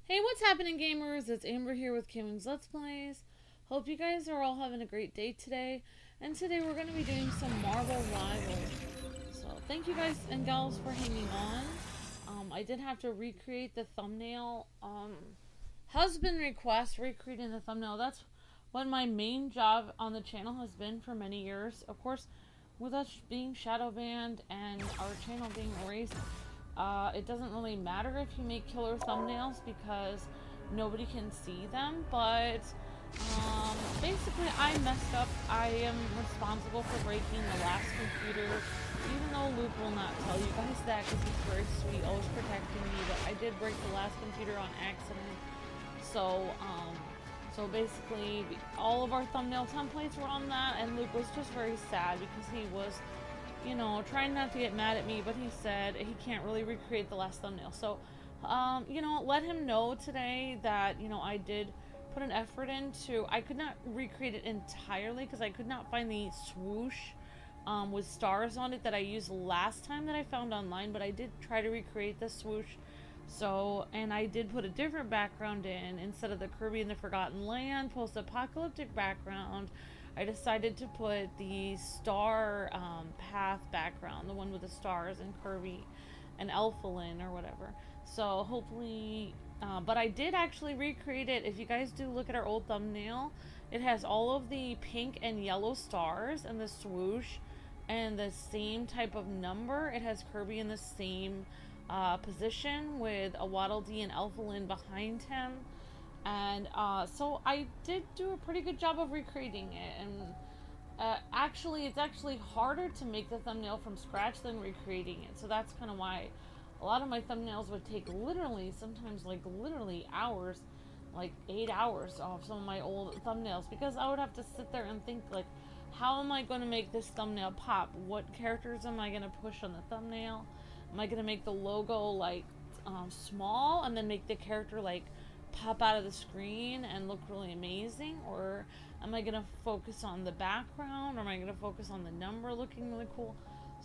Hey, what's happening, gamers? It's Amber here with Kwings Let's Plays. Hope you guys are all having a great day today. And today we're going to be doing some Marvel Rivals. So thank you guys and gals for hanging on. I did have to recreate the thumbnail. Husband request recreating the thumbnail. That's what my main job on the channel has been for many years. Of course, with us being shadow banned and our channel being erased, it doesn't really matter if you make killer thumbnails because nobody can see them, but basically I messed up. I am responsible for breaking the last computer, even though Luke will not tell you guys that because he's very sweet, always protecting me, but I did break the last computer on accident. So basically all of our thumbnail templates were on that, and Luke was just very sad because he was, you know, trying not to get mad at me, but he said he can't really recreate the last thumbnail. So, you know, let him know today that, you know, I did put an effort into, I could not recreate it entirely because I could not find the swoosh with stars on it that I used last time that I found online, but I did try to recreate the swoosh. So, and I did put a different background in. Instead of the Kirby and the Forgotten Land post-apocalyptic background, I decided to put the star path background, the one with the stars and Kirby and Elfalin or whatever. So hopefully, but I did actually recreate it. If you guys do look at our old thumbnail, it has all of the pink and yellow stars and the swoosh and the same type of number. It has Kirby in the same position with a Waddle Dee and Elfalin behind him. And so I did do a pretty good job of recreating it, and actually it's actually harder to make the thumbnail from scratch than recreating it. So that's kind of why a lot of my thumbnails would take literally, sometimes like literally hours, like 8 hours off some of my old thumbnails, because I would have to sit there and think like, how am I going to make this thumbnail pop? What characters am I going to push on the thumbnail? Am I going to make the logo like small and then make the character like pop out of the screen and look really amazing? Or am I going to focus on the background? Or am I going to focus on the number looking really cool?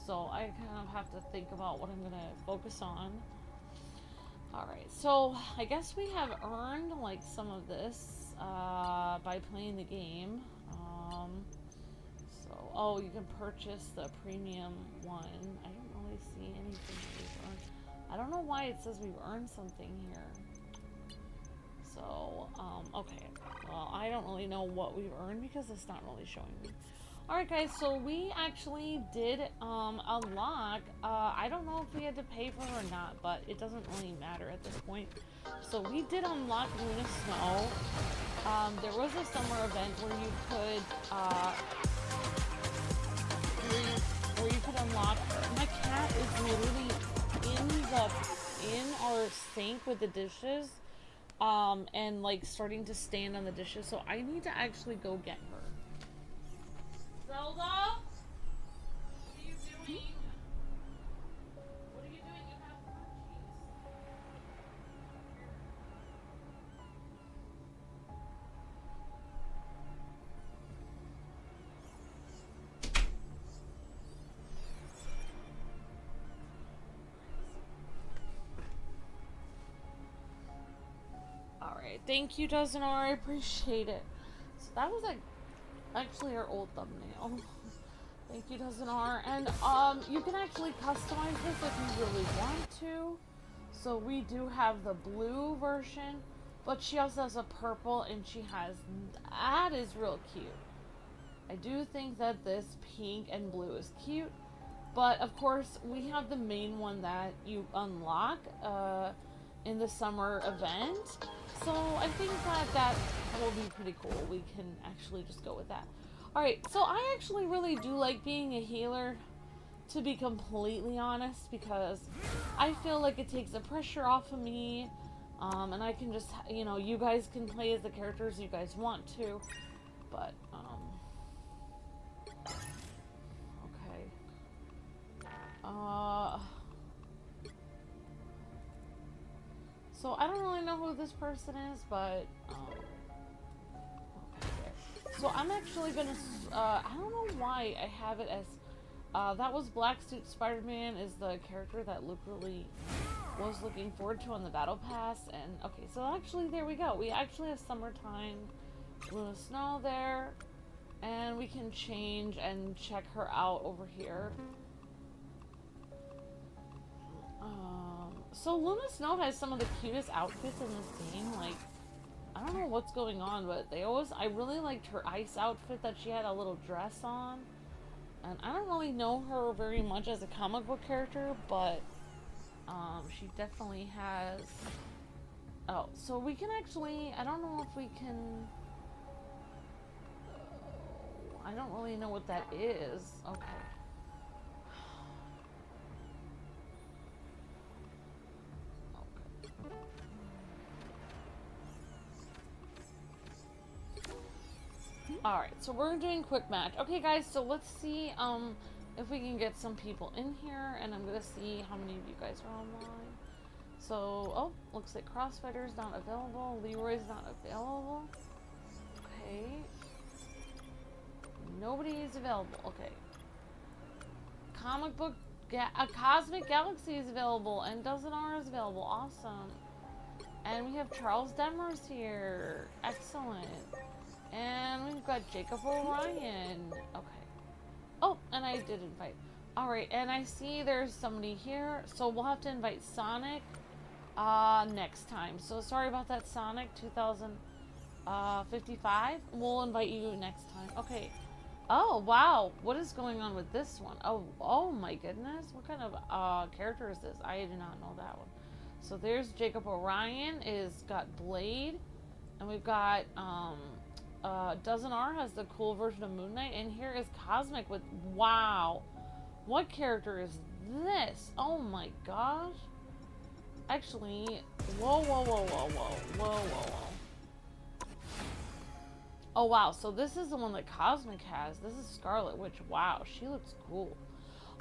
So I kind of have to think about what I'm going to focus on. Alright, so I guess we have earned like some of this by playing the game. Oh, you can purchase the premium one. I don't really see anything that we've earned. I don't know why it says we've earned something here. So, okay. Well, I don't really know what we've earned because it's not really showing me. Alright guys, so we actually did unlock, I don't know if we had to pay for it or not, but it doesn't really matter at this point. So we did unlock Luna Snow. There was a summer event where you could, unlock her. My cat is literally in our sink with the dishes, and like starting to stand on the dishes, so I need to actually go get her. Zelda? What are you doing? What are you doing? You have munchies. Alright, thank you, Dozenor. I appreciate it. So that was actually our old thumbnail. Thank you, Dozenor. And you can actually customize this if you really want to. So we do have the blue version, but she also has a purple, and she has, that is real cute. I do think that this pink and blue is cute, but of course we have the main one that you unlock in the summer event. So I think that will be pretty cool. We can actually just go with that. Alright, so I actually really do like being a healer, to be completely honest, because I feel like it takes the pressure off of me, and I can just, you know, you guys can play as the characters you guys want to, but, okay. So I don't really know who this person is, but, okay. So I'm actually gonna, I don't know why I have it as, that was Black Suit Spider-Man is the character that Luke really was looking forward to on the battle pass. And okay, so actually there we go. We actually have summertime Luna Snow there, and we can change and check her out over here. So Luna Snow has some of the cutest outfits in this game. Like, I don't know what's going on, but I really liked her ice outfit that she had a little dress on. And I don't really know her very much as a comic book character, but she definitely has... Oh, so we can actually... I don't know if we can... I don't really know what that is. Okay. Alright, so we're doing quick match. Okay guys, so let's see if we can get some people in here, and I'm gonna see how many of you guys are online. So, oh, looks like Crossfighter's not available, Leroy's not available. Okay. Nobody is available. Okay. Comic book, Cosmic Galaxy is available, and Dozen R is available. Awesome. And we have Charles Demers here. Excellent. And we've got Jacob Orion. Okay. Oh, and I did invite. Alright, and I see there's somebody here. So we'll have to invite Sonic next time. So sorry about that, Sonic 2055. We'll invite you next time. Okay. Oh, wow. What is going on with this one? Oh my goodness. What kind of character is this? I do not know that one. So there's Jacob Orion is got Blade. And we've got Dozen R has the cool version of Moon Knight, and here is Cosmic with, wow, what character is this? Oh my gosh. Actually, whoa. Oh wow, so this is the one that Cosmic has. This is Scarlet Witch. Wow, she looks cool.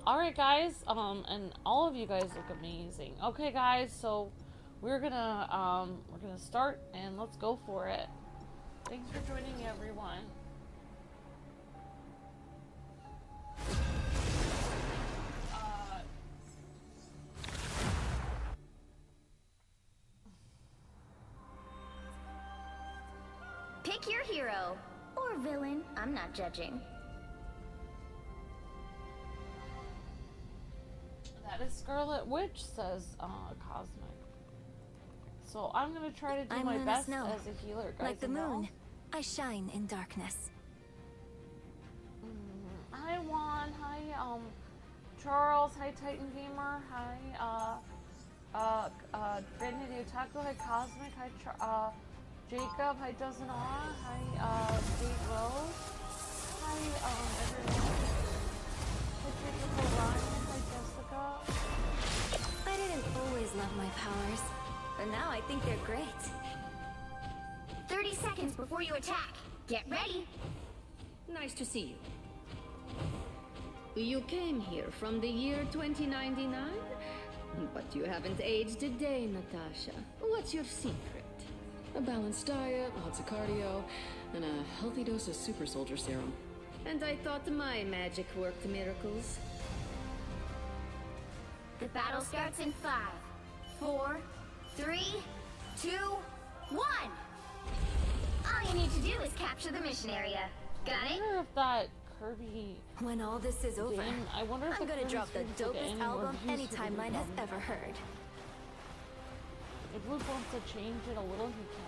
Alright guys, and all of you guys look amazing. Okay guys, so we're gonna start, and let's go for it. Thanks for joining me, everyone. Pick your hero. Or villain. I'm not judging. That is Scarlet Witch, says Cosmic. So I'm gonna try to do my best as a healer, guys. Like the moon, I shine in darkness. Hi Juan, hi Charles, hi Titan Gamer, hi Granny Otaku, hi Cosmic, hi Jacob, hi Dozen R, hi Kate Rose, hi everyone, hi Jacob Orion, hi Jessica. I didn't always love my powers, but now I think they're great. 30 seconds before you attack. Get ready. Nice to see you. You came here from the year 2099? But you haven't aged a day, Natasha. What's your secret? A balanced diet, lots of cardio, and a healthy dose of super soldier serum. And I thought my magic worked miracles. The battle starts in 5, 4, 3, 2, 1. All you need to do is capture the mission area. Got I it? wonder if that Kirby When all this is over, game, I wonder if I'm gonna Kirby drop the games will get dopest any more album views any for the timeline has game. ever heard. If Luke wants to change it a little, he can.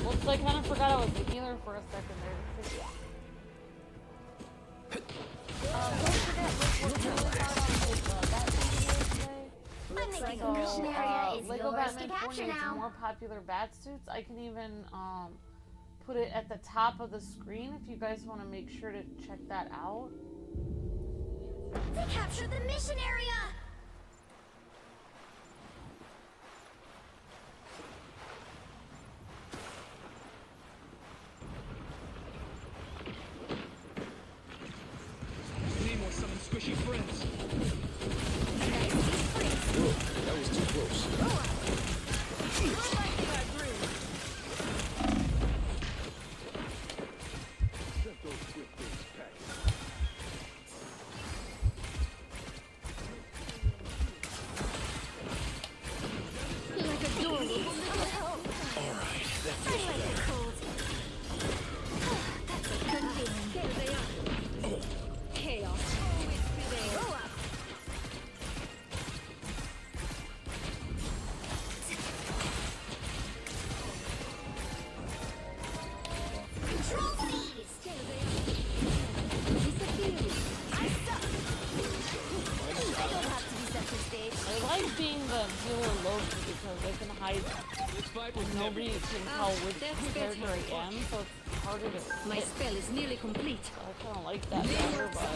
Looks like I kind of forgot I was a healer for a second there. Don't forget, Luke worked really hard on his Batman video today. Looks like So, the mission area is Lego yours Batman to capture 48's now. more popular bat suits. I can even put it at the top of the screen if you guys want to make sure to check that out. They captured the mission area! Need more summon squishy friends. Whoa, that was too close. I can hide. This fight was never Nobody can tell which that's character better. I am, so it's harder to My hit. spell is nearly complete. So I kind of like that better, but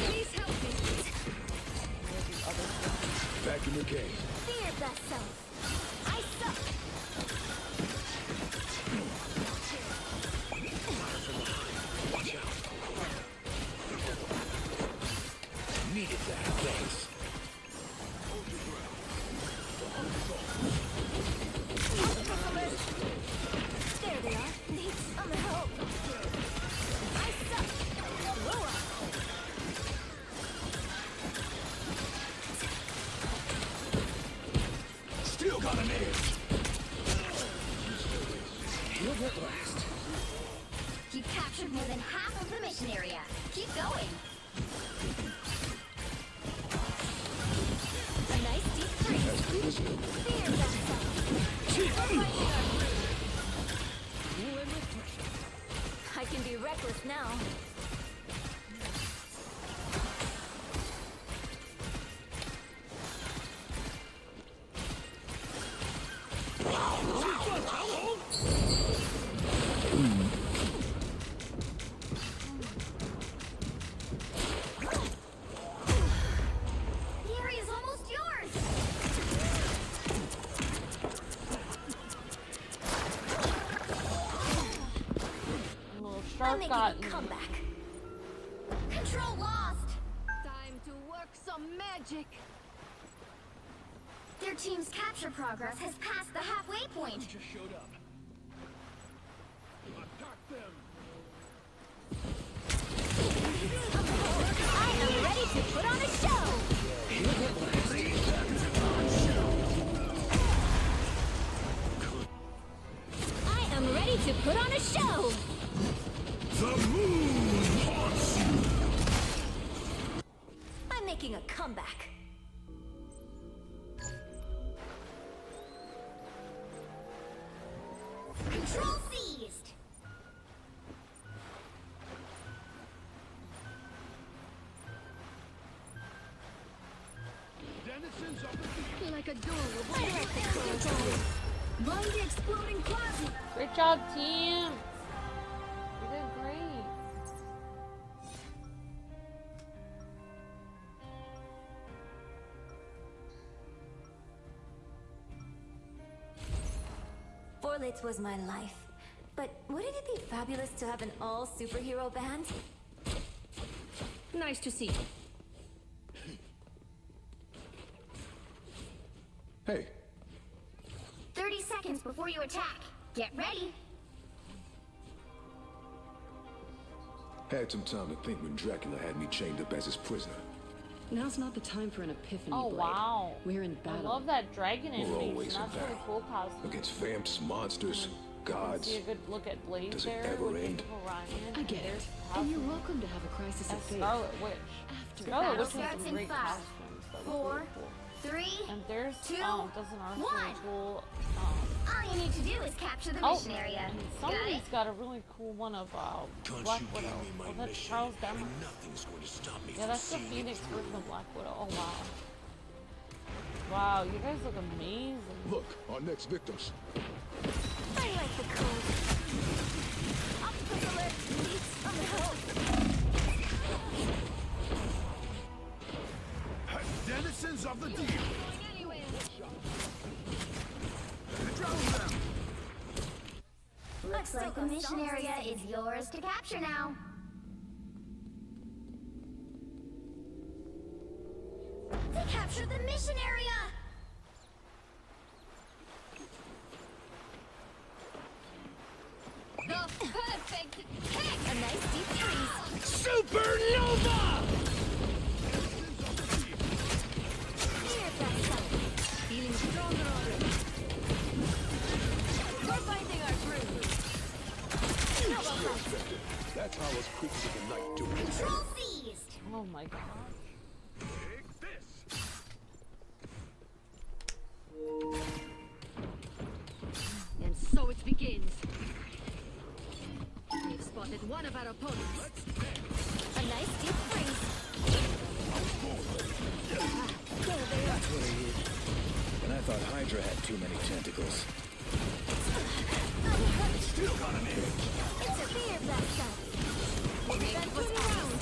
Please help me. there's the other thing. Back in the game. Be your best self. I suck. Watch out. Needed that. Thanks. There they are. Need some help. I suck. Whoa. Still got an edge. He'll get last. You've captured more than half of the mission area. Keep going. A nice deep freeze. That's good as new. Be your best self. I can be reckless now. The area's almost yours. A little I'm shark making got a me. comeback. Control lost. Time to work some magic. Their team's capture progress has passed the halfway point. just showed up. Attack them! I am ready to put on a show. He'll get last. I am ready to put on a show. The moon haunts you. I'm making a comeback. Control seized. Denizens of the deep! Like a door will I like the cool. Mind the exploding plasma. Great job, team. You did great. Forlates was my life. But wouldn't it be fabulous to have an all-superhero band? Nice to see you. Hey, 30 seconds before you attack. Get ready. had some time to think when Dracula had me chained up as his prisoner. Now's not the time for an epiphany, Oh, Blade. wow. We're in I battle. love that dragon We're animation. always in That's really battle. cool costume. Against vamps, monsters, gods. See a good look at Blade Does it there ever with end? Orion. I get it. And you're welcome to have a crisis of As faith. Scarlet Witch. After Scarlet battle Witch has starts some in great 5, costumes. That look 4, really cool. 3. And there's two, doesn't ours really 1. cool. All you need to do is capture the Oh, mission area. and Got it? somebody's got a really cool one of Black Widow. Oh, that's Charles Demo. nothing's going to stop me Yeah, that's the Phoenix version of Black Widow. Oh wow. Wow, you guys look amazing. Look, our next victims. I like the code. Octopus alert! Needs some help. Denizens of the deep! Looks like the mission area is yours to capture now. They captured the mission area! The perfect kick! A nice deep freeze. Supernova! Here, best self. Feeling stronger already. We're finding our groove. Double punch. That's how us creatures of the night do it. Control seized. Oh my god. Take this! And so it begins. We've spotted one of our opponents. A nice deep freeze. And I thought Hydra had two too many tentacles. Still got an edge. It's a fear blast. That was around.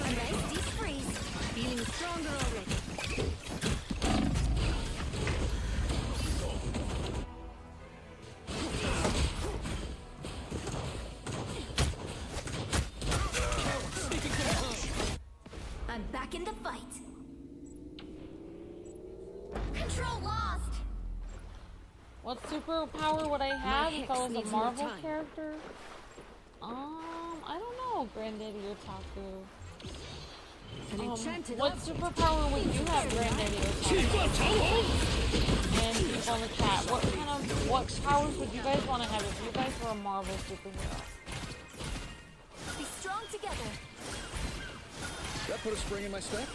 A nice deep freeze. Feeling stronger already. I'm back in the fight. Control lost. What superpower would I have if I hex was a needs more Marvel time. character? I don't know, Granddaddy Otaku. An enchanted What object. superpower would you have, Granddaddy Otaku? And people in the chat, what powers would you guys want to have if you guys were a Marvel superhero? Be strong together. That put a spring in my step?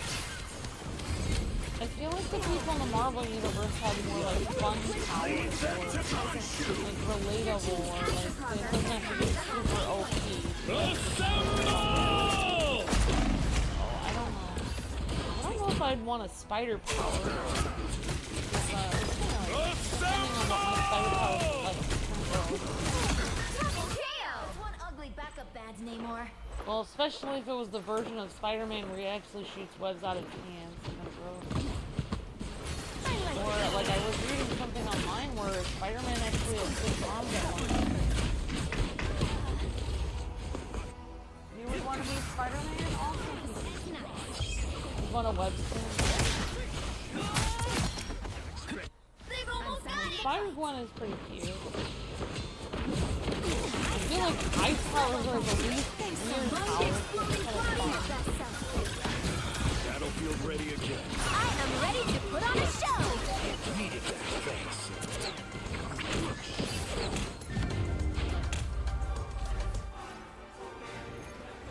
I feel like the people in the Marvel universe had more like fun powers or like relatable or like it doesn't have to be super OP. Oh, I don't know. I don't know if I'd want a spider power. It's kind of depending on what my spider power is like. Double KO. One ugly backup band, Namor. Well, especially if it was the version of Spider-Man where he actually shoots webs out of his hands. Kind of gross. Or like I was reading something online where Spider-Man actually has 6 arms at one time. You would want to be Spider-Man also? You want a web spin? They've almost got it. Spider-Gwen is pretty cute. I feel like ice powers are the least weird powers. It's kind of fun. Battlefield ready again. I am ready to put on a show. Needed that, thanks.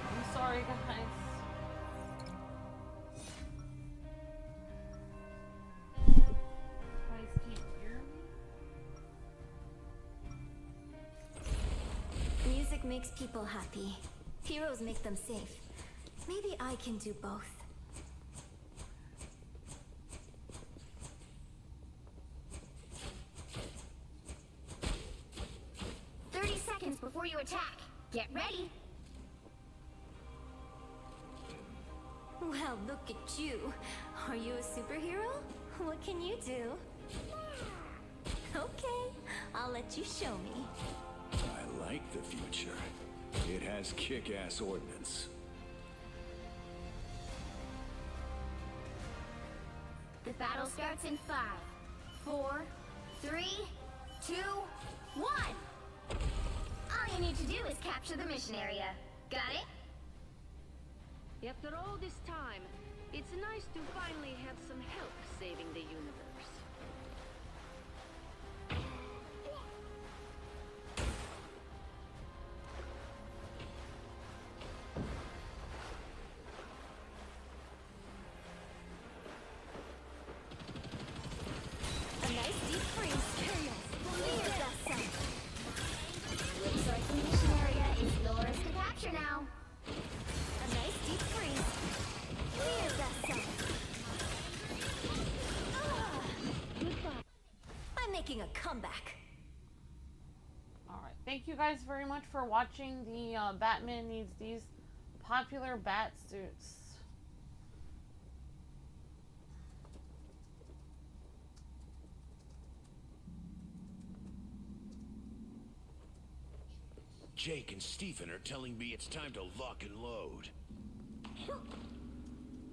I'm sorry, guys. You guys can't hear me? Music makes people happy. Heroes make them safe. Maybe I can do both. Before you attack. Get ready. Well, look at you. Are you a superhero? What can you do? Okay, I'll let you show me. I like the future. It has kick-ass ordnance. The battle starts in 5, 4, 3, 2, 1. All you need to do is capture the mission area. Got it? After all this time, it's nice to finally have some help saving the universe. A nice deep freeze. Clear the sun. Looks like the mission area is yours to capture now. A nice deep freeze. Clear the sun. Goodbye. I'm making a comeback. Alright, thank you guys very much for watching the Batman Needs These popular bat suits. Jake and Stephen are telling me it's time to lock and load.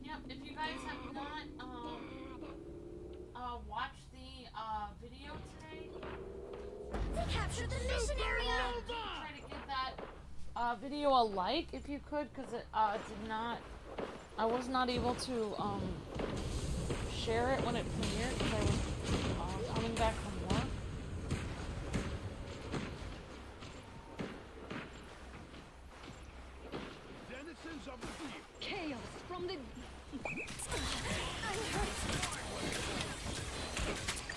Yep, if you guys have not watched the video today, They captured the mission area. try to give that video a like if you could, because it did not, I was not able to share it when it premiered because I was coming back from work. Denizens of the deep. Chaos from the... I'm hurt.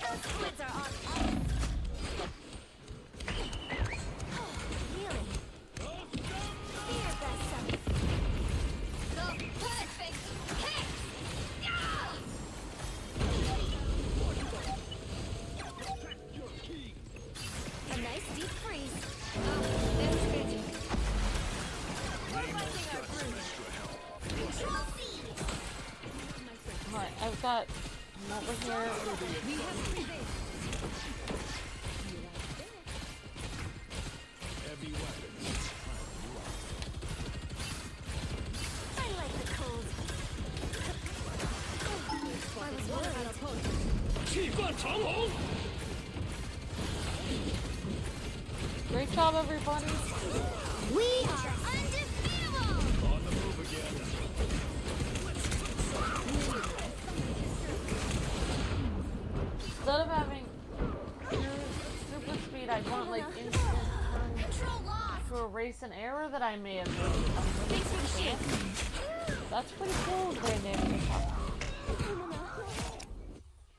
Those squids are on ice. Healing. Fear vessel. The perfect got I'm over here. Heavy weapons. I like the cold. I was worried. 气贯长虹 Great job, everybody. We are undefeatable! On the move again. Instead of having super speed, I want like instant turn Control lost! to erase an error that I may have made. Thanks for the shit. That's pretty cool, Brandon.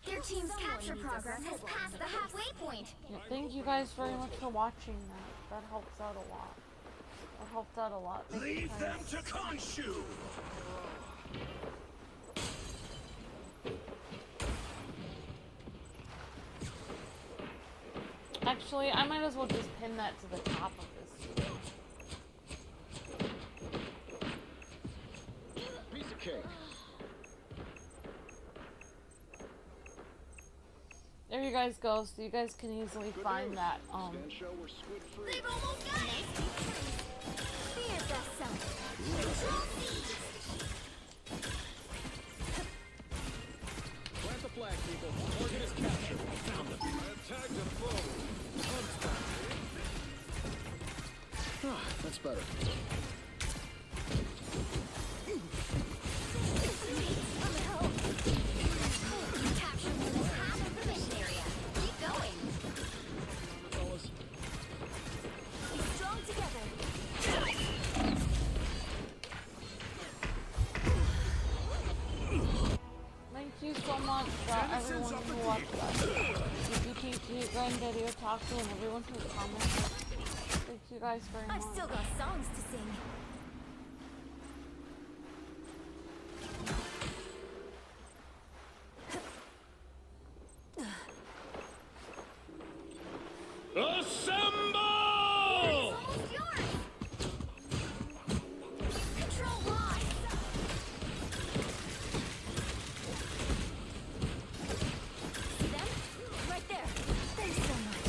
Their team's capture progress has passed the halfway point. Yeah, thank you guys very much for watching that. That helps out a lot. That helped out a lot. Thank you Leave them guys. to Khonshu. Actually, I might as well just pin that to the top of this. Piece of cake. There you guys go, so you guys can easily find that. Stand show we're squid free. They've almost got it! Fear best self. Control C! Plant the flag, people. Target is captured. Found them. I have tagged a foe. Ah, that's better. On the help. Capture more than half of the mission area. Keep going. Fellas. Be strong together. Thank you so much, everyone who watched that. GPT, Granddaddy, Otaku, and everyone who commented. Thank you guys very much. I've still got songs to sing. Assemble! Almost yours! Control lost! See them? Right there. Thanks so much.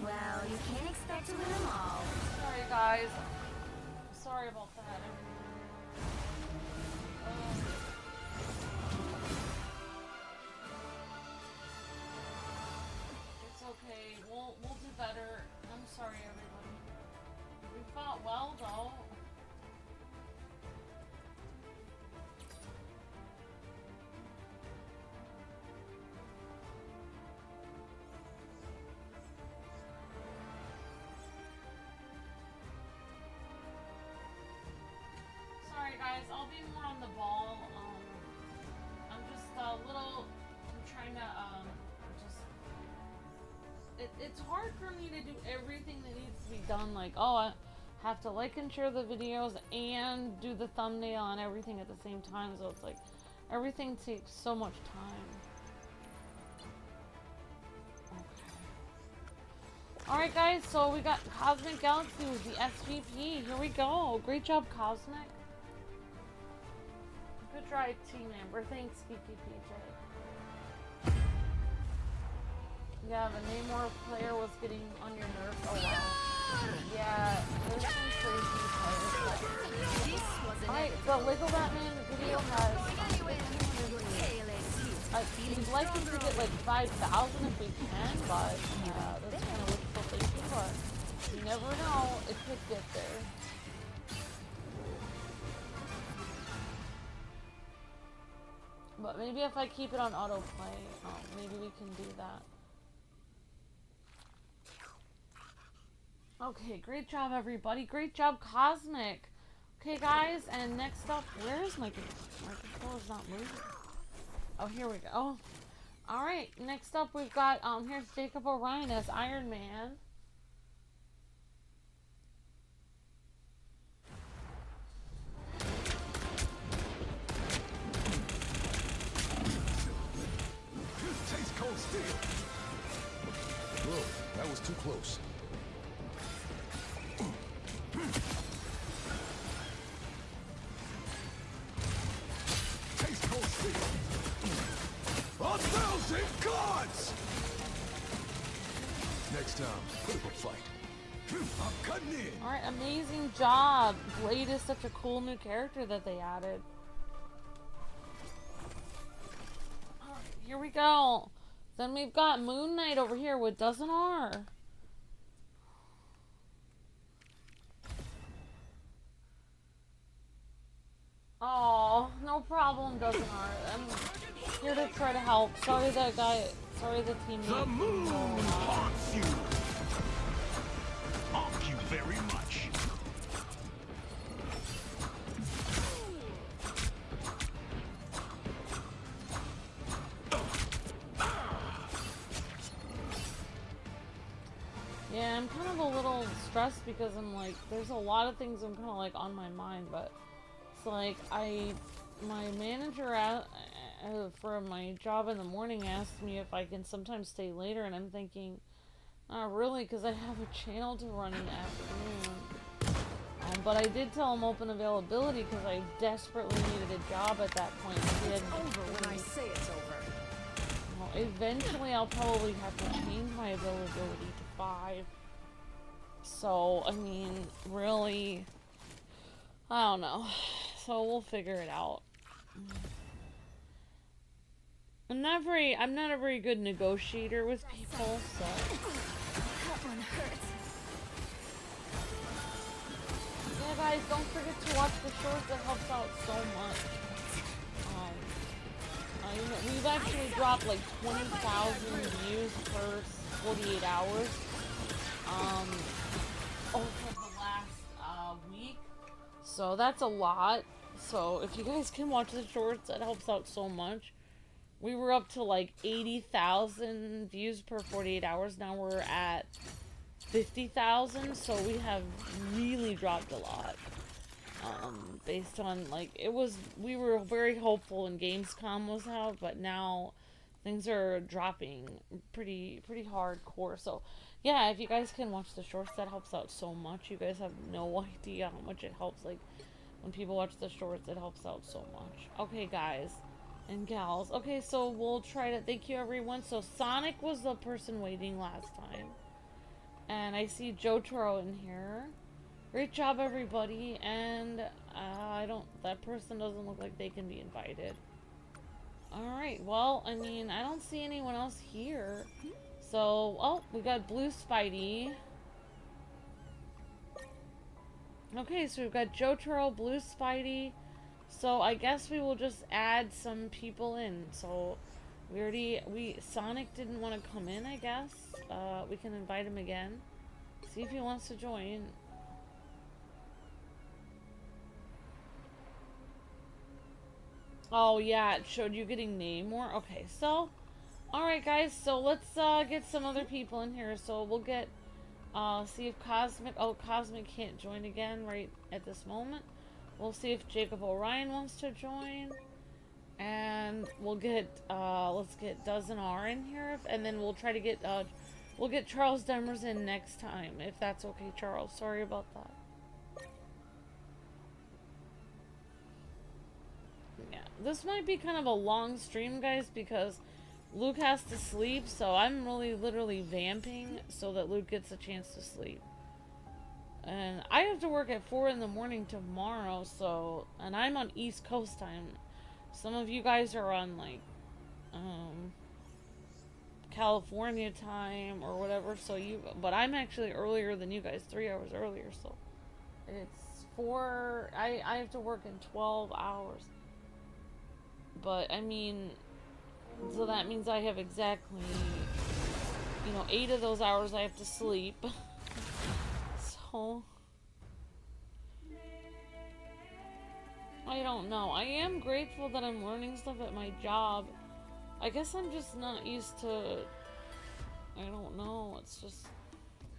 Well, you can't expect to win them all. Sorry, guys. Sorry about that. It's okay. We'll do better. I'm sorry, everybody. We fought well, though. Sorry, guys. I'll be more on the ball. I'm just a little. I'm trying to just. It's hard for me to do everything that needs to be done. Like, oh, I have to like and share the videos and do the thumbnail and everything at the same time. So it's like everything takes so much time. Alright guys, so we got Cosmic Galaxy with the SVP. Here we go. Great job, Cosmic. Good try, Team Amber. Thanks, PPPJ. Yeah, the Namor player was getting on your nerves. Oh wow. Yeah, there's some crazy players. Alright, the Lego Batman video has... we'd like him to get like 5,000 if we can, but that's kind of wishful thinking, but you never know, it could get there. But maybe if I keep it on autoplay, maybe we can do that. Okay, great job everybody. Great job, Cosmic. Okay guys, and next up, where is my controller's not moving? Oh, here we go. Oh. Alright, next up we've got, here's Jacob Orion as Iron Man. close. Taste cold steel. 1,000 gods! Next time, put up a fight. I'm cutting in. Alright, amazing job. Blade is such a cool new character that they added. Alright, here we go. Then we've got Moon Knight over here with Dozen R. Oh, no problem, Dozen R. I'm here to try to help. Sorry that guy, sorry the teammate. The moon haunts you. Thank you very much. Yeah, I'm kind of a little stressed because I'm like, there's a lot of things I'm kind of like on my mind, but it's like my manager for my job in the morning asked me if I can sometimes stay later, and I'm thinking, not really, because I have a channel to run in the afternoon. But I did tell him open availability because I desperately needed a job at that point. It's over when I say it's over. Well, eventually I'll probably have to change my availability to 5. So, I mean, really, I don't know. So we'll figure it out. I'm not a very good negotiator with people, so. That one hurts. Yeah, guys, don't forget to watch the shorts. That helps out so much. We've actually dropped like 20,000 views per 48 hours. Over the last week. So that's a lot. So if you guys can watch the shorts, that helps out so much. We were up to like 80,000 views per 48 hours. Now we're at 50,000. So we have really dropped a lot. Based on like, we were very hopeful when Gamescom was out, but now things are dropping pretty hardcore. So yeah, if you guys can watch the shorts, that helps out so much. You guys have no idea how much it helps. Like, when people watch the shorts, it helps out so much. Okay, guys and gals. Okay, so we'll try to, thank you everyone. So Sonic was the person waiting last time. And I see Jotaro in here. Great job, everybody. And that person doesn't look like they can be invited. Alright, well, I mean, I don't see anyone else here. So, oh, we got Blue Spidey. Okay, so we've got Jotaro, Blue Spidey. So I guess we will just add some people in. So Sonic didn't want to come in, I guess. We can invite him again. See if he wants to join. Oh yeah, it showed you getting name more. Okay, so alright guys, so let's get some other people in here. So we'll get see if Cosmic can't join again right at this moment. We'll see if Jacob Orion wants to join. And we'll get let's get Dozen R in here, and then we'll try to get we'll get Charles Demers in next time, if that's okay, Charles. Sorry about that. Yeah, this might be kind of a long stream, guys, because Luke has to sleep, so I'm really literally vamping so that Luke gets a chance to sleep. And I have to work at 4 in the morning tomorrow, so, and I'm on East Coast time. Some of you guys are on like California time or whatever, so but I'm actually earlier than you guys, 3 hours earlier, so it's 4, I have to work in 12 hours. But I mean, so that means I have exactly, 8 of those hours I have to sleep. So I don't know. I am grateful that I'm learning stuff at my job. I guess I'm just not used to, I don't know, it's just,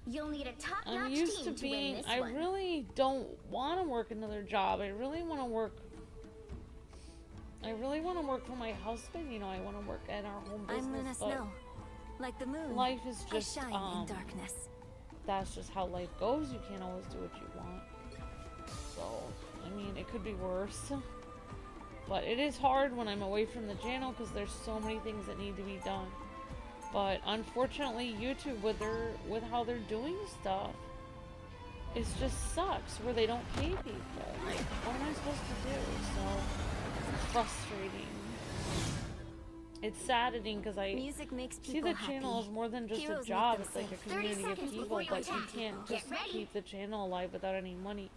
You'll need a top-notch I'm used to team being, win this I one. really don't want to work another job. I really want to work for my husband, I want to work at our home business. I'm Luna but Snow. Like the moon, life is I just, shine in darkness. that's just how life goes. You can't always do what you want. So, I mean, it could be worse. But it is hard when I'm away from the channel because there's so many things that need to be done. But unfortunately, YouTube, with how they're doing stuff, it just sucks where they don't pay people. Like, what am I supposed to do? So, it's frustrating. It's saddening because I Music makes see people the channel happy. as more than just Heroes a make job. them It's like a sing. community of 30 seconds people, before you but you attack. can't Get just ready. keep the channel alive without any money.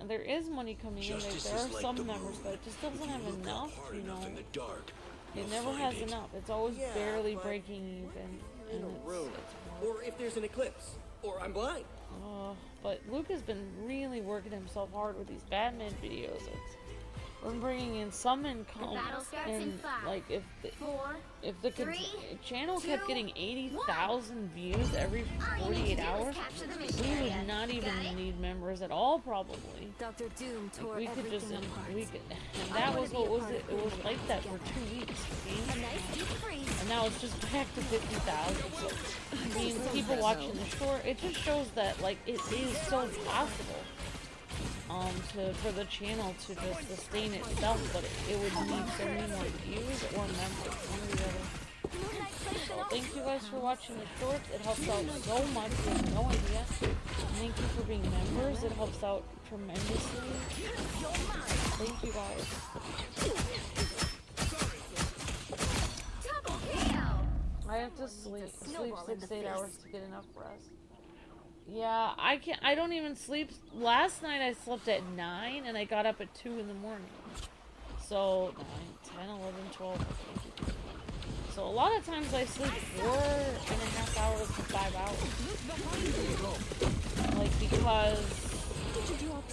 And there is money coming in. Justice There is are like some the members, moon. but it just doesn't If you have look enough, hard you enough know. in the dark, It you'll never find has it. enough. It's always Yeah, barely but breaking even. in And a room. it's Or if there's an eclipse. Or I'm blind. but Luke has been really working himself hard with these Batman videos. We're bringing in some income, battle starts in and 5, like if the 4, channel 3, kept 2, getting 80,000 views every All you 48 need to do is hours, capture the mission we area. would not even Got it? need members at all, probably. Dr. Doom tore We could just, everything apart. and that was what was it? It was like that for 2 weeks. See? A nice deep freeze. And now it's just back to 50,000. So, I mean, people watching the short, it just shows that like it is so possible, for the channel to just sustain itself, but it would need so many more views or members, one or the other. So thank you guys for watching the shorts. It helps out so much. You have no idea. Thank you for being members. It helps out tremendously. Thank you guys. Double kill. I have to sleep snowball in 6 the 8 face. hours to get enough rest. Yeah, I don't even sleep. Last night I slept at 9 and I got up at 2 in the morning. So 9, 10, 11, 12. So a lot of times I sleep 4.5 hours to 5 hours. Like, because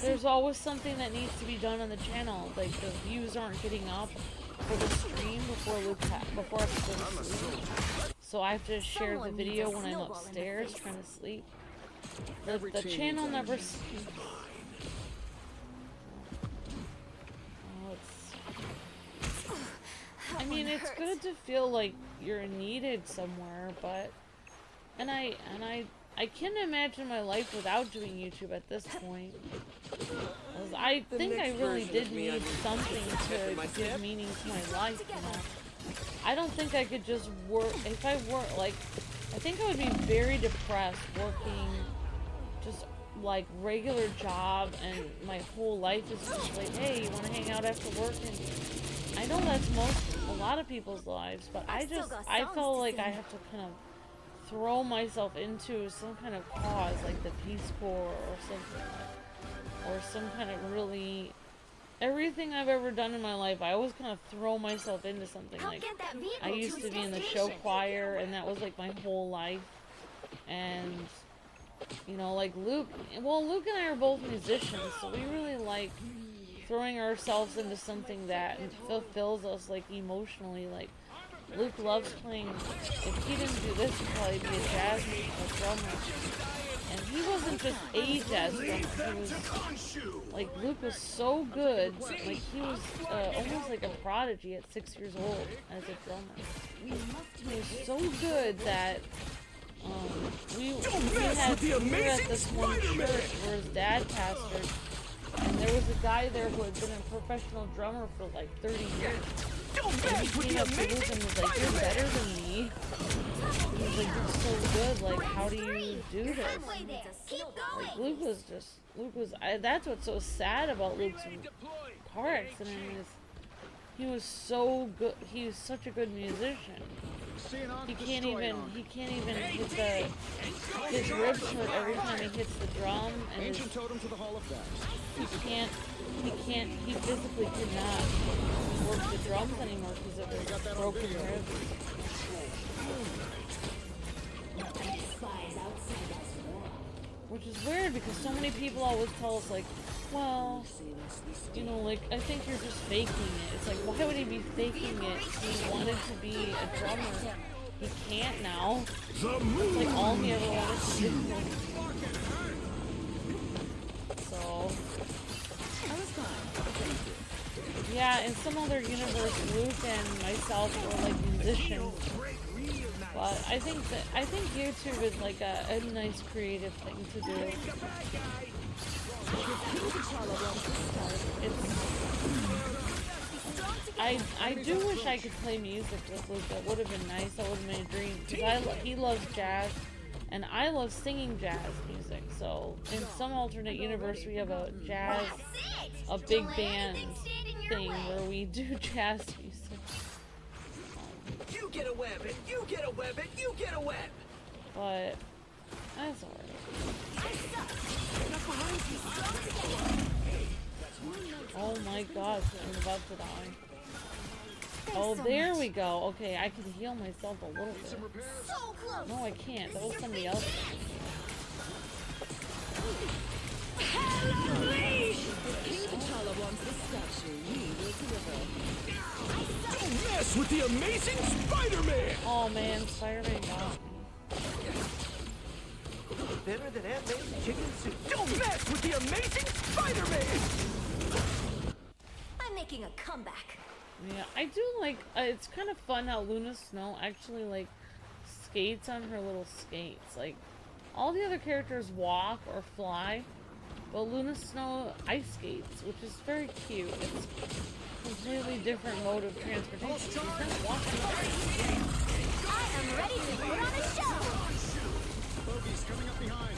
there's always something that needs to be done on the channel. Like, the views aren't getting up for the stream before I go to sleep. So I have to share the Someone needs video a when I'm snowball in the upstairs face. trying to sleep. Every The change channel I never make. sleeps. Oh, it's... I mean, it's good to feel like you're needed somewhere, but... And I can't imagine my life without doing YouTube at this point. 'Cause I The think I next really version did of me, I need mean, something after to my give step. meaning to my life, you know? I don't think I could just work, if I work, like, I think I would be very depressed working just, like, regular job, and my whole life is just like, hey, you want to hang out after work? And I know that's a lot of people's lives, but I still got I songs felt to like I sing. have to kind of throw myself into some kind of cause, like the Peace Corps or something, or some kind of really... Everything I've ever done in my life, I always kind of throw myself into something. Help Like, get that vehicle I used to its be in the show destination. choir, and that was like my whole life. And, you know, like Luke and I are both musicians, so we really like throwing ourselves into something that fulfills us, like, emotionally. Like, Luke loves playing. If he didn't do this, he'd probably be a jazz drummer. And he wasn't just a jazz drummer, he was, like, Luke was so good, like, he was almost like a prodigy at 6 years old as a drummer. He was so good that, we were at this one church where his dad pastored, and there was a guy there who had been a professional drummer for like 30 years. And he came up to Luke and was like, "You're better than me." He was like, "You're so good, like, how do you do this?" Halfway there. Keep Like, going. that's what's so sad about Luke's car accident is he was so good, he was such a good musician. He can't even hit his ribs hurt every time he hits the drum, and Ancient totem to the Hall of Fast. he physically cannot work the drums anymore because of his broken ribs. Which is weird because so many people always tell us, like, well, you know, like, I think you're just faking it. It's like, why would he be faking it? He wanted to be a drummer. He can't now. It's like all he ever wanted to do. So, yeah, in some other universe, Luke and myself were like musicians. But I think YouTube is like a nice creative thing to do. I do wish I could play music with Luke. That would have been nice. That would have been a dream. Because he loves jazz, and I love singing jazz music. So in some alternate universe, we have a big band thing where we do jazz music. You get a web, and you get a web, and you get a web. But that's alright. Oh my gosh, I'm about to die. Oh, there we go. Okay, I can heal myself a little bit. No, I can't. That was somebody else. Don't mess with the amazing Spider-Man! Oh man, Spider-Man got me. Better than Aunt May's chicken soup. Don't mess with the amazing Spider-Man! I'm making a comeback. Yeah, I do like, it's kind of fun how Luna Snow actually, like, skates on her little skates. Like, all the other characters walk or fly, but Luna Snow ice skates, which is very cute. It's a completely different mode of transportation. She's not walking around. I am ready to put on a show! Bogey's coming up behind.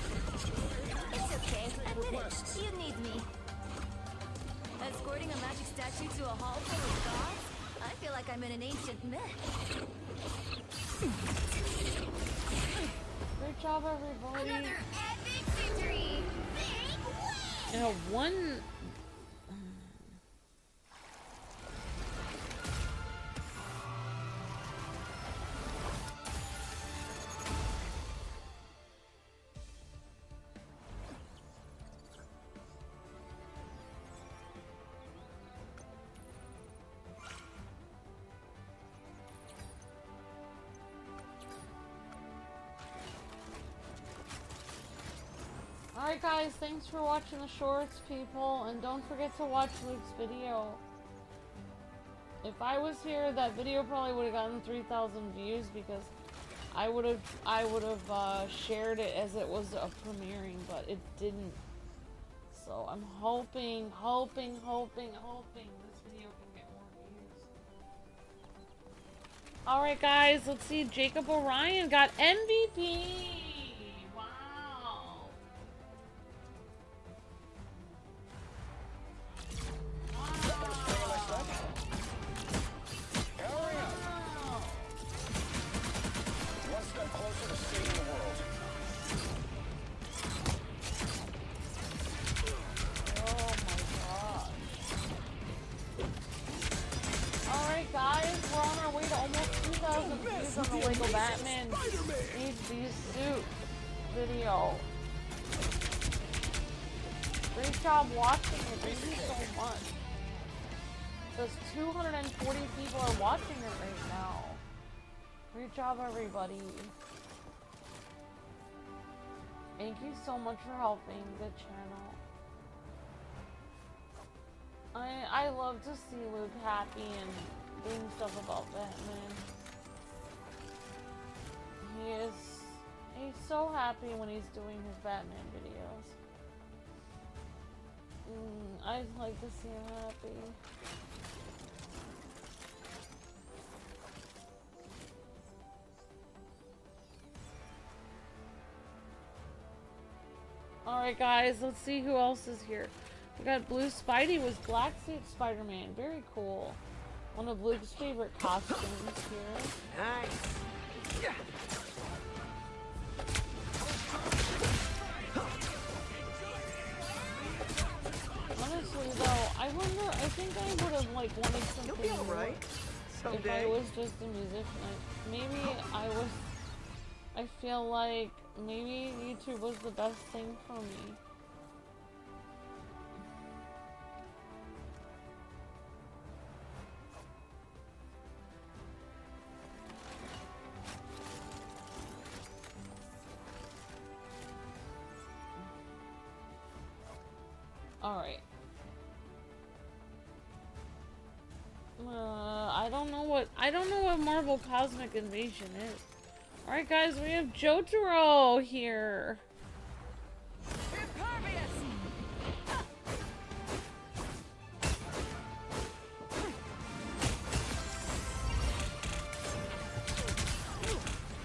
It's okay. Admit it. You need me. Escorting a magic statue to a hall full of gods? I feel like I'm in an ancient myth. Great job, everybody. Another epic victory! Big win! And one... Alright guys, thanks for watching the shorts, people, and don't forget to watch Luke's video. If I was here, that video probably would have gotten 3,000 views because I would have shared it as it was premiering, but it didn't. So I'm hoping this video can get more views. Alright guys, let's see. Jacob Orion got MVP! On the Lego Batman HD suit video. Great job watching it. Thank you so much. Those 240 people are watching it right now. Great job, everybody. Thank you so much for helping the channel. I love to see Luke happy and doing stuff about Batman. He's so happy when he's doing his Batman videos. I'd like to see him happy. Alright guys, let's see who else is here. We got Blue Spidey with Black Suit Spider-Man. Very cool. One of Luke's favorite costumes here. Nice. Yeah. Honestly though, I think I would have like wanted something You'll be all right. if I was just a musician. Maybe I feel like maybe YouTube was the best thing for me. Alright. I don't know what Marvel Cosmic Invasion is. Alright guys, we have Jotaro here.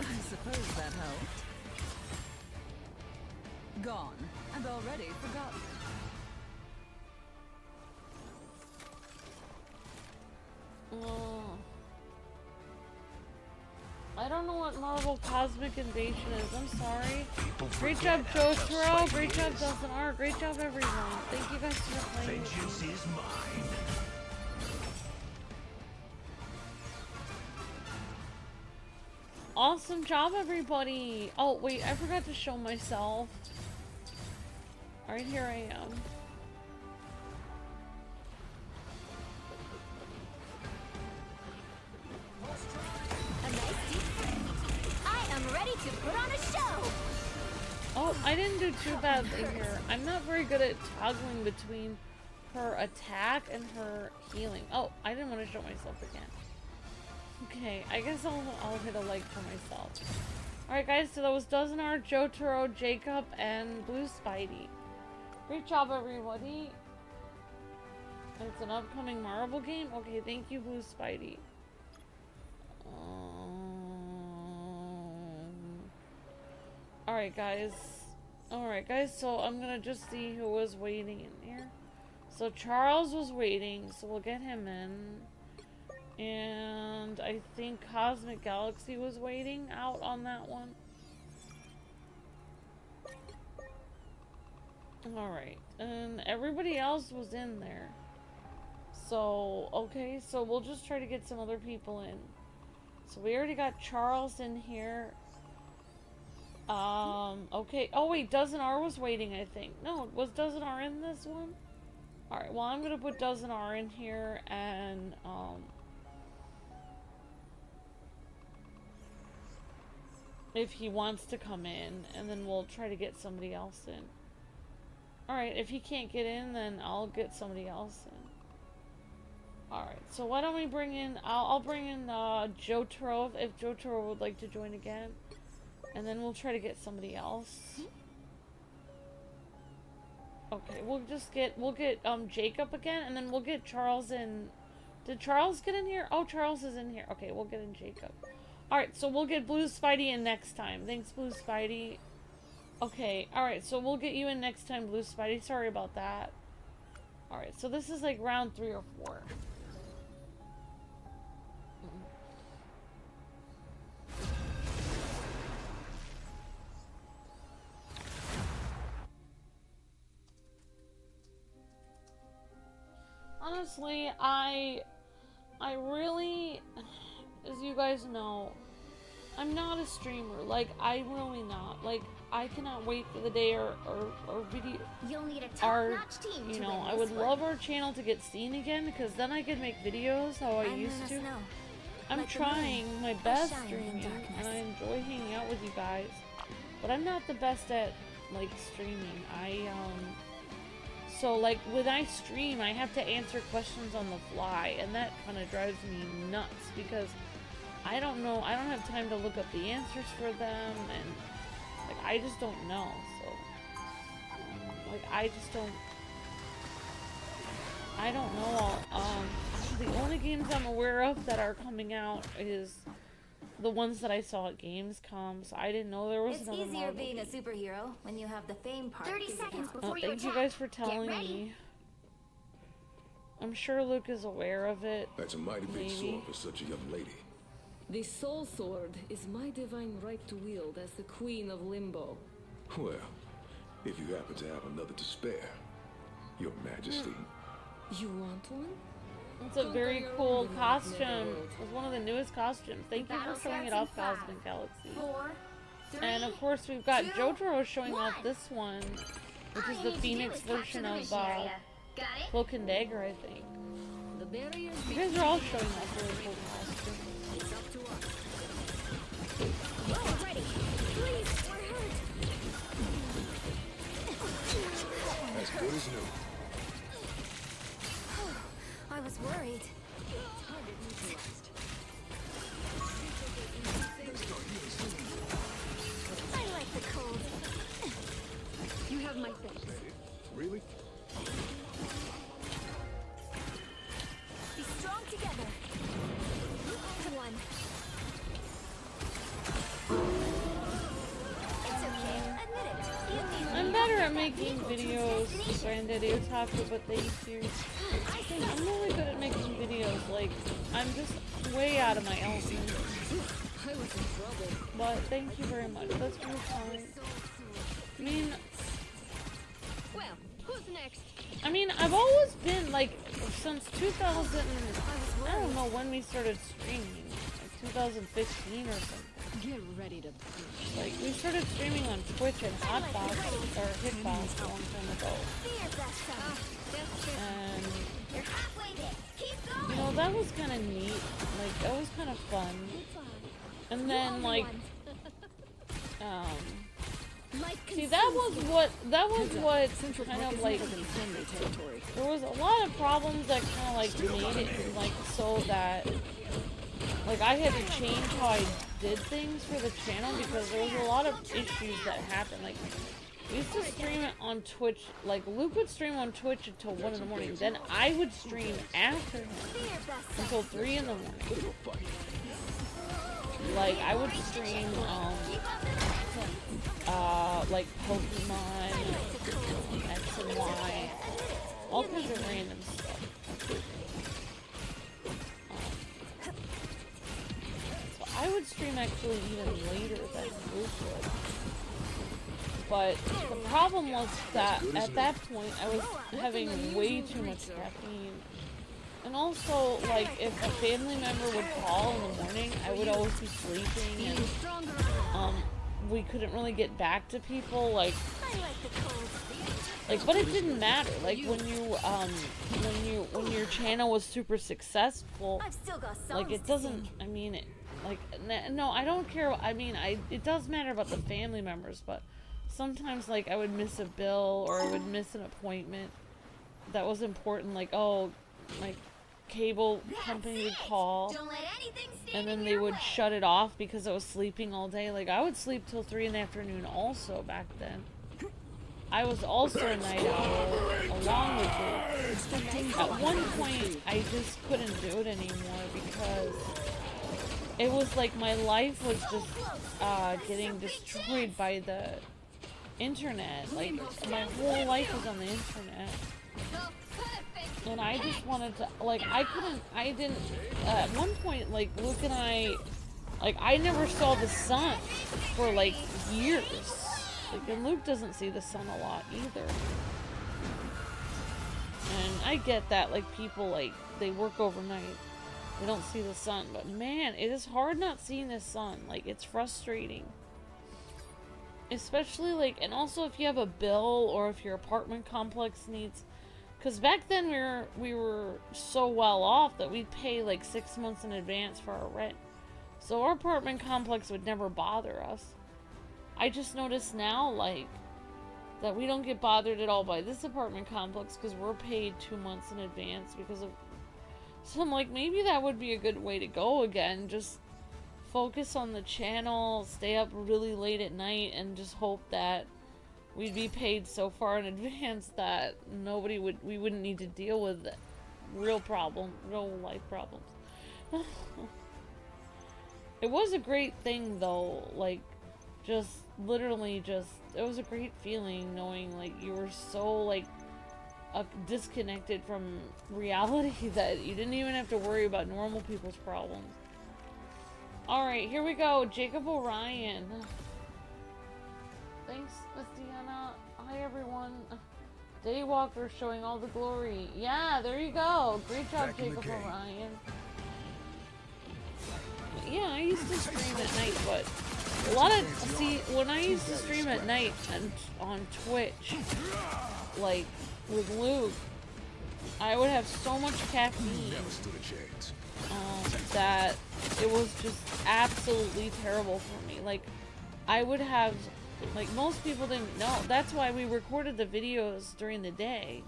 I suppose that helped. Gone, and already forgotten. I don't know what Marvel Cosmic Invasion is. I'm sorry. Great job, Jotaro. Great job, Dustin R. Great job, everyone. Thank you guys for playing. Vengeance is mine. Awesome job, everybody. Oh, wait. I forgot to show myself. Alright, here I am. Ready to put on a show. Oh, I didn't do too badly here. I'm not very good at toggling between her attack and her healing. Oh, I didn't want to show myself again. Okay, I guess I'll hit a like for myself. Alright guys, so that was Dozenar, Jotaro, Jacob, and Blue Spidey. Great job, everybody. It's an upcoming Marvel game? Okay, thank you, Blue Spidey. Alright guys, so I'm gonna just see who was waiting in here. So Charles was waiting, so we'll get him in. And I think Cosmic Galaxy was waiting out on that one. Alright, and everybody else was in there. So, okay, so we'll just try to get some other people in. So we already got Charles in here. Okay. Oh wait, Dozenar was waiting, I think. No, was Dozenar in this one? Alright, well I'm gonna put Dozenar in here and, if he wants to come in, and then we'll try to get somebody else in. Alright, if he can't get in, then I'll get somebody else in. Alright, so why don't we bring in, I'll bring in, Jotaro, if Jotaro would like to join again. And then we'll try to get somebody else. Okay, we'll get Jacob again, and then we'll get Charles in. Did Charles get in here? Oh, Charles is in here. Okay, we'll get in Jacob. Alright, so we'll get Blue Spidey in next time. Thanks, Blue Spidey. Okay, alright, so we'll get you in next time, Blue Spidey. Sorry about that. Alright, so this is like round 3 or 4. Honestly, I really, as you guys know, I'm not a streamer. Like, I'm really not. Like, I cannot wait for the day our video, You'll need a top-notch team you to know, win I this would one. love our channel to get seen again, because then I could make videos how I used to. I'm Like the trying moon, my I best shine in streaming, darkness. and I enjoy hanging out with you guys. But I'm not the best at, like, streaming. So, like, when I stream, I have to answer questions on the fly, and that kind of drives me nuts, because I don't know, I don't have time to look up the answers for them, and, like, I just don't know, so, like, I don't know all, the only games I'm aware of that are coming out is the ones that I saw at Gamescom, so I didn't know there was It's another easier Marvel being a game. superhero when you have the fame part. 30 figured seconds out. before you Thank attack. you guys for Get telling ready. me. I'm sure Luke is aware of it. That's a mighty big Maybe. sword for such a young lady. The Soul Sword is my divine right to wield as the Queen of Limbo. Well, if you happen to have another to spare, Your Majesty. You want one? It's a very cool costume. It's one of the newest costumes. Thank you for Battle showing it starts off, in 5, Cosmic Galaxy. 4, 3, And of course, we've got 2, Jotaro showing off 1. this one, which All is you the need to do Phoenix is capture version the of mission area. Got it? Cloak and Dagger, I think. The barriers You guys are all showing off really cool costumes. It's up to us. We're ready. Please, we're hurt. As good as new. I was worried. Target neutralized. at making videos, Granddaddy Otaku, but thank you. I'm really good at making videos, like, I'm just way out of my element. I was in trouble. But thank you very much, that's really kind. I mean, Well, who's next? I've always been, like, since 2000, I don't know when we started streaming, like 2015 or something. Get ready to. Like, we started streaming on Twitch and Hotbox, or Hitbox a long time ago. And, You're halfway there. Keep going. you know, that was kind of neat. Like, that was kind of fun. And then, like, see, that was what kind of, like, there was a lot of problems that kind of, like, made it, like, so that, like, I had to change how I did things for the channel because there was a lot of issues that happened. Like, we used to stream it on Twitch, like, Luke would stream on Twitch until 1 in the morning, then I would stream after him until 3 in the morning. Like, I would stream, like, Pokemon, X and Y, all kinds of random stuff. So I would stream actually even later than Luke would. But the problem was that at that point I was having way too much caffeine. And also, like, if a family member would call in the morning, I would always be sleeping, and, we couldn't really get back to people, like, but it didn't matter, like, when your channel was super successful, like, it doesn't, no, I don't care, it does matter about the family members, but sometimes, like, I would miss a bill, or I would miss an appointment that was important, like, oh, like, cable company would call, and then they would shut it off because I was sleeping all day. Like, I would sleep till 3 in the afternoon also back then. I was also a night owl along with it. At one point, I just couldn't do it anymore because it was like my life was just getting destroyed by the internet. Like, my whole life was on the internet. And I just wanted to, like, at one point, like, Luke and I never saw the sun for, like, years. Like, and Luke doesn't see the sun a lot either. And I get that, like, people, like, they work overnight. They don't see the sun. But, man, it is hard not seeing the sun. Like, it's frustrating. Especially, like, and also if you have a bill or if your apartment complex needs... Because back then we were so well off that we'd pay like 6 months in advance for our rent. So our apartment complex would never bother us. I just noticed now, like, that we don't get bothered at all by this apartment complex because we're paid 2 months in advance because of... So I'm like, maybe that would be a good way to go again. Just focus on the channel, stay up really late at night, and just hope that we'd be paid so far in advance that we wouldn't need to deal with real life problems. It was a great thing though, like, it was a great feeling knowing, like, you were so, like, disconnected from reality that you didn't even have to worry about normal people's problems. Alright, here we go, Jacob Orion. Thanks, Miss Deanna. Hi, everyone. Daywalker showing all the glory. Yeah, there you go. Great job, Jacob Orion. Yeah, I used to stream at night, but when I used to stream at night and on Twitch, like, with Luke, I would have so much caffeine that it was just absolutely terrible for me. Like, I would have... Like, most people didn't know. That's why we recorded the videos during the day.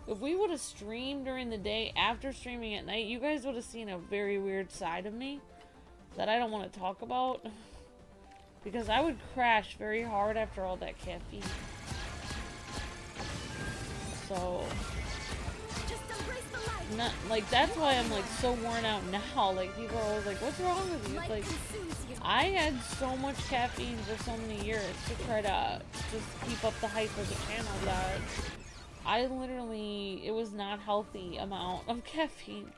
If we would have streamed during the day after streaming at night, you guys would have seen a very weird side of me that I don't want to talk about. Because I would crash very hard after all that caffeine. So... Just embrace the light. not, like, that's why I'm, like, so worn out now. Like, people are always like, what's wrong with you? It's like, I had so much caffeine for so many years to try to just keep up the hype of the channel that I literally, it was not healthy amount of caffeine.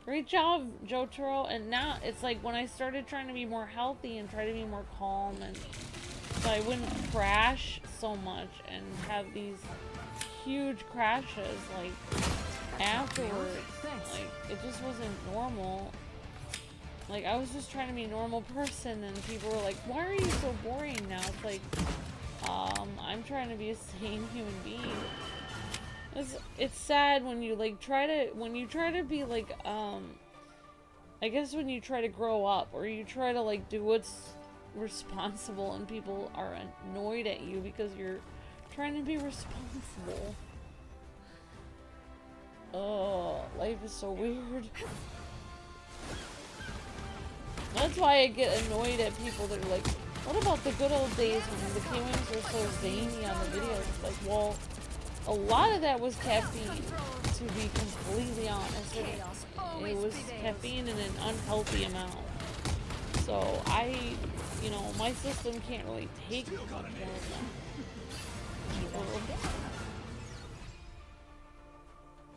Great job, Jotaro. And now it's like when I started trying to be more healthy and try to be more calm, and so I wouldn't crash so much and have these huge crashes like afterwards. Like, it just wasn't normal. Like, I was just trying to be a normal person, and people were like, why are you so boring now? It's like, I'm trying to be a sane human being. It's sad when you, like, try to be, like, I guess when you try to grow up, or you try to, like, do what's responsible, and people are annoyed at you because you're trying to be responsible. Oh, life is so weird. That's why I get annoyed at people that are like, what about the good old days when the Kwings were so zany on the videos? It's like, well, a lot of that was caffeine, to be completely honest. It was caffeine in an unhealthy amount. So you know, my system can't really take much more of that.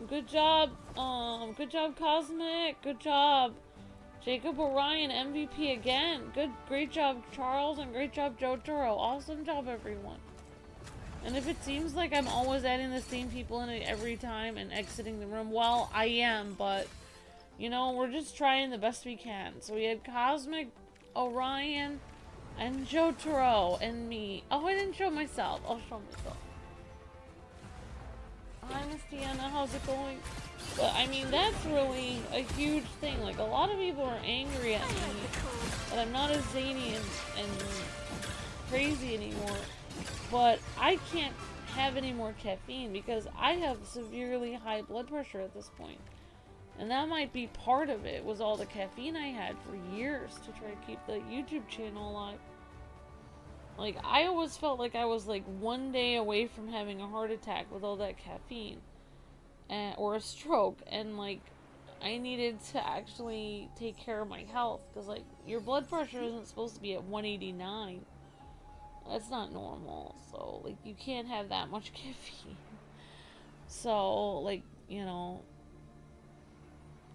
Good job, Cosmic. Good job. Jacob Orion, MVP again. Great job, Charles, and great job, Jotaro. Awesome job, everyone. And if it seems like I'm always adding the same people in it every time and exiting the room, well, I am, but, you know, we're just trying the best we can. So we had Cosmic, Orion, and Jotaro, and me. Oh, I didn't show myself. I'll show myself. Hi, Miss Deanna. How's it going? But, I mean, that's really a huge thing. Like, a lot of people are angry at me that I'm not as zany and crazy anymore. But I can't have any more caffeine because I have severely high blood pressure at this point. And that might be part of it, was all the caffeine I had for years to try to keep the YouTube channel alive. Like, I always felt like I was like one day away from having a heart attack with all that caffeine. Or a stroke, and like I needed to actually take care of my health, because like your blood pressure isn't supposed to be at 189. That's not normal. So like you can't have that much caffeine. So like, you know,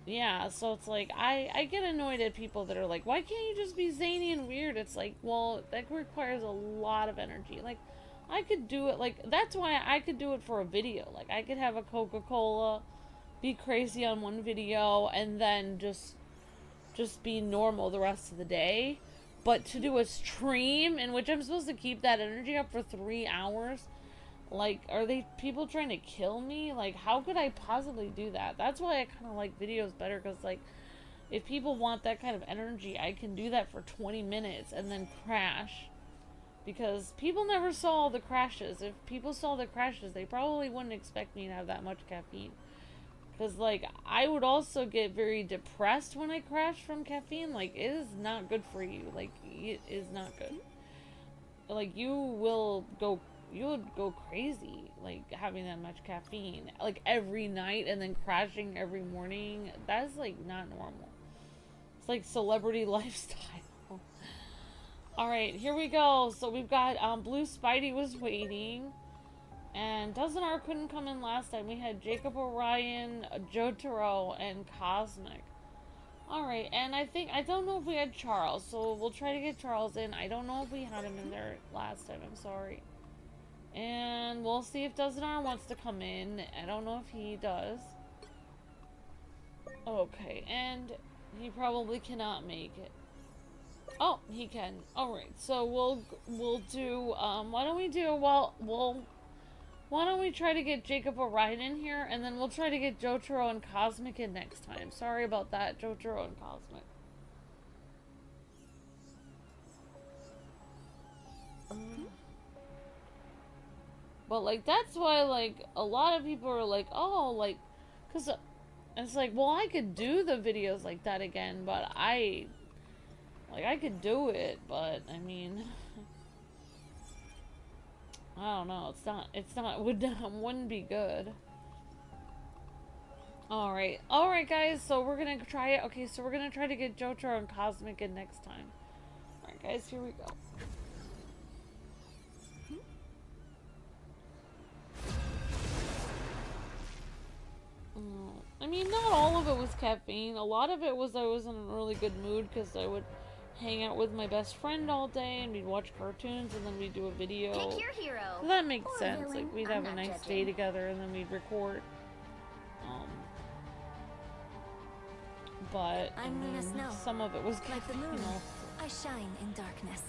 yeah, so it's like I get annoyed at people that are like, why can't you just be zany and weird? It's like, well, that requires a lot of energy. Like, I could do it, like, that's why I could do it for a video. Like, I could have a Coca-Cola, be crazy on one video, and then just be normal the rest of the day. But to do a stream in which I'm supposed to keep that energy up for 3 hours, like, are they people trying to kill me? Like, how could I possibly do that? That's why I kind of like videos better, because, like, if people want that kind of energy, I can do that for 20 minutes and then crash. Because people never saw the crashes. If people saw the crashes, they probably wouldn't expect me to have that much caffeine. Because, like, I would also get very depressed when I crash from caffeine. Like, it is not good for you. Like, it is not good. Like, you would go crazy, like, having that much caffeine. Like, every night and then crashing every morning. That's, like, not normal. It's like celebrity lifestyle. Alright, here we go. So we've got, Blue Spidey was waiting. And Dozenar couldn't come in last time. We had Jacob Orion, Jotaro, and Cosmic. Alright, and I don't know if we had Charles, so we'll try to get Charles in. I don't know if we had him in there last time, I'm sorry. And we'll see if Dozenar wants to come in. I don't know if he does. Okay, and he probably cannot make it. Oh, he can. Alright, so we'll do, why don't we try to get Jacob Orion in here, and then we'll try to get Jotaro and Cosmic in next time. Sorry about that, Jotaro and Cosmic. But, like, that's why, like, a lot of people are like, oh, like, because it's like, well, I could do the videos like that again, but I could do it, but, I mean, I don't know, wouldn't be good. Alright guys, so we're gonna try it. Okay, so we're gonna try to get Jotaro and Cosmic in next time. Alright guys, here we go. I mean, not all of it was caffeine. A lot of it was I was in a really good mood because I would hang out with my best friend all day and we'd watch cartoons and then we'd do a video. Pick your hero. So that makes Or sense. villain. Like, we'd I'm have a not nice day judging. together and then we'd record. But I I'm mean, Nina Snow. some of it was Like the caffeine moon, also. I shine in darkness.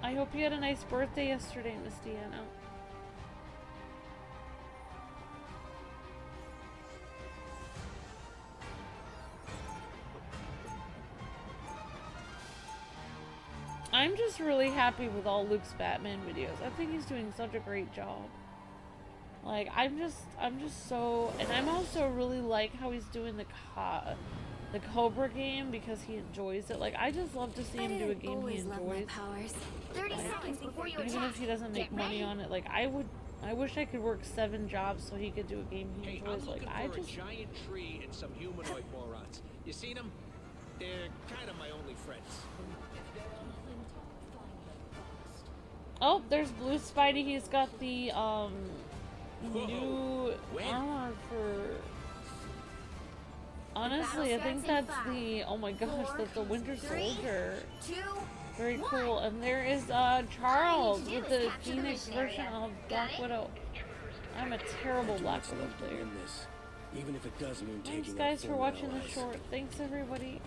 I hope you had a nice birthday yesterday, Miss Deanna. I'm just really happy with all Luke's Batman videos. I think he's doing such a great job. Like, I'm just so, and I'm also really like how he's doing the Cobra game because he enjoys it. Like, I just love to see him do a game he enjoys. 30 seconds before you Even attack. if he doesn't make Get money ready. on it, like, I wish I could work 7 jobs so he could do a game he Hey, I'm enjoys. Like, looking I for just, a giant tree and some humanoid morons. You seen them? They're kind of my only friends. oh, there's Blue Spidey. He's got the, new When? armor for, honestly, I think that's the, oh my gosh, that's the Winter Soldier. 2, Very 1. cool. And there is Charles do with is the capture the Phoenix mission version area. of Got Black it? Widow. I'm a terrible Black Widow player. This, even if it does mean Thanks taking guys out for foreign watching the allies. short. Thanks everybody.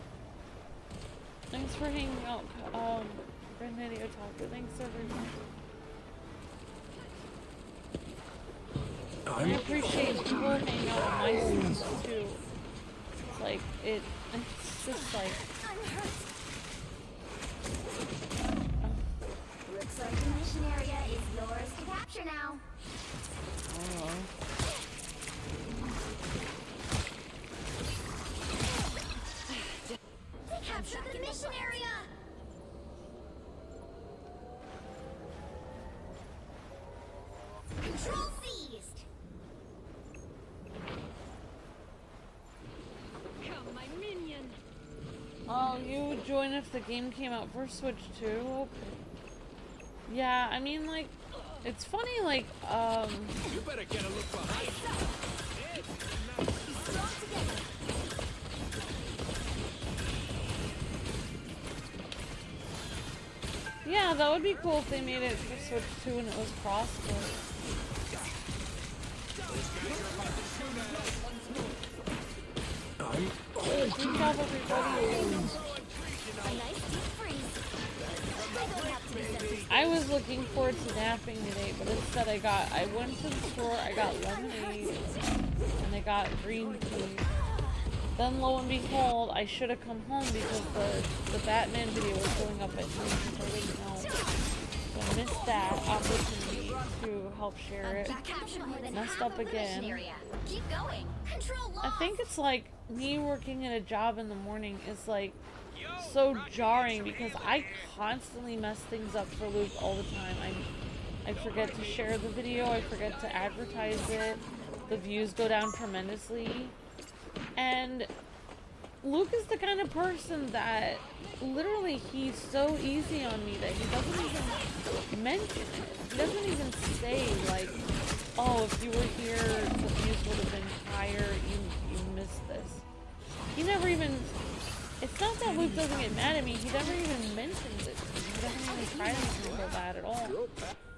Thanks for hanging out, Grandidio Talker. Thanks everybody. I appreciate people hanging out on my streams too. It's like, it's just like, Looks like the mission area is yours to capture now. Capture the mission area. Control seized. Come, my minion. oh, you would join if the game came out for Switch too? Okay. Yeah, I mean, like, it's funny, like, You better get a look behind you. Strong together. yeah, that would be cool if they made it for Switch 2 and it was cross, but... Good job, everybody. A nice deep freeze. I don't have to be sensitive. I was looking forward to napping today, but instead I went to the store, I got lemonade, and I got green tea. Then lo and behold, I should have come home because the Batman video was going up at noon, so I didn't know. So I missed that opportunity to help share it. Capture more than Messed half up of the mission again. area. Keep going. Control I lost. think it's like me working at a job in the morning is like so jarring because I constantly mess things up for Luke all the time. I forget to share the video, I forget to advertise it, the views go down tremendously, and Luke is the kind of person that literally he's so easy on me that he doesn't even mention it. He doesn't even say like, oh, if you were here, the views would have been higher, you missed this. He never even, it's not that Luke doesn't get mad at me, he never even mentions it. He doesn't even try to make me feel bad at all.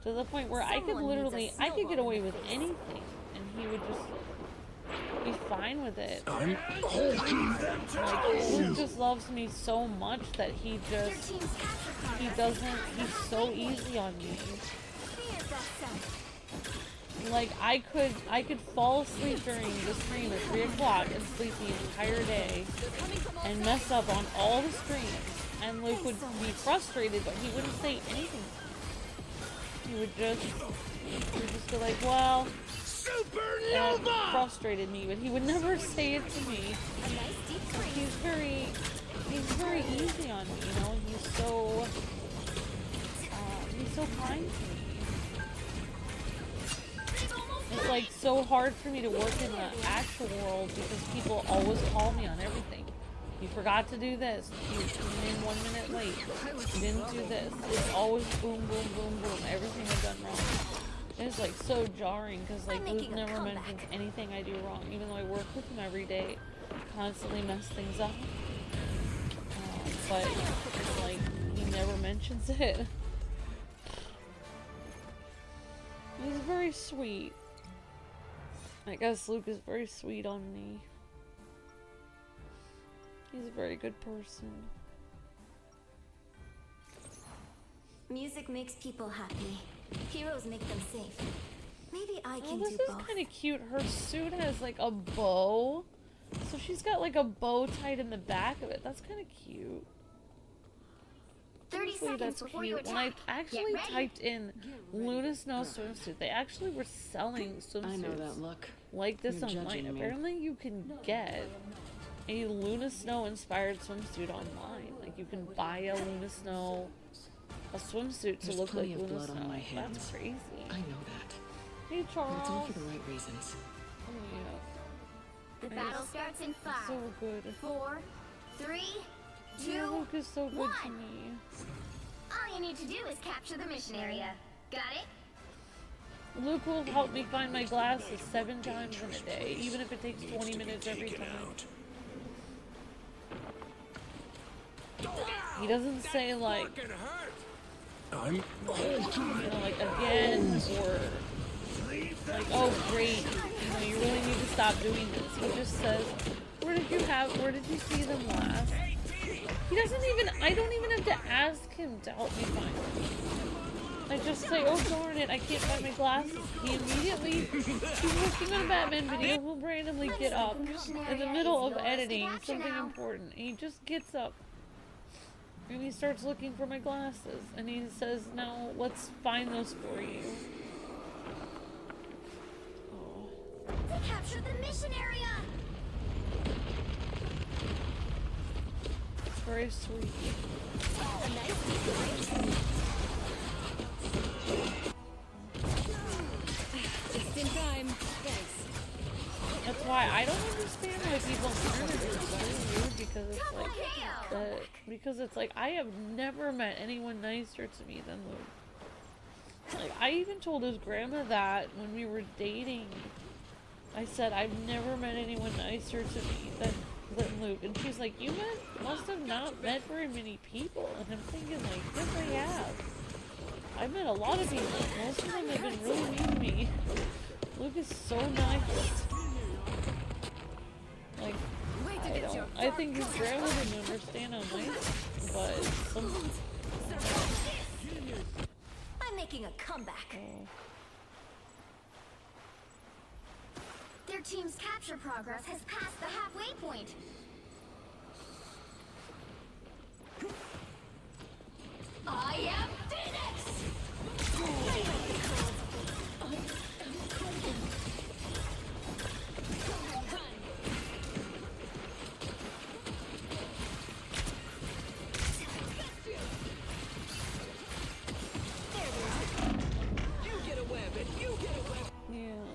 To the point where I could literally, I could get away with anything, and he would just be fine with it. I'm holding them Like, Luke just loves me so much that he Your just, team's capture he progress. doesn't, he's so easy on me. Fear that Like, I could fall asleep during the stream at 3 o'clock and sleep the entire day and mess up on all the streams. And Luke would be frustrated, but he wouldn't say anything. He would just be like, well, that frustrated me, but he would never say it to me. A nice deep freeze. He's very easy on me, you know. He's so kind to me. It's like so hard for me to work in the actual world because people always call me on everything. You forgot to do this. You came in 1 minute late. You didn't do this. It's always boom, boom, boom, boom. Everything I've done wrong. And it's like so jarring because like Luke never mentions anything I do wrong, even though I work with him every day, constantly mess things up. But like he never mentions it. He's very sweet. I guess Luke is very sweet on me. He's a very good person. Music makes people happy. Heroes make them safe. Maybe I can do both. This is kind of cute. Her suit has like a bow. So she's got like a bow tied in the back of it. That's kind of cute. 30 seconds that's before cute. you attack. When I actually typed in Luna Snow swimsuit, they actually were selling swimsuits. I know that look. Like this You're online. judging me. Apparently you can get a Luna Snow inspired swimsuit online. Like you can buy a Luna Snow swimsuit to There's look like plenty of Luna blood Snow. on my hands. That's crazy. I know that. Hey But it's all Charles. for the right reasons. Oh yeah. The battle starts in 5, So good. 4, 3, 2, Yeah, Luke is so good to 1. me. All you need to do is capture the mission area. Got it? Luke will help me find my glasses 7 times in a day, even if it takes 20 minutes every time. He doesn't say like, I'm you know, like again or like, oh great, you know, you really need to stop doing this. He just says, where did you see them last? He doesn't even, I don't even have to ask him to help me find them. I just say, oh darn it, I can't find my glasses. He immediately, he's working on a Batman video, he'll randomly get up in the middle of editing something important. And he just gets up and he starts looking for my glasses. And he says, now let's find those for you. Oh. To capture the mission area! It's very sweet. A nice deep Just in time. Thanks. That's why I don't understand why people turn it is so weird because it's like I have never met anyone nicer to me than Luke. Like I even told his grandma that when we were dating. I said I've never met anyone nicer to me than Luke, and she's like, you must have not met very many people. And I'm thinking like, yes I have. I've met a lot of people. Most of them have been really mean to me. Luke is so nice. Like, I think his grandma didn't understand how nice, but some. I'm making a comeback. Their team's capture progress has passed the halfway point. I am Phoenix! You get a web and you get a web. Yeah.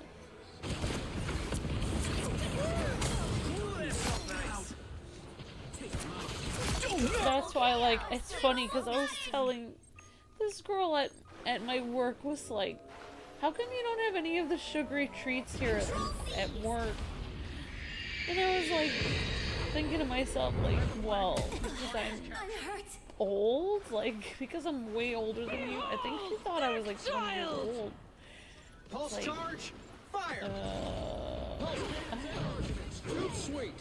That's why, like, it's funny because I was telling this girl at my work was like, how come you don't have any of the sugary treats here at work? And I was like, thinking to myself, like, well, because I'm old, like, because I'm way older than you. I think she thought I was like 20 years old. Pulse Like, charge, fire. Sweet.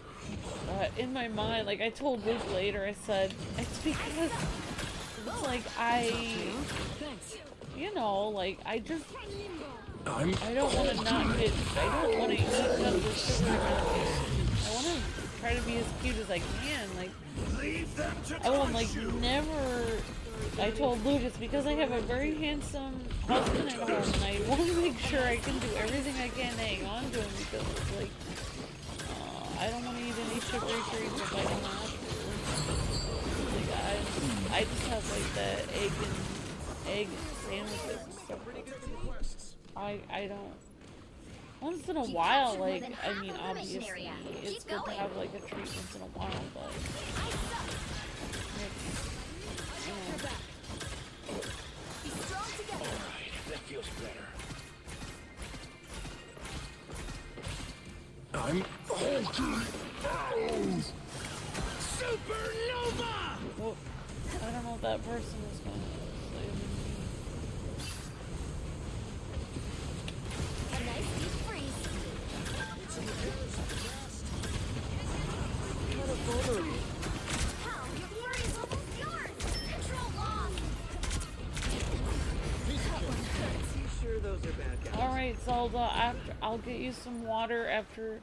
In my mind, like I told Luke later, I said, it's because it's like you know, like I don't want to not get, I don't want to eat none of the sugar. I want to try to be as cute as I can. Like, I will like never. I told Luke it's because I have a very handsome husband at home, and I want to make sure I can do everything I can to hang on to him because it's like. I don't want to eat any sugary treats if I don't have to. Like, I just have like the egg sandwiches and stuff. I don't. Once in a Keep while, captured more like, than I half mean, of the mission obviously, area. it's Keep good to going. have, like, a treat once in a while, but Be strong together. Alright, that feels better. I'm hulking. Supernova! well, I don't know if that person is going to say A nice deep freeze. Hell, your fury is almost yours. Control lost. You sure those are bad guys? Alright, Zelda, after I'll get you some water after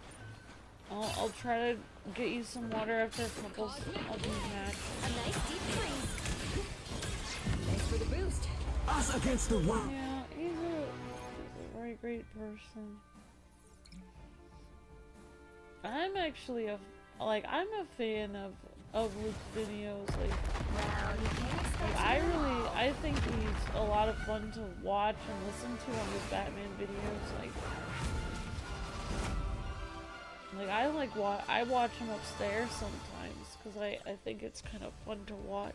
I'll try to get you some water after a couple of these matches. A nice deep freeze. Thanks for the boost. Us against the world. Yeah, he's a very great person. I'm actually I'm a fan of Luke's videos. I think he's a lot of fun to watch and listen to on his Batman videos. I watch him upstairs sometimes because I think it's kind of fun to watch.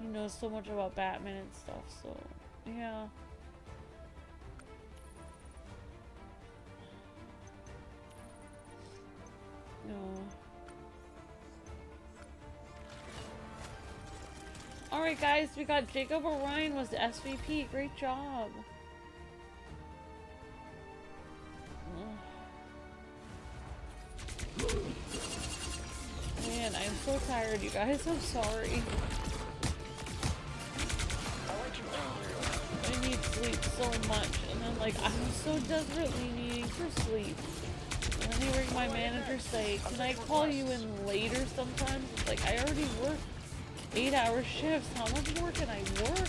He knows so much about Batman and stuff, so yeah. No. Alright guys, we got Jacob Orion was the SVP. Great job. Man, I'm so tired, you guys. I'm sorry. I need sleep so much, and then I'm so desperately needing for sleep. And then hearing my manager say, "Can I call you in later sometimes?" It's like, I already work 8-hour shifts. How much more can I work?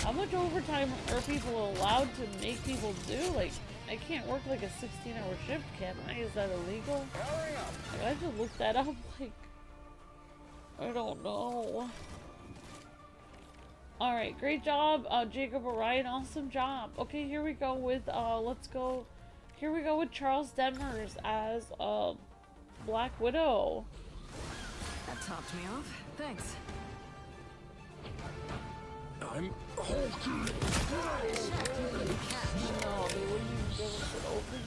How much overtime are people allowed to make people do? I can't work a 16-hour shift, can I? Is that illegal? I have to look that up. I don't know. Alright, great job, Jacob Orion. Awesome job. Okay, here we go with, here we go with Charles Demers as, Black Widow. That topped me off. Thanks. I'm hulking. No, they wouldn't even give us it open.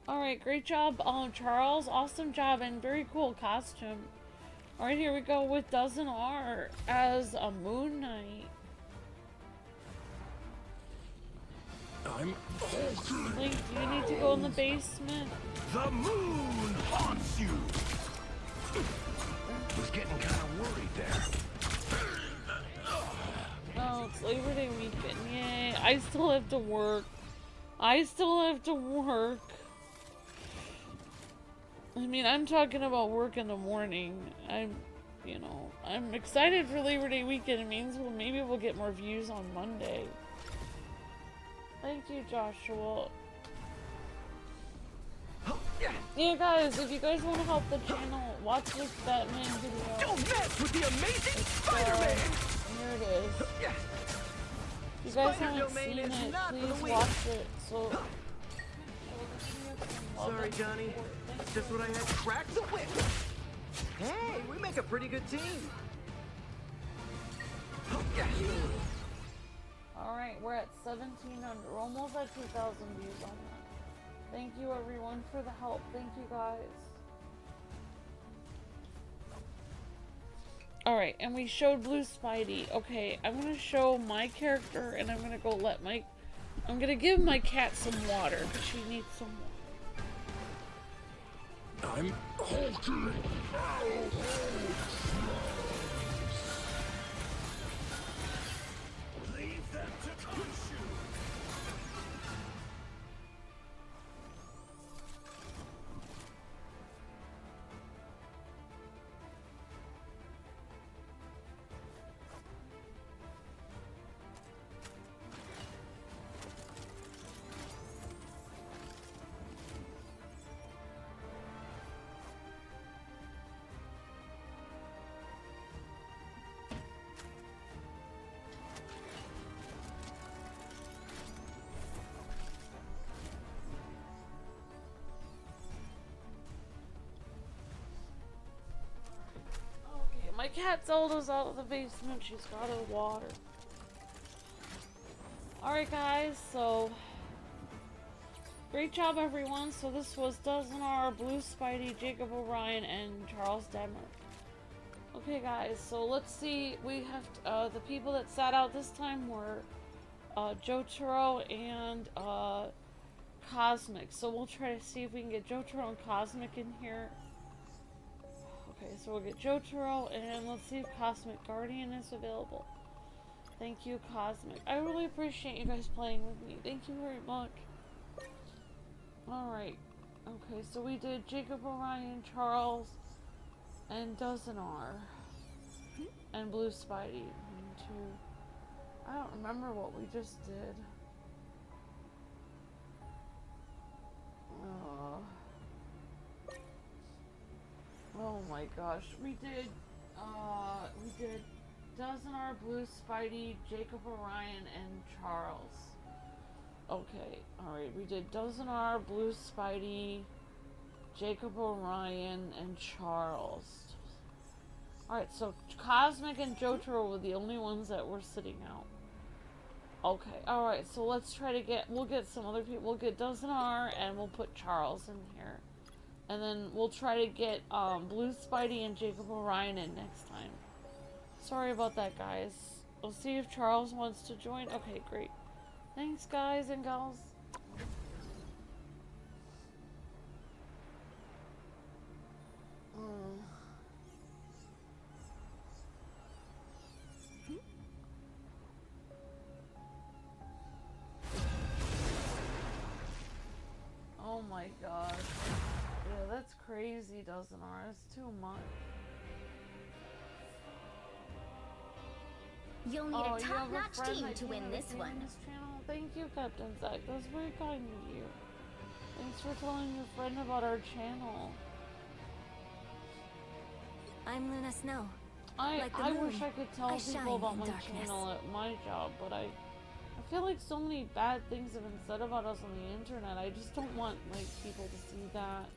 Alright, great job, Charles. Awesome job and very cool costume. Alright, here we go with Dozen R as a Moon Knight. I'm hulking. Link, do you need to go in the basement? The moon haunts you! Was getting kind of worried there. Oh, it's Labor Day weekend. Yay. I still have to work. I mean, I'm talking about work in the morning. I'm excited for Labor Day weekend. It means maybe we'll get more views on Monday. Thank you, Joshua. Yeah, guys, if you guys want to help the channel, watch this Batman video. Don't mess with the amazing Spider-Man! Here it is. If you guys haven't seen it, please watch it. So, Sorry, Johnny. Just what I had. Crack the whip! Hey, we make a pretty good team. Alright, we're at 1,700. We're almost at 2,000 views on that. Thank you, everyone, for the help. Thank you, guys. Alright, and we showed Blue Spidey. Okay, I'm gonna show my character, and I'm gonna I'm gonna give my cat some water, because she needs some water. I'm hulking. Leave them to consume! cat Zelda's out of the basement. She's got her water. Alright guys, so great job everyone. So this was Dozenar, Blue Spidey, Jacob O'Ryan, and Charles Demmer. Okay guys, so let's see. We have the people that sat out this time were Jotaro and Cosmic. So we'll try to see if we can get Jotaro and Cosmic in here. Okay, so we'll get Jotaro, and let's see if Cosmic Guardian is available. Thank you, Cosmic. I really appreciate you guys playing with me. Thank you very much. Alright. Okay, so we did Jacob O'Ryan, Charles, and Dozenar. And Blue Spidey. And two. I don't remember what we just did. Oh my gosh. We did Dozenar, Blue Spidey, Jacob O'Ryan, and Charles. Okay, alright, we did Dozenar, Blue Spidey, Jacob O'Ryan, and Charles. Alright, so Cosmic and Jotaro were the only ones that were sitting out. Okay, alright, so let's try to we'll get some other people. We'll get Dozenar, and we'll put Charles in here. And then we'll try to get Blue Spidey and Jacob O'Ryan in next time. Sorry about that, guys. We'll see if Charles wants to join. Okay, great. Thanks, guys and gals. Oh my gosh. Yeah, that's crazy, Dozenar. It's too much. You'll need a top-notch team to win this one. This channel. Thank you, Captain Zach. That's very kind of you. Thanks for telling your friend about our channel. I'm Luna Snow. I wish I could tell people about my channel at my job, but I feel like so many bad things have been said about us on the internet. I just don't want like people to see that.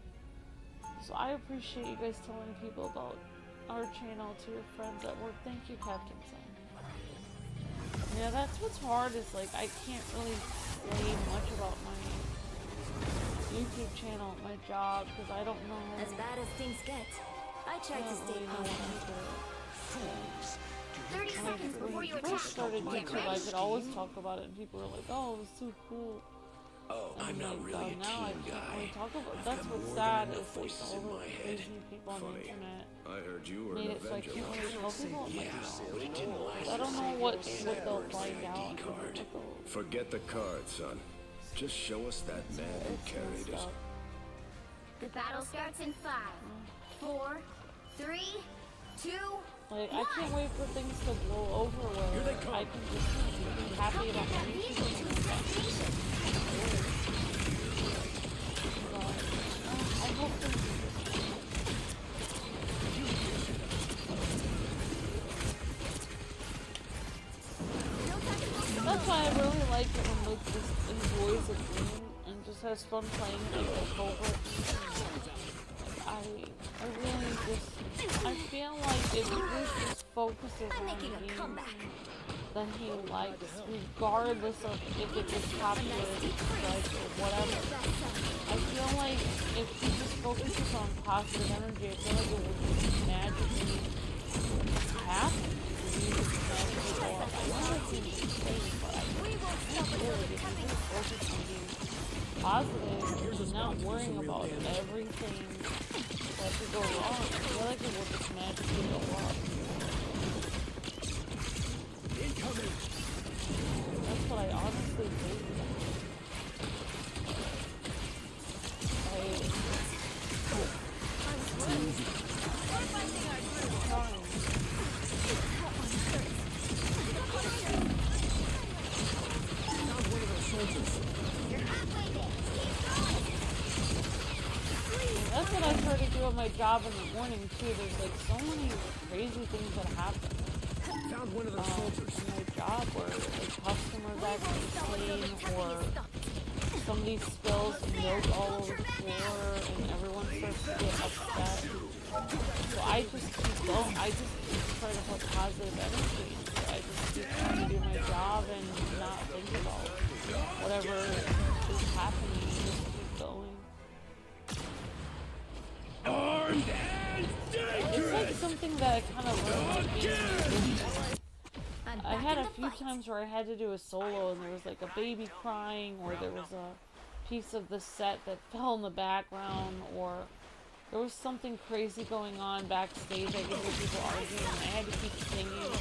So I appreciate you guys telling people about our channel to your friends at work. Thank you, Captain Zach. Yeah, that's what's hard is like I can't really say much about my YouTube channel at my job because I don't know. As bad as things get, I try to stay positive. 30 seconds before you When I attack. first started YouTube, I could always talk about it and people were like, oh, it was so cool. Oh, And I'm not really a now I team can't guy. really talk about it. I've That's got what's more sad than is enough like voices all in my the head. crazy people on the Funny. internet I heard you were made an it so I Avenger can't really tell people on my Yeah, channel. but it didn't last. I don't know what they'll find out. card. Forget the card, son. Just show us that man who carried us. The battle starts in 5, 4, 3, 2, Like, I can't wait for things to blow over where I can just be happy about my YouTube channel. I hope things That's why I really like it when Luke just enjoys a game and just has fun playing it like a covert. I really just, I feel like if Luke just focuses on games that he likes, regardless of if it gets popular, like, or whatever. I feel like if he just focuses on positive energy, I feel like it will just magically happen. The music will magically go up. I know that seems insane, but I can't really, if you just focus on being positive and not worrying about everything that could go wrong, I feel like it will just magically go up. That's what I honestly think. That's what I try to do at my job in the morning too. There's like so many crazy things that happen. Found one of those soldiers. In my job where like customers actually clean or somebody spills milk all over the floor and everyone starts to get upset. So I just keep going. I just keep trying to put positive energy into it. I just keep trying to do my job and not think about whatever is happening. Just keep going. Armed and dangerous! It's like something that I kind of learned with being a musician. I had a few times where I had to do a solo and there was like a baby crying, or there was a piece of the set that fell in the background, or there was something crazy going on backstage. I could hear people arguing and I had to keep singing.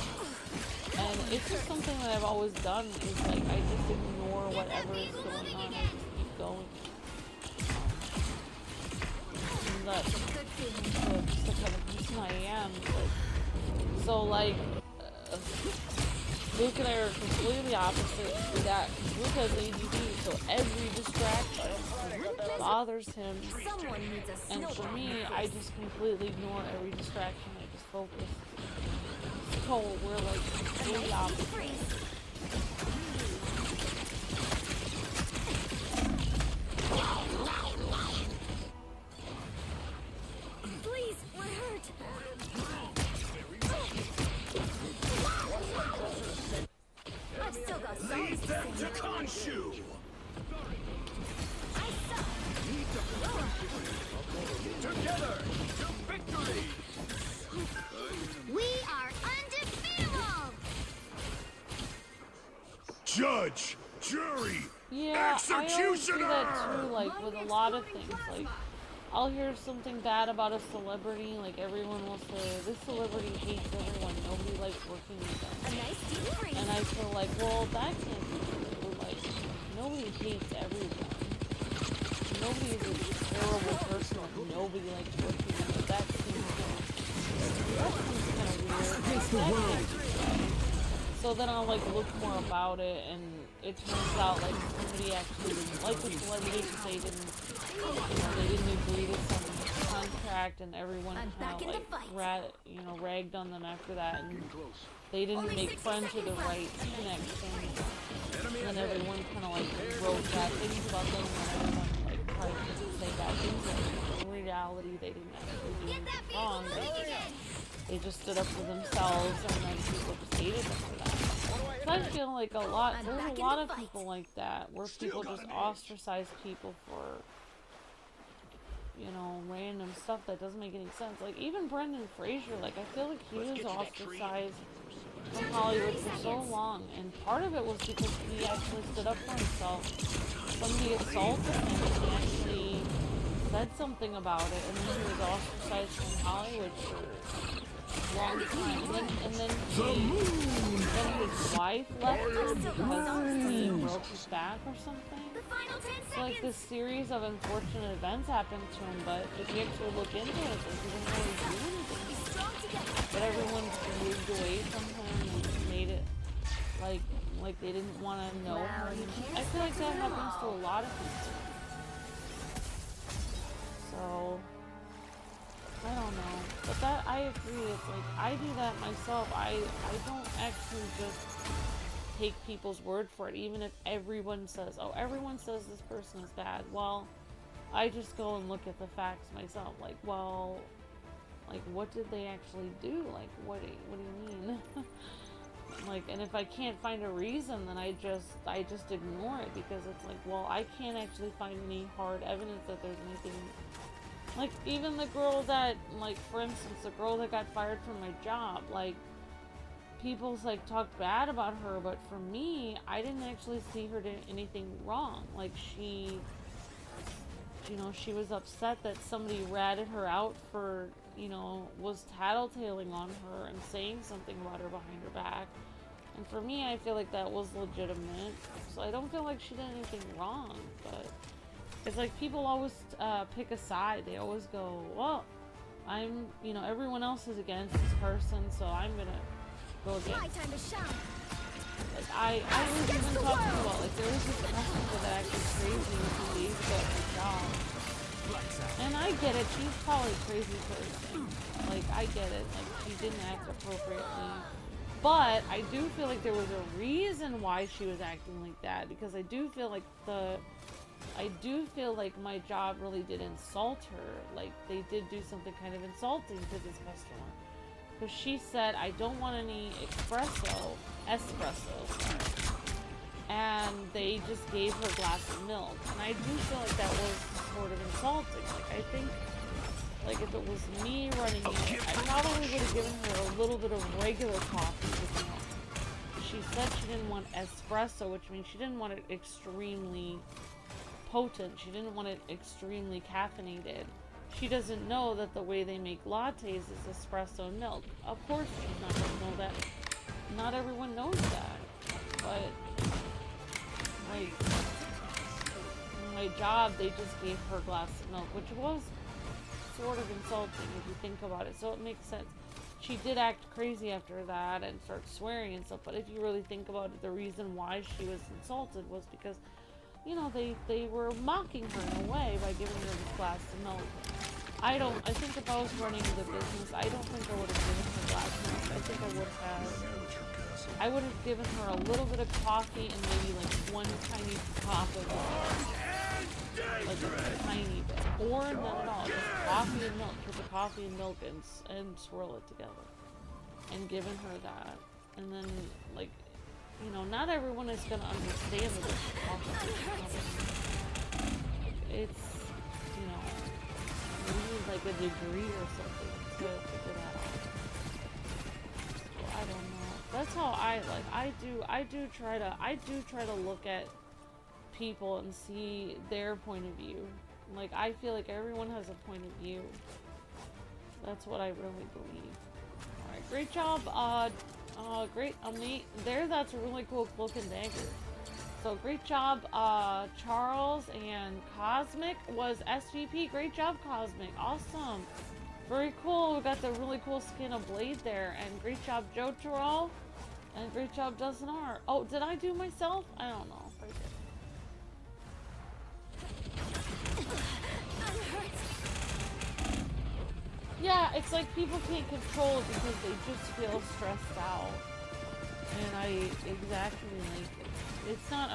And it's just something that I've always done, is like I just ignore whatever is going on. I just keep going. And that's the kind of person I am. Like, so like, Luke and I are completely opposite to that. Luke has ADD, so every distraction bothers him. And for me, I just completely ignore every distraction. I just focus. So we're like completely opposite. Please, we're hurt. I've still got songs to sing. To Khonshu! I suck. Together to victory! We are undefeatable. Judge, jury, Yeah, I always do executioner! that too, like with a lot of things. Like, I'll hear something bad about a celebrity, like everyone will say, this celebrity hates everyone, nobody likes working with them. A nice deep freeze. And I feel like, well, that can't be true. Like, nobody hates everyone. Nobody is a terrible person, like nobody likes working with them. That seems kind of weird. That can't be right. So then I'll like look more about it, and it turns out like somebody actually didn't like the celebrity because they didn't agree to some contract, and everyone kind of like ragged on them after that, and they didn't make friends with the right connections. And everyone kind of like wrote bad things about them, and everyone like tried to say bad things about them. In reality, they didn't actually do anything wrong. They just stood up for themselves, and then people just hated them for that. So I feel like there's a lot of people like that, where people just ostracize people for, you know, random stuff that doesn't make any sense. Like, even Brendan Fraser, like, I feel like he was ostracized from Hollywood for so long, and part of it was because he actually stood up for himself. Somebody assaulted him, and he actually said something about it, and then he was ostracized from Hollywood for long time, and then his wife left him because he broke his back or something. So like this series of unfortunate events happened to him, but if you actually look into it, like, he didn't really do anything. But everyone moved away from him and made it like they didn't want to know him. I feel like that happens to a lot of people. So I don't know, but that, I agree, it's like, I do that myself. I don't actually just take people's word for it, even if everyone says, oh, everyone says this person is bad. Well, I just go and look at the facts myself, like, well, like, what did they actually do? Like, what do you mean? Like, and if I can't find a reason, then I just ignore it, because it's like, well, I can't actually find any hard evidence that there's anything. Like, even the girl that, like, for instance, the girl that got fired from my job, like, people's, like, talked bad about her, but for me, I didn't actually see her do anything wrong. Like, she, you know, she was upset that somebody ratted her out for, you know, was tattletaling on her and saying something about her behind her back. And for me, I feel like that was legitimate. So I don't feel like she did anything wrong, but it's like people always pick a side. They always go, well, you know, everyone else is against this person, so I'm gonna go against. My time to shine. Like, I was even talking about, like, there was this customer that acted crazy a few days ago at my job. And I get it, she's probably a crazy person. Like, I get it. Like, she didn't act appropriately. But I do feel like there was a reason why she was acting like that, because I do feel like the I do feel like my job really did insult her. Like, they did do something kind of insulting to this customer. Because she said, I don't want any espresso, sorry. And they just gave her a glass of milk. And I do feel like that was sort of insulting. Like, I think, like, if it was me running it, I probably would have given her a little bit of regular coffee with milk. She said she didn't want espresso, which means she didn't want it extremely potent. She didn't want it extremely caffeinated. She doesn't know that the way they make lattes is espresso milk. Of course she's not going to know that. Not everyone knows that. But, like, my job, they just gave her a glass of milk, which was sort of insulting if you think about it. So it makes sense. She did act crazy after that and start swearing and stuff. But if you really think about it, the reason why she was insulted was because, you know, they were mocking her in a way by giving her this glass of milk. I think if I was running the business, I don't think I would have given her glass of milk. I think I would have given her a little bit of coffee and maybe like one tiny pop of milk. Like a tiny bit. Or none at all. Just coffee and milk. Put the coffee and milk and swirl it together. And given her that. And then, like, you know, not everyone is going to understand that it's coffee. It's, you know, you need like a degree or something to figure that out. So I don't know. That's how I do try to look at people and see their point of view. Like, I feel like everyone has a point of view. That's what I really believe. Alright, great job, great, there, that's a really cool cloak and dagger. So, great job, Charles, and Cosmic was SVP. Great job, Cosmic. Awesome. Very cool. We got the really cool skin of Blade there. And great job, Jotaro. And great job, Dusnar. Oh, did I do myself? I don't know. Right there. Yeah, it's like people can't control it because they just feel stressed out. And I exactly like it. It's not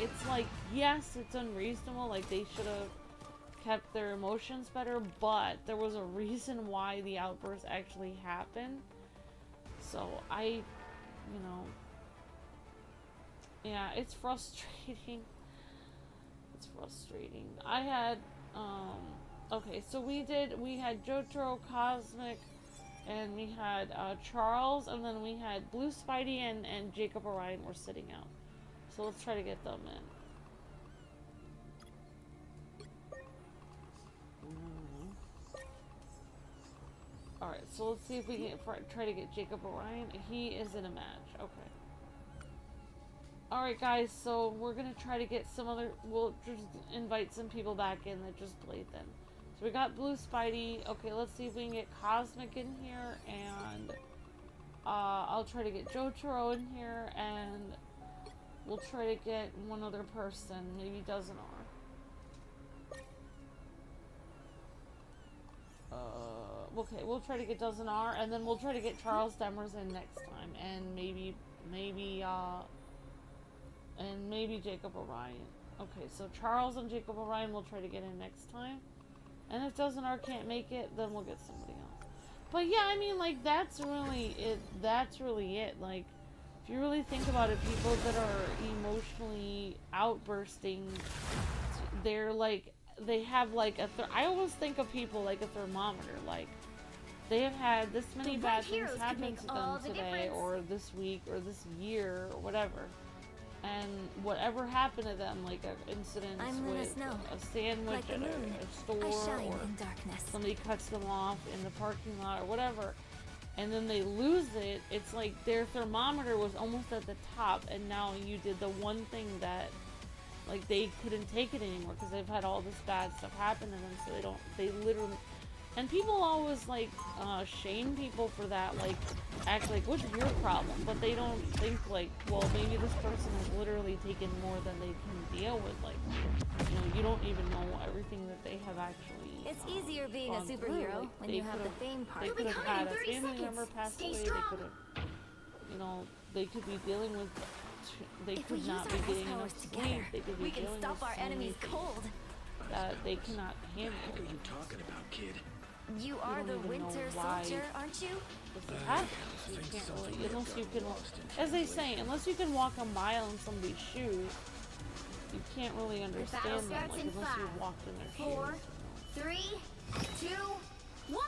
it's like, yes, it's unreasonable, like they should have kept their emotions better, but there was a reason why the outburst actually happened. So you know, yeah, it's frustrating. It's frustrating. I had, okay, so we had Jotaro, Cosmic, and we had Charles, and then we had Blue Spidey and Jacob Orion were sitting out. So let's try to get them in. Alright, so let's see if we can try to get Jacob Orion. He is in a match. Okay. Alright guys, so we're gonna try to get some other, we'll just invite some people back in that just played then. So we got Blue Spidey. Okay, let's see if we can get Cosmic in here, and I'll try to get Jotaro in here, and we'll try to get one other person, maybe Dusnar. Okay, we'll try to get Dusnar, and then we'll try to get Charles Demers in next time, and maybe Jacob Orion. Okay, so Charles and Jacob Orion we'll try to get in next time. And if Dusnar can't make it, then we'll get somebody else. But yeah, I mean, like, that's really it. Like, if you really think about it, people that are emotionally outbursting, they're like, they have like I always think of people like a thermometer. Like, they have had this many bad things happen to them today, or this week, or this year, or whatever. And whatever happened to them, like an incident with a sandwich at a store, or somebody cuts them off in the parking lot, or whatever, and then they lose it, it's like their thermometer was almost at the top, and now you did the one thing that, like, they couldn't take it anymore because they've had all this bad stuff happen to them, so they literally. And people always, like, shame people for that, like, act like, what's your problem? But they don't think, like, well, maybe this person has literally taken more than they can deal with. Like, you know, you don't even know everything that they have actually It's easier being a superhero like, when you have the fame part. They could have had a family member pass away, they could have, you know, they could be dealing with they If we could use not our be ice getting powers enough together, sleep. They could be we can dealing stop with our so many enemies things cold. that they cannot handle. What are you talking about, kid? You are don't the even know winter why. soldier, aren't you? This happens. You can't really, unless you can, as they say, unless you can walk a mile in somebody's shoes, you can't really understand them, starts like, in unless you 5, walked in their 4, shoes. 3, 2, 1.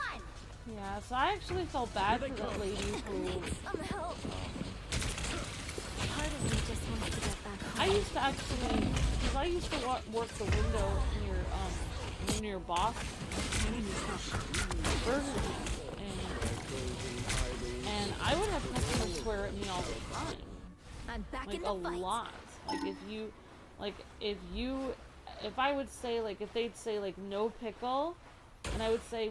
Yeah, so I actually felt bad for that lady who... Some help. Part of me just wants to get back home. I used to actually, because I used to work the window near Boston, Burger King, and I would have customers swear at me all the time. I'm back Like in the a fight. lot. If I would say, like, if they'd say, like, no pickle, and I would say,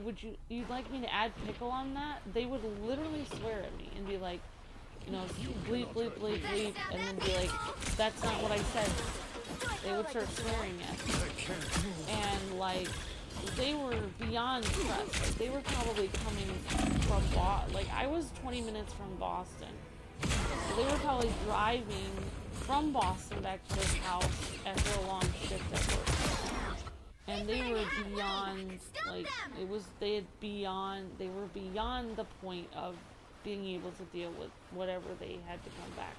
you'd like me to add pickle on that? They would literally swear at me and be like, you know, bleep, bleep, bleep, bleep, and then be like, that's not what I said. They would start swearing at me. And, like, they were beyond stressed. Like, they were probably coming from Boston. Like, I was 20 minutes from Boston. So they were probably driving from Boston back to this house after a long shift at work. And they were beyond, like, they were beyond the point of being able to deal with whatever they had to come back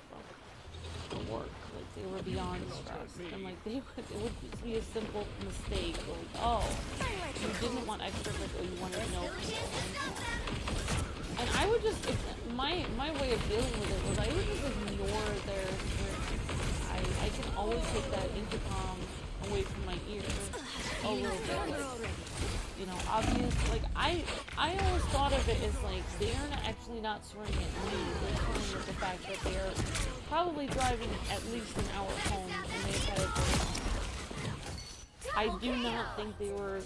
from work. Like, they were beyond stressed. And, like, it would be a simple mistake. Like, oh, you didn't want extra pickle, you wanted no pickle. And I would just, my way of dealing with it was I would just ignore their I can always take that intercom away from my ear a little bit. Like, you know, obvious, like, I always thought of it as, like, they're actually not swearing at me. They're swearing at the fact that they are probably driving at least an hour home and they've had a day home. I do not think they were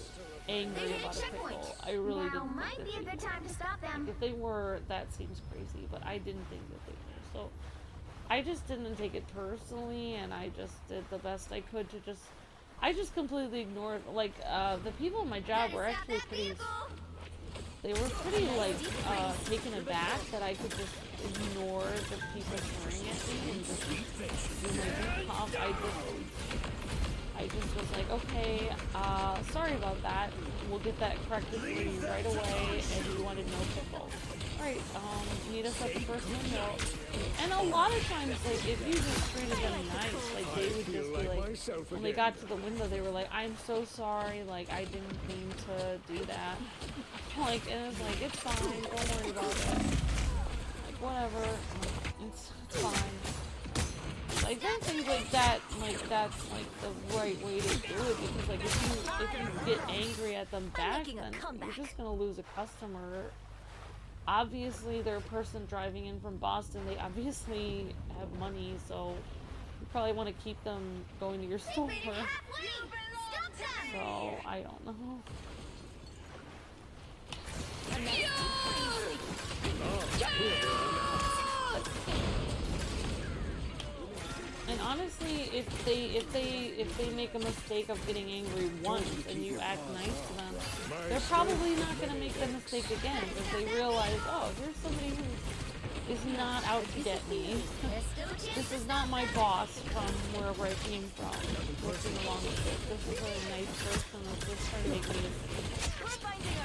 angry about a pickle. I really Now didn't might think be a that good they time to stop them. If they were, that seems crazy, but I didn't think that they were. So I just didn't take it personally, and I just did the best I could to just, I just completely ignored, like, the people in my job were actually pretty, they were pretty, like, taken aback that I could just ignore the people swearing at me and just do my good cop. I just was like, okay, sorry about that. We'll get that corrected for you right away, and you wanted no pickle. Alright, meet us at the first window. And a lot of times, like, if you just treated them nice, like, they would just be like, when they got to the window, they were like, I'm so sorry, like, I didn't mean to do that. Like, and it's like, it's fine, don't worry about it. Like, whatever, it's fine. Like, there are things like that, like, that's, like, the right way to do it, because, like, if you get angry at them back, then you're just gonna lose a customer. Obviously, they're a person driving in from Boston, they obviously have money, so you probably want to keep them going to your store. So, I don't know. And honestly, if they make a mistake of getting angry once and you act nice to them, they're probably not gonna make the mistake again because they realize, oh, here's somebody who is not out to get me. This is not my boss from wherever I came from, working along with it. This is a nice person that's just trying to make me.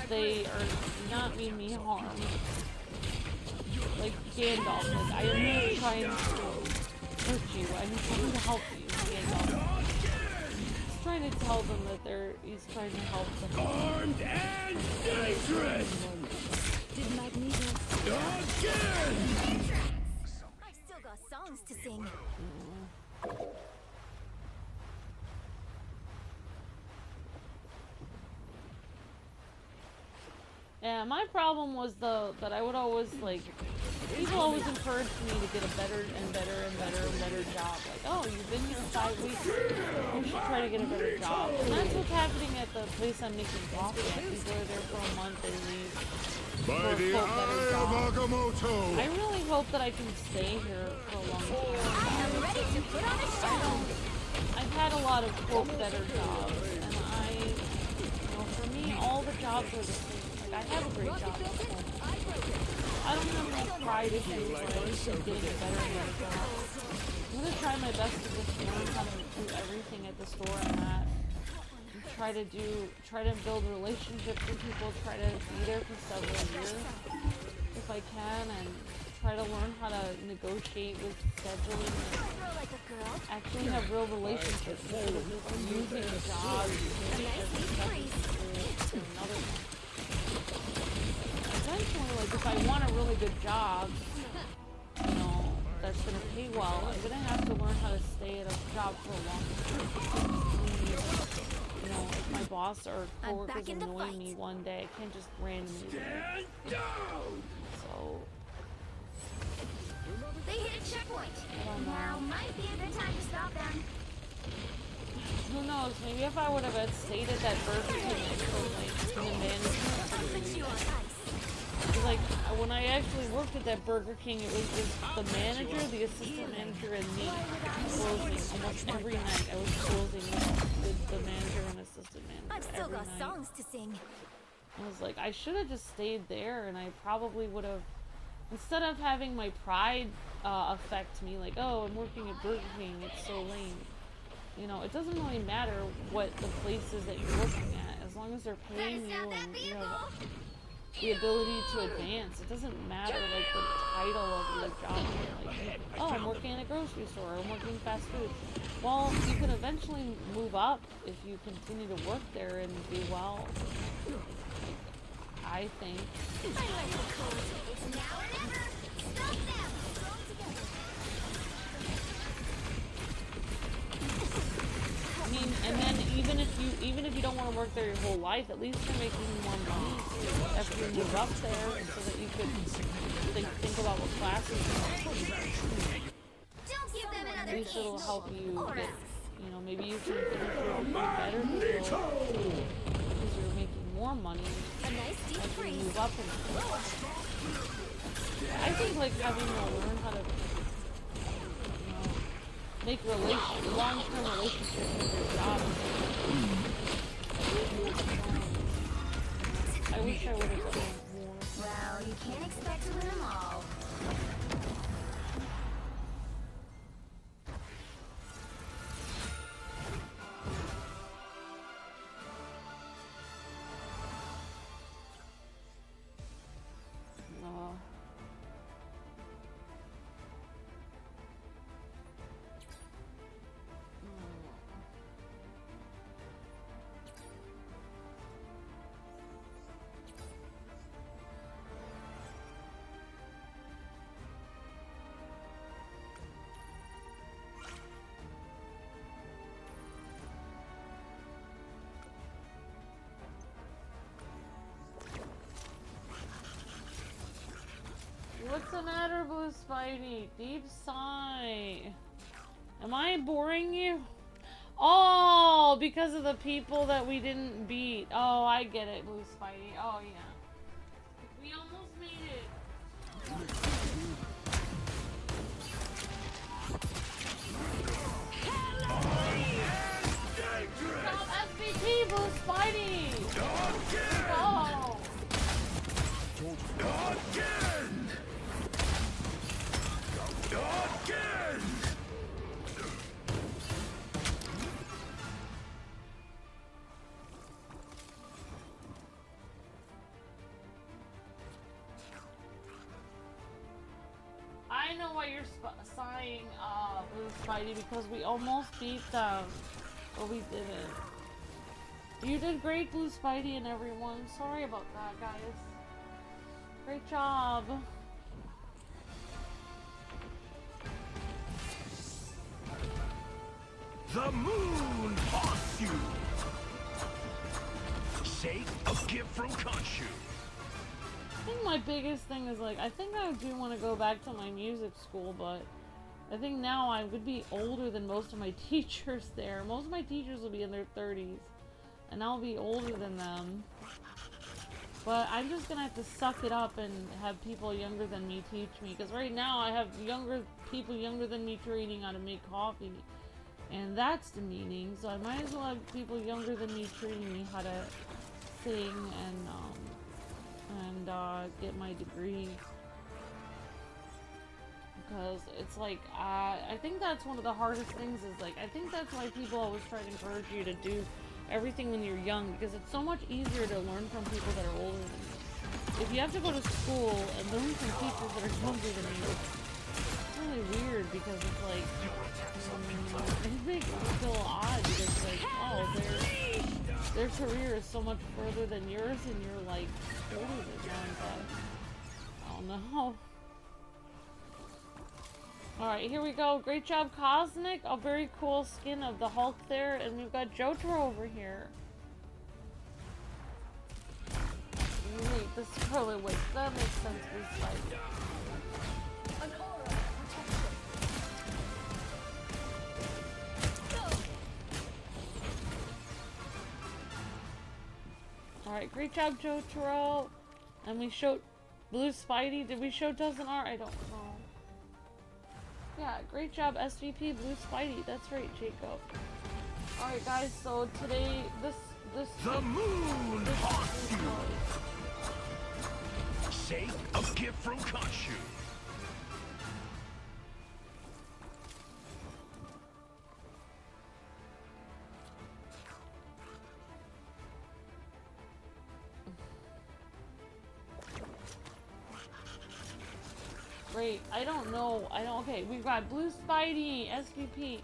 They are not mean me harm. Like Gandalf, like, I am not trying to hurt you. I'm trying to help you, Gandalf. He's trying to tell them that he's trying to help them. Armed and dangerous! Did Magneto? Again! I still got songs to sing. Yeah, my problem was that I would always, like, people always encouraged me to get a better and better and better and better job. Like, oh, you've been here 5 weeks, you should try to get a better job. And that's what's happening at the place I'm making coffee at. People are there for a month and leave for a quote better job. I really hope that I can stay here for a long time. I am ready to put on a show. I've had a lot of quote better jobs, and for me, all the jobs are the same. I have a great job. I don't have any pride issues or anything getting a better and better job. gonna try my best to just learn how to do everything at the store I'm at. Try to build relationships with people, try to be there for several years if I can, and try to learn how to negotiate with scheduling and actually have real relationships instead of using jobs to another one. Eventually, like if I want a really good job, you know, that's gonna pay well, I'm gonna have to learn how to stay at a job for a long time. You know, if my boss or coworkers annoy me one day, I can't just randomly leave. So They hit a checkpoint. Now might be a good time to stop them. who knows? Maybe if I would have stayed at that Burger King for like in management. Because like when I actually worked at that Burger King, it was just the manager, the assistant manager, and me closing almost every night. I was closing with the manager and assistant manager. I've still every got night. songs to sing. I was like, I should have just stayed there, and I probably would have, instead of having my pride affect me, like, oh, I'm working at Burger King, it's so lame. You know, it doesn't really matter what the place is that you're working at, as long as they're paying you and you have the ability to advance. It doesn't matter, like, the title of your job. Like, oh, I'm working in a grocery store, or I'm working fast food. Well, you can eventually move up if you continue to work there and do well. I think. It's now or never. Stop them. Strong together. I mean, and then even if you don't want to work there your whole life, at least you're making more money after you move up there, so that you could think about what classes you want. Don't give them At another least it'll inch. help you get, you know, maybe you can finish your degree better because you're making more money A nice deep as you freeze. move up. And I think like having to learn how to, you know, make long-term relationships with your job. I wish I would have done more. Well, you can't expect to win them all. What's the matter, Blue Spidey? Deep sigh. Am I boring you? Oh, because of the people that we didn't beat. Oh, I get it, Blue Spidey. Oh, yeah. We almost made it. Stop SVP, Blue Spidey! Oh! Again! I know why you're sighing, Blue Spidey, because we almost beat them, but we didn't. You did great, Blue Spidey, and everyone. Sorry about that, guys. Great job. The moon haunts you! Say a gift from Khonshu. I think my biggest thing is, like, I think I do want to go back to my music school, but I think now I would be older than most of my teachers there. Most of my teachers will be in their 30s, and I'll be older than them. But I'm just gonna have to suck it up and have people younger than me teach me, because right now I have people younger than me training how to make coffee, and that's demeaning. So I might as well have people younger than me training me how to sing and get my degree. because it's like, I think that's one of the hardest things is like, I think that's why people always try to encourage you to do everything when you're young, because it's so much easier to learn from people that are older than you. If you have to go to school and learn from teachers that are younger than you, it's really weird because it's like, it makes it feel odd because it's like, oh, their career is so much further than yours and you're like older than them, but I don't know. Alright, here we go. Great job, Cosmic. A very cool skin of the Hulk there, and we've got Jotaro over here. Wait, this curly wig. That makes sense for Spidey. Alright, great job, Jotaro. And we showed Blue Spidey. Did we show Dozen R? I don't know. Yeah, great job, SVP Blue Spidey. That's right, Jacob. Alright, guys, so today, this The moon haunts you! Say a gift from Khonshu. Great. I don't know. Okay, we've got Blue Spidey, SVP,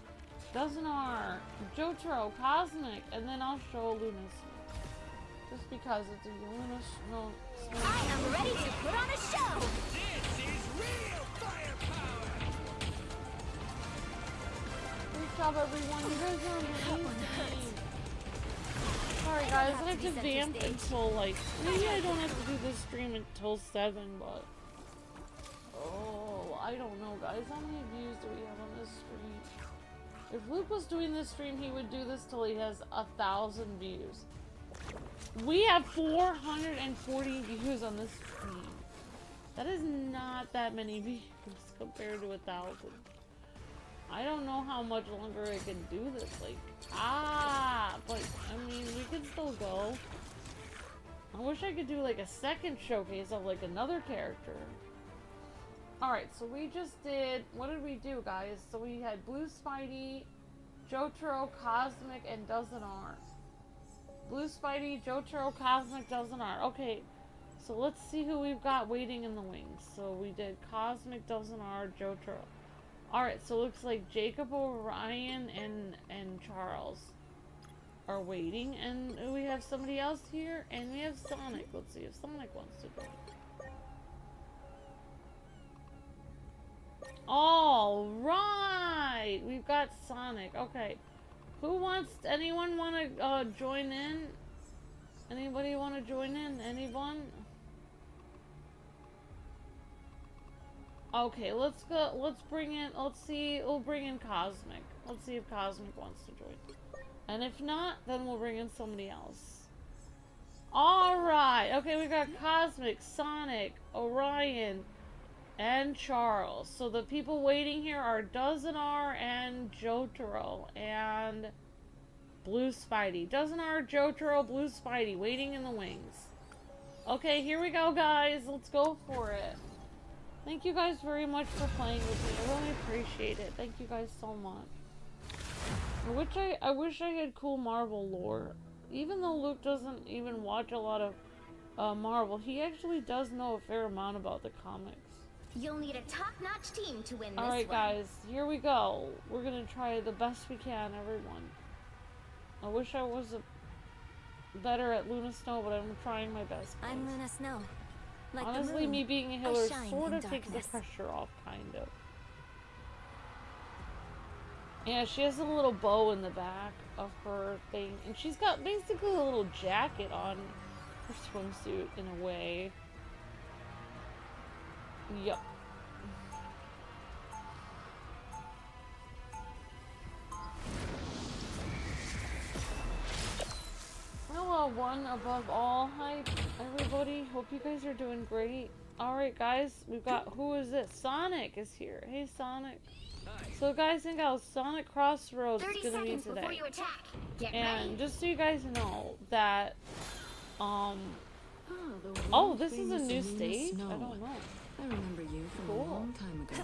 Dozenar, Jotaro, Cosmic, and then I'll show Lunas. Just because it's a Lunas. No. I am ready to put on a show! This is real firepower! Great job, everyone. You guys are amazing. Sorry, guys. I have to vamp until, like, maybe I don't have to do this stream until 7, but... Oh, I don't know, guys. How many views do we have on this stream? If Luke was doing this stream, he would do this till he has 1,000 views. We have 440 views on this stream. That is not that many views compared to 1,000. I don't know how much longer I can do this. Like, but I mean, we can still go. I wish I could do like a second showcase of like another character. Alright, so we just did, what did we do, guys? So we had Blue Spidey, Jotaro, Cosmic, and Dozenar. Blue Spidey, Jotaro, Cosmic, Dozenar. Okay, so let's see who we've got waiting in the wings. So we did Cosmic, Dozenar, Jotaro. Alright, so it looks like Jacob, Orion, and Charles are waiting. And we have somebody else here, and we have Sonic. Let's see if Sonic wants to join. All right, we've got Sonic. Okay, anyone want to join in? Anybody want to join in? Anyone? Okay, let's go. Let's bring in. Let's see. We'll bring in Cosmic. Let's see if Cosmic wants to join. And if not, then we'll bring in somebody else. All right. Okay, we got Cosmic, Sonic, Orion, and Charles. So the people waiting here are Dozenar and Jotaro and Blue Spidey. Dozenar, Jotaro, Blue Spidey waiting in the wings. Okay, here we go, guys. Let's go for it. Thank you guys very much for playing with me. I really appreciate it. Thank you guys so much. I wish I had cool Marvel lore. Even though Luke doesn't even watch a lot of Marvel, he actually does know a fair amount about the comics. You'll need a top-notch team to win this one. Alright guys, here we go. We're gonna try the best we can, everyone. I wish I was better at Luna Snow, but I'm trying my best. Guys. I'm Luna Snow. Like honestly, the moon, me being a healer shine sort in of takes the darkness. pressure off, kind of. Yeah, she has a little bow in the back of her thing, and she's got basically a little jacket on her swimsuit in a way. Yup. Hello, one above all. Hi, everybody. Hope you guys are doing great. Alright, guys. We've got... Who is this? Sonic is here. Hey, Sonic. Hi. So, guys and gals, Sonic Crossroads is 30 going to be seconds before today. you attack. Get And ready. just so you guys know that... The Oh, world this is a famous new Luna stage? Snow. I don't know. I remember you from Cool. a long time ago.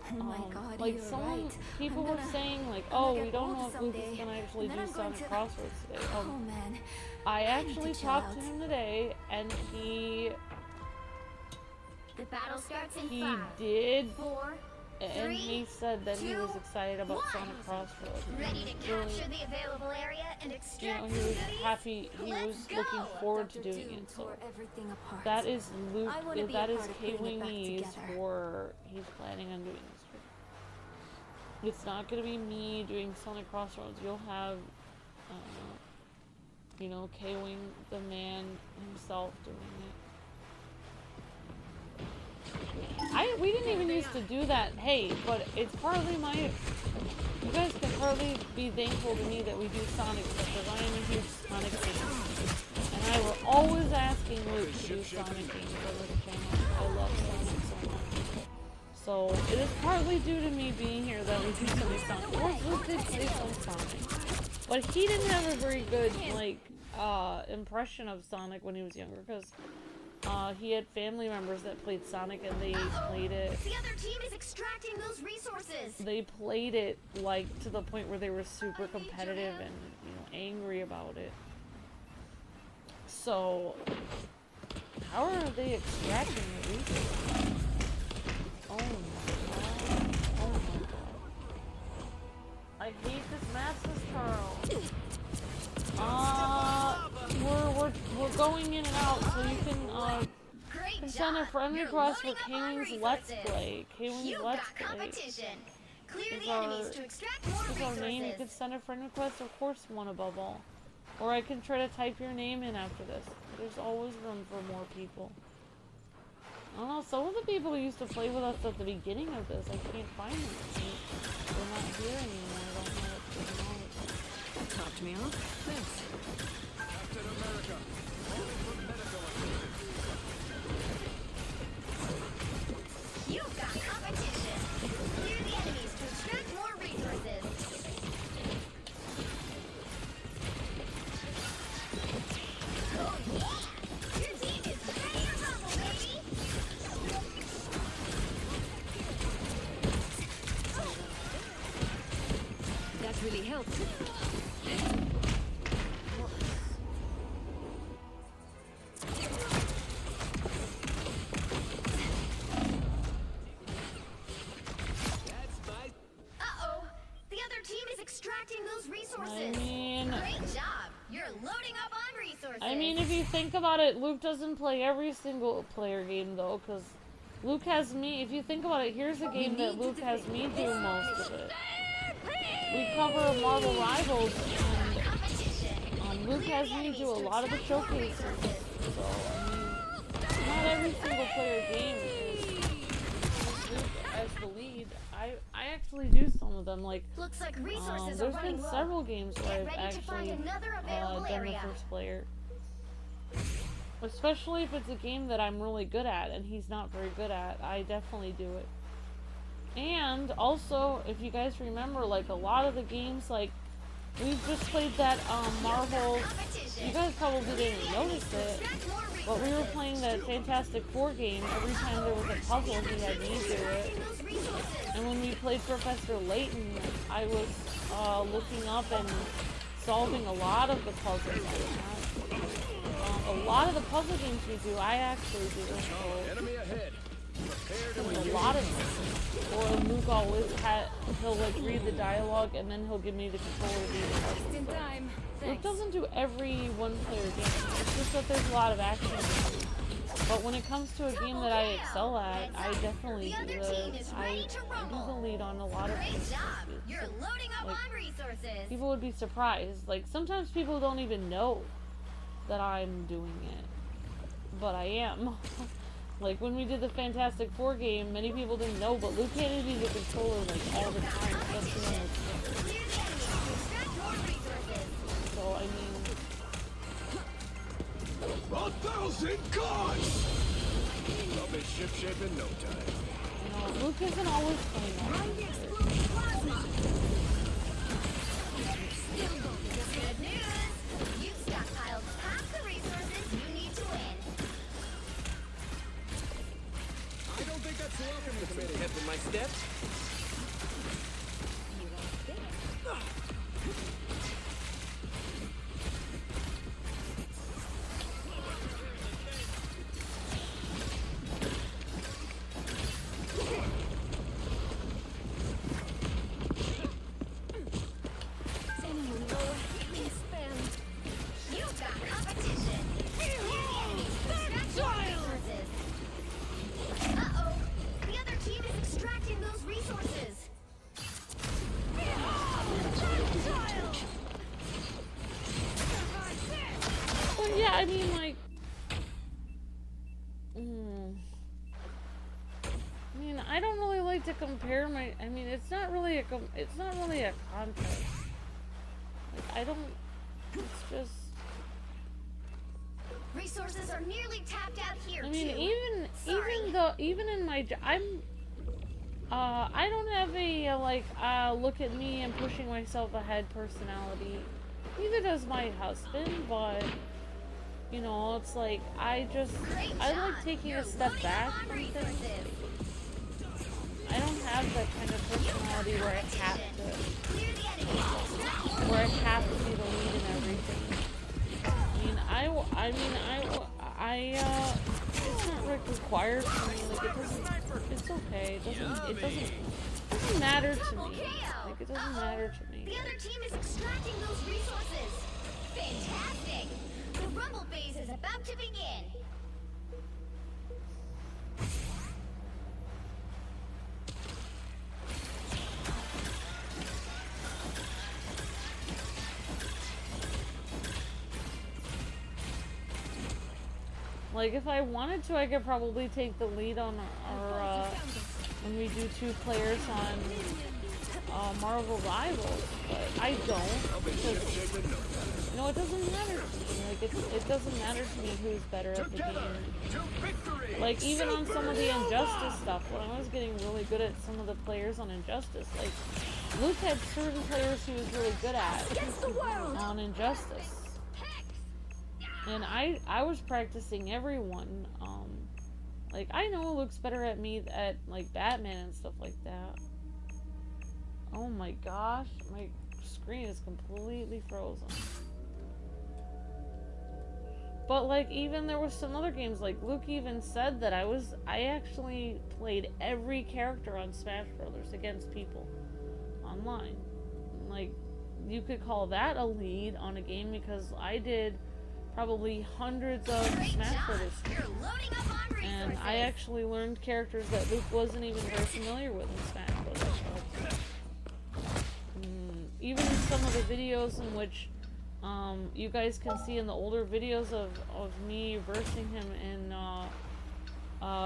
Oh my god, like you're someone, right. people I'm were gonna- saying like, I'm gonna oh, get we don't know old if Luke is someday, gonna actually and then do I'm going Sonic to- Crossroads today. Oh man. I need actually to chill talked to out. him today, and he The battle starts in he 5, did, 4, and he said that he was excited about Sonic Crossroads. ready to Really, capture the available area and you extract know, some he was goodies? happy. He Let's was go! looking forward to Dr. doing Doom it. So tore everything apart. that is Luke. I wanna be a That is part of putting it back Kwings together. for he's planning on doing this. It's not gonna be me doing Sonic Crossroads. You'll have, you know, Kwing, the man himself, doing it. We didn't even used to do that. Hey, but it's partly my. You guys can hardly be thankful to me that we do Sonic because I am a huge Sonic fan, and I were always asking Luke to do Sonic games on this channel. I love Sonic so much. So it is partly due to me being here that we do so many Sonic. Of course, Luke did play some Sonic, but he didn't have a very good like impression of Sonic when he was younger because he had family members that played Sonic and they played it. The other team is extracting those resources. They played it like to the point where they were super competitive and, you know, angry about it. So how are they extracting the resources? Oh my god. Oh my god. I hate this Master Carl. We're going in and out, so you can send a friend request for Kwings Let's Play. Kwings Let's Play is our name. You can send a friend request, of course, one above all. Or I can try to type your name in after this. There's always room for more people. I don't know, some of the people who used to play with us at the beginning of this, I can't find them. They're not here anymore. I don't know what's going on with them. Topped me off. Thanks. Captain America, only for medical assistance. You've got competition. Clear the enemies to extract more resources. Oh yeah! Your team is ready to rumble, baby! That really helps. Uh-oh! The other team is extracting those resources. I mean, Great job! You're loading up on resources. I mean, if you think about it, Luke doesn't play every single player game though, because Luke has me. If you think about it, here's a game that Luke has me do most of it. We cover Marvel Rivals, and Luke has me do a lot of the showcases. So, I mean, not every single player game is Luke as the lead. I actually do some of them, like, Looks like resources are there's running been low. several games where Get I've ready to find actually another available done the area. first player. Especially if it's a game that I'm really good at and he's not very good at, I definitely do it. And also, if you guys remember, like a lot of the games, like we've just played that Marvel. You guys probably didn't even notice it, but we were playing that Fantastic Four game. Every time there was a puzzle, he had me do it. And when we played Professor Layton, I was looking up and solving a lot of the puzzles. A lot of the puzzle games we do, I actually do. So Enemy ahead. a lot of them. Or Luke always he'll like read the dialogue and then he'll give me the controller to do the puzzle. In time. Luke doesn't do every one-player game. It's just that there's a lot of action. But when it comes to a game that I excel at, I definitely do I do the lead on a lot of games. You're loading up on resources. People would be surprised. Like sometimes people don't even know that I'm doing it, but I am. Like when we did the Fantastic Four game, many people didn't know, but Luke handed me the controller like all the time. So I mean, 1,000 gods! I'll be ship-shape in no time. you know, Luke isn't always playing all these things. Good news! You've stockpiled half the resources you need to win. I don't think that's welcome, Committee. Ahead with my steps. yeah, I mean, like, I mean, I don't really like to compare my. I mean, it's not really a contest. Like, I don't. It's just. Resources are nearly tapped out here. I mean, too. even in my I don't have a like look at me and pushing myself ahead personality. Neither does my husband, but you know, it's like I like taking a step back from things. I don't have that kind of personality where I have to be the lead in everything. It's not like required for me. Like, it's okay. It doesn't matter to me. Like, it doesn't matter to me. The other team is extracting those resources. Fantastic! The rumble phase is about to begin. Like, if I wanted to, I could probably take the lead on our, when we do 2 players on, Marvel Rivals, but I don't, because, you know, it doesn't matter to me. Like, it doesn't matter to me who's better at the game. Like, even on some of the Injustice stuff, when I was getting really good at some of the players on Injustice, like, Luke had certain players he was really good at on Injustice. And I was practicing everyone. Like, I know Luke's better at me at, like, Batman and stuff like that. Oh my gosh, my screen is completely frozen. But, like, even there was some other games, like, Luke even said that I actually played every character on Smash Brothers against people online. Like, you could call that a lead on a game because I did probably hundreds of Smash Brothers streams. And I actually learned characters that Luke wasn't even very familiar with in Smash Brothers. Even some of the videos in which you guys can see in the older videos of me versing him in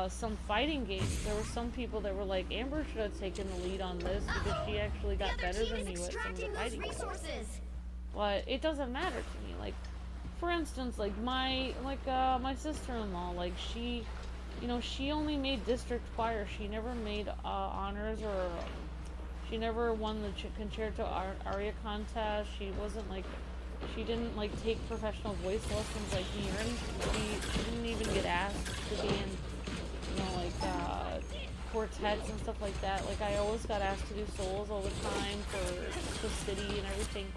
some fighting games, there were some people that were like, Amber should have taken the lead on this because she actually got better than me with some of the fighting games. But it doesn't matter to me. Like, for instance, like my sister-in-law, like she only made District Fire. She never made honors, or she never won the Concerto Aria contest. She didn't like take professional voice lessons like me or anything. She didn't even get asked to be in, quartets and stuff like that. Like, I always got asked to do solos all the time for the city and everything.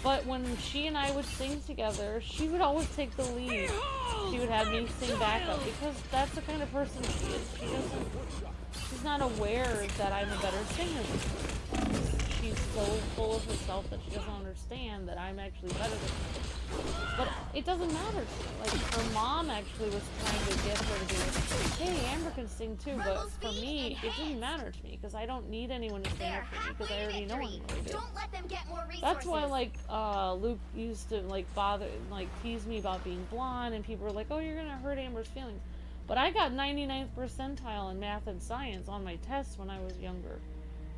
But when she and I would sing together, she would always take the lead. She would have me sing backup because that's the kind of person she is. She's not aware that I'm a better singer than her. She's so full of herself that she doesn't understand that I'm actually better than her. But it doesn't matter to me. Like, her mom actually was trying to get her to be like, hey, Amber can sing too, but for me, it didn't matter to me because I don't need anyone to sing after me because I already know I'm really good. That's why, like, Luke used to, like, tease me about being blonde, and people were like, oh, you're gonna hurt Amber's feelings. But I got 99th percentile in math and science on my tests when I was younger.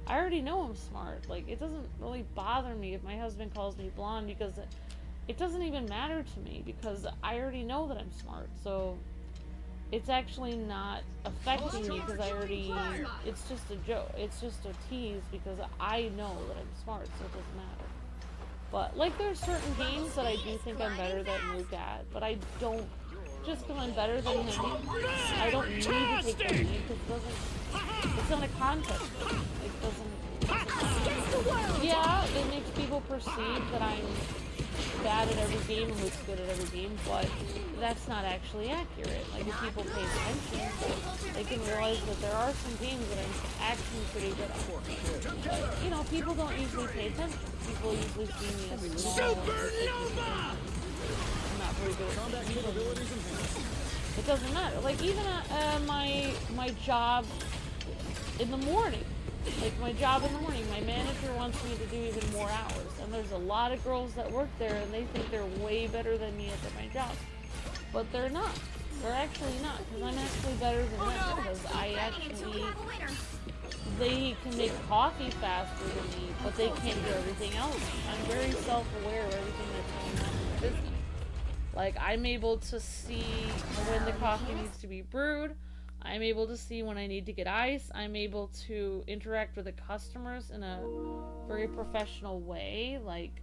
I already know I'm smart. Like, it doesn't really bother me if my husband calls me blonde because it doesn't even matter to me because I already know that I'm smart. So it's actually not affecting me because it's just a joke. It's just a tease because I know that I'm smart, so it doesn't matter. But, like, there's certain games that I do think I'm better than Luke at, but I don't, just because I'm better than him, I don't need to take the lead because it's not a contest. It doesn't matter. Yeah, it makes people perceive that I'm bad at every game and Luke's good at every game, but that's not actually accurate. Like, if people pay attention, they can realize that there are some games that I'm actually pretty good at. But, you know, people don't usually pay attention. People usually see me as small. I'm not very good at things. It doesn't matter. Like, even at my job in the morning, Like my job in the morning, my manager wants me to do even more hours. And there's a lot of girls that work there and they think they're way better than me at my job. But they're not. They're actually not, because I'm actually better than them, because I actually, they can make coffee faster than me, but they can't do everything else. I'm very self-aware of everything that's going on in the business. Like, I'm able to see when the coffee needs to be brewed. I'm able to see when I need to get ice. I'm able to interact with the customers in a very professional way. Like,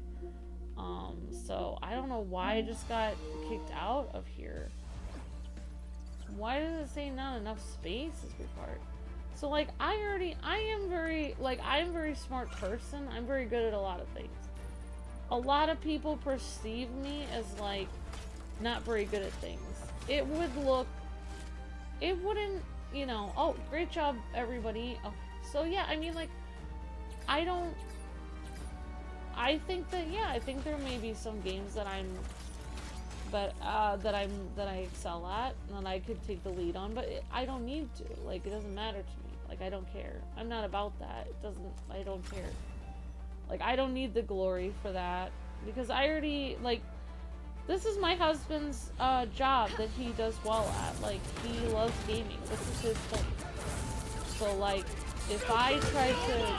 so I don't know why I just got kicked out of here. Why does it say not enough space is required? So, like, I'm a very smart person. I'm very good at a lot of things. A lot of people perceive me as, like, not very good at things. It wouldn't, you know, oh, great job, everybody. Oh, so, yeah, I mean, like, I think there may be some games that that I excel at and that I could take the lead on, but I don't need to. Like, it doesn't matter to me. Like, I don't care. I'm not about that. I don't care. Like, I don't need the glory for that, because I already, like, this is my husband's job that he does well at. Like, he loves gaming. This is his thing. So, like, if I tried to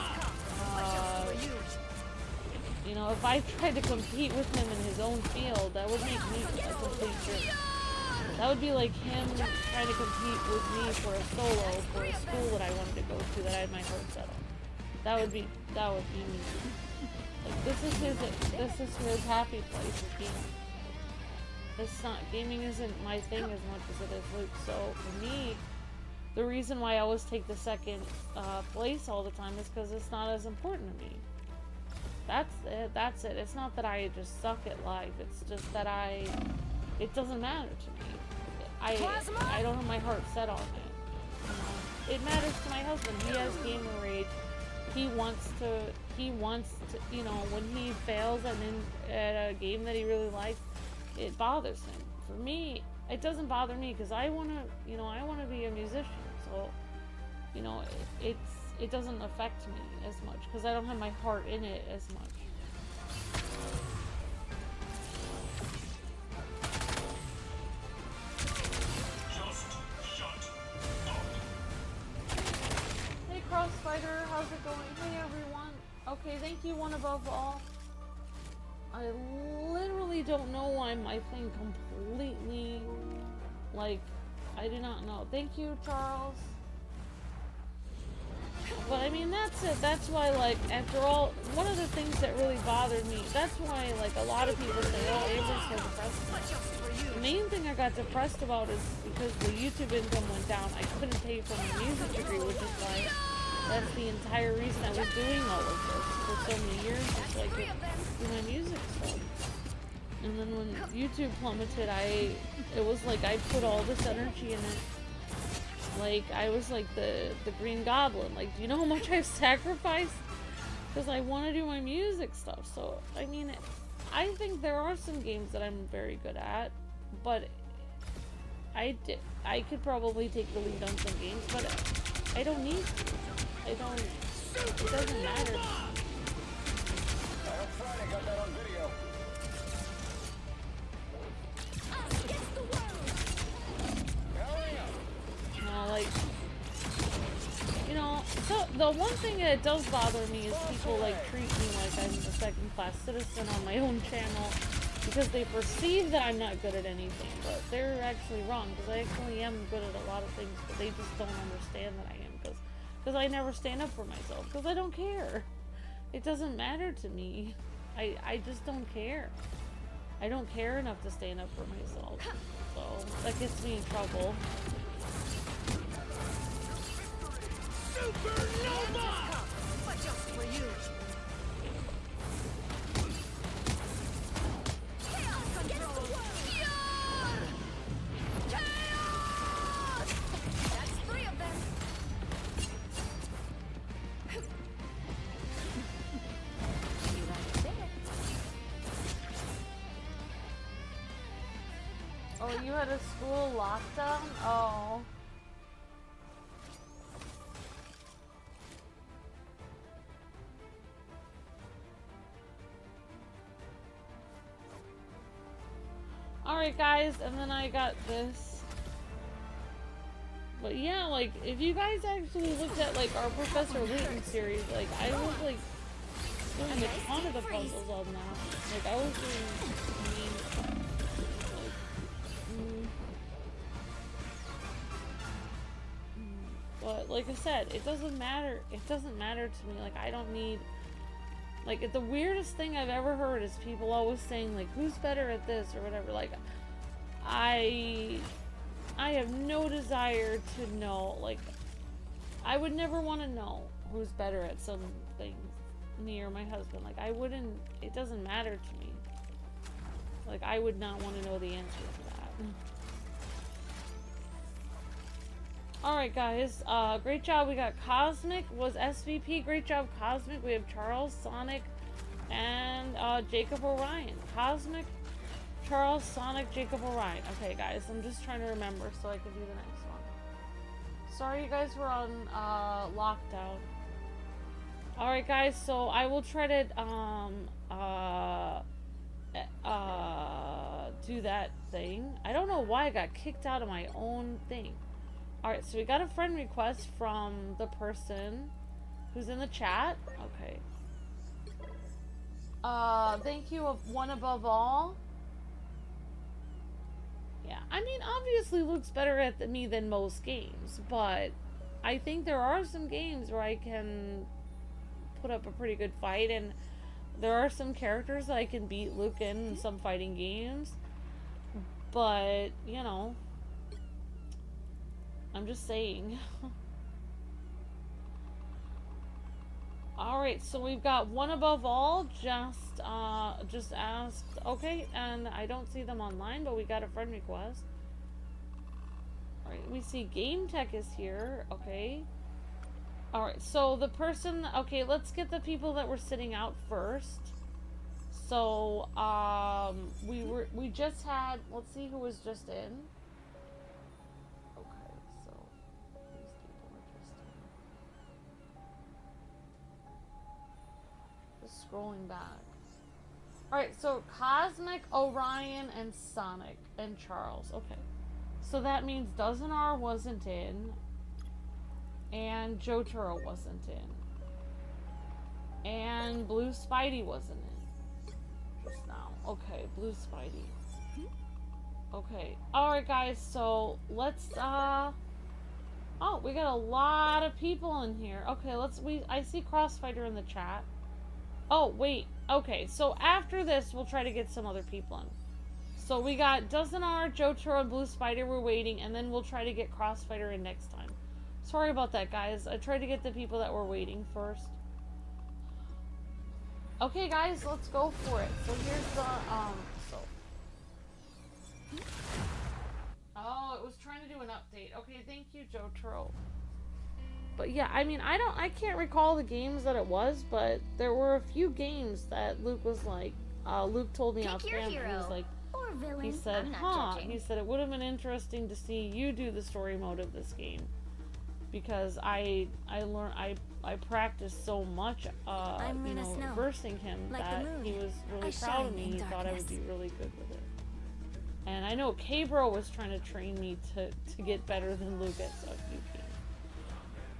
you know, if I tried to compete with him in his own field, that would make me a complete jerk. That would be like him trying to compete with me for a solo for a school that I wanted to go to that I had my heart set on. That would be me. Like, this is his happy place is gaming. Gaming isn't my thing as much as it is Luke. So for me, the reason why I always take the second place all the time is because it's not as important to me. That's it. It's not that I just suck at life. It's just that it doesn't matter to me. I don't have my heart set on it. You know? It matters to my husband. He has gamer rage. He wants to, you know, when he fails at a game that he really likes, it bothers him. For me, it doesn't bother me because I want to be a musician. So, you know, it doesn't affect me as much because I don't have my heart in it as much. Hey Crossfighter, how's it going? Hey everyone. Okay, thank you, One Above All. I literally don't know why my thing completely, like, I do not know. Thank you, Charles. But I mean, that's it. That's why, like, after all, one of the things that really bothered me, that's why, like, a lot of people say, oh, Avery's so depressed. The main thing I got depressed about is because the YouTube income went down. I couldn't pay for my music degree, which is why that's the entire reason I was doing all of this for so many years, just like do my music stuff. And then when YouTube plummeted, it was like I put all this energy in it. Like, I was like the Green Goblin. Like, do you know how much I've sacrificed? Because I want to do my music stuff. So, I mean, I think there are some games that I'm very good at. But I could probably take the lead on some games. But I don't need to. It doesn't matter. Friday got that on video. Like, you know, so the one thing that does bother me is people, like, treat me like I'm a second-class citizen on my own channel because they perceive that I'm not good at anything, but they're actually wrong, because I actually am good at a lot of things, but they just don't understand that I am, because I never stand up for myself, because I don't care. It doesn't matter to me. I just don't care. I don't care enough to stand up for myself, so that gets me in trouble. Supernova! But just for you. Chaos against the world! Pure! Chaos! That's 3 of them. You like it? Oh, you had a school lockdown? Oh. Alright guys, and then I got this. But yeah, like, if you guys actually looked at, like, our Professor Layton series, like, I was, like, doing a ton of the puzzles on that. Like, I was doing, but, like I said, it doesn't matter. It doesn't matter to me. Like, I don't need... Like, the weirdest thing I've ever heard is people always saying, like, who's better at this or whatever. Like, I have no desire to know. Like, I would never want to know who's better at some things, me or my husband. Like, I wouldn't... It doesn't matter to me. Like, I would not want to know the answer to that. Alright guys, great job. We got Cosmic was SVP. Great job, Cosmic. We have Charles, Sonic, and Jacob Orion. Cosmic, Charles, Sonic, Jacob Orion. Okay guys, I'm just trying to remember so I can do the next one. Sorry you guys were on lockdown. Alright guys, so I will try to do that thing. I don't know why I got kicked out of my own thing. Alright, so we got a friend request from the person who's in the chat. Okay. Thank you of One Above All. Yeah, I mean, obviously Luke's better at me than most games, but I think there are some games where I can put up a pretty good fight, and there are some characters that I can beat Luke in some fighting games, but, you know... I'm just saying. Alright, so we've got One Above All just asked. Okay, and I don't see them online, but we got a friend request. Alright, we see Game Tech is here. Okay. Alright, so the person... Okay, let's get the people that were sitting out first. So, we just had... Let's see who was just in. Scrolling back. Alright, so Cosmic, Orion, and Sonic, and Charles. Okay. So that means Dozenar wasn't in, and Jotaro wasn't in, and Blue Spidey wasn't in just now. Okay, Blue Spidey. Okay. Alright guys, so let's oh, we got a lot of people in here. Okay, I see Crossfighter in the chat. Oh, wait. Okay, so after this, we'll try to get some other people in. So we got Dozenar, Jotaro, and Blue Spider. We're waiting, and then we'll try to get Crossfighter in next time. Sorry about that, guys. I tried to get the people that were waiting first. Okay, guys, let's go for it. So here's the, Oh, it was trying to do an update. Okay, thank you, Jotaro. But yeah, I mean, I can't recall the games that it was, but there were a few games that Luke was like, Luke told me off camera. He was like, he said, he said it would have been interesting to see you do the story mode of this game, because I practiced so much, you know, versing him that he was really proud of me. He thought I would be really good with it. And I know K-Bro was trying to train me to get better than Luke at a few games.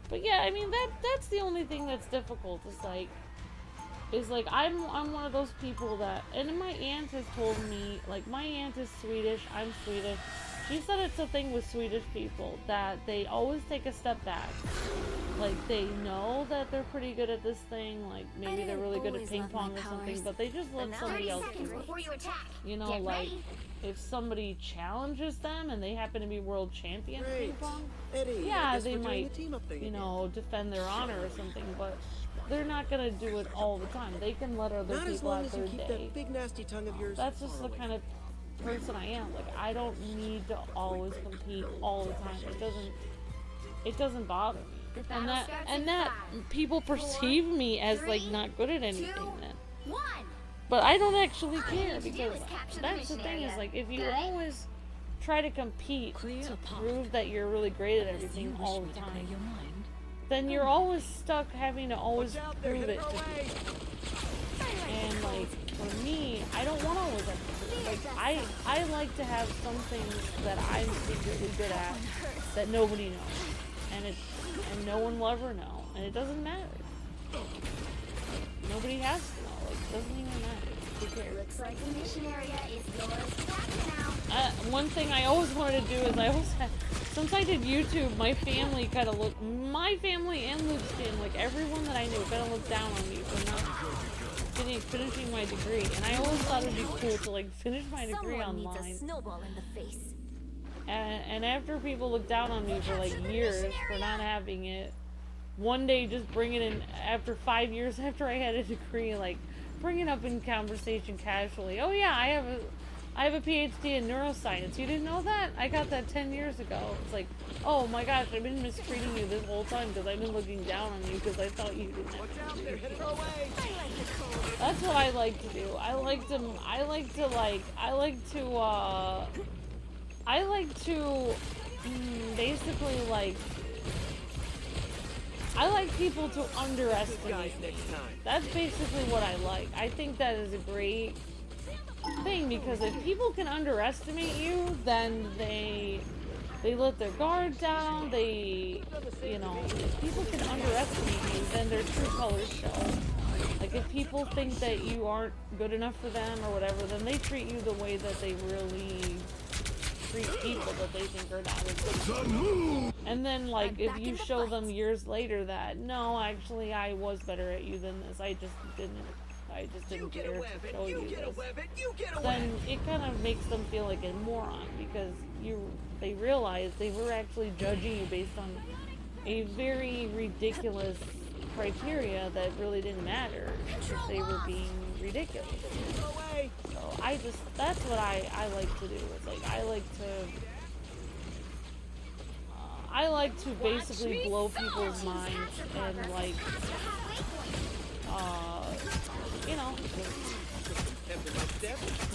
But yeah, I mean, that's the only thing that's difficult, is like I'm one of those people that, and my aunt has told me, like, my aunt is Swedish, I'm Swedish. She said it's a thing with Swedish people, that they always take a step back. Like, they know that they're pretty good at this thing, like, maybe they're really good at ping pong or something, but they just let somebody else do it. You know, like, if somebody challenges them and they happen to be world champion in ping pong, yeah, they might, you know, defend their honor or something, but they're not gonna do it all the time. They can let other people have their day. That's just the kind of person I am. Like, I don't need to always compete all the time. It doesn't bother me. And that people perceive me as like not good at anything then. But I don't actually care, because that's the thing, is like, if you always try to compete to prove that you're really great at everything all the time, then you're always stuck having to always prove it to people. And like, for me, I don't want to always have to prove it. like, I like to have some things that I'm secretly good at that nobody knows. And no one will ever know. And it doesn't matter. Nobody has to know. Like, it doesn't even matter. Who cares? Looks like the mission area is yours to capture now. One thing I always wanted to do is I always had, since I did YouTube, my family kind of looked, my family and Luke's family, like everyone that I knew kind of looked down on me for not finishing my degree. And I always thought it'd be cool to like finish my degree Someone online. needs a snowball in the face. And after people looked down on me for like years for not having it, one day just bring it in after 5 years after I had a degree, like bring it up in conversation casually. Oh yeah, I have a PhD in neuroscience. You didn't know that? I got that 10 years ago. It's like, oh my gosh, I've been mistreating you this whole time because I've been looking down on you because I thought you didn't have Watch out, to they're do headed our way. That's what I like to do. I like to basically like, I like people to underestimate me. That's basically what I like. I think that is a great thing because if people can underestimate you, then they let their guard down. If people can underestimate you, then their true colors show. Like if people think that you aren't good enough for them or whatever, then they treat you the way that they really treat people that they think are not as good. And then like if you show them years later that no, actually I was better at you than this, I just didn't care to show you this, then it kind of makes them feel like a moron because they realize they were actually judging you based on a very ridiculous criteria that really didn't matter because they were being ridiculous. So that's what I like to do. It's like I like to basically blow people's minds and like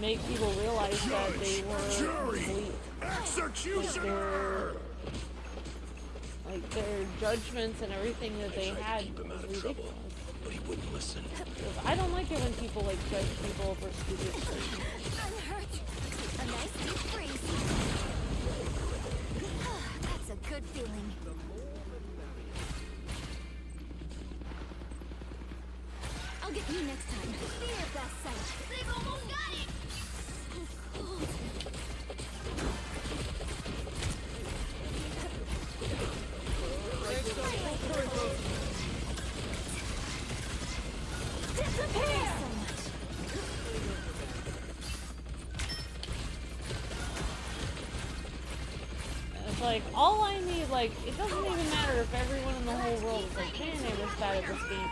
make people realize that they were like their judgments and everything that they had was ridiculous. But he wouldn't listen. I don't like it when people like judge people for stupid things. I'm hurt. A nice deep freeze. That's a good feeling. I'll get you next time. Be your best self. They've almost got it. Disappear! It's like, all I need, like, it doesn't even matter if everyone in the whole world is like, man, they were bad at this game.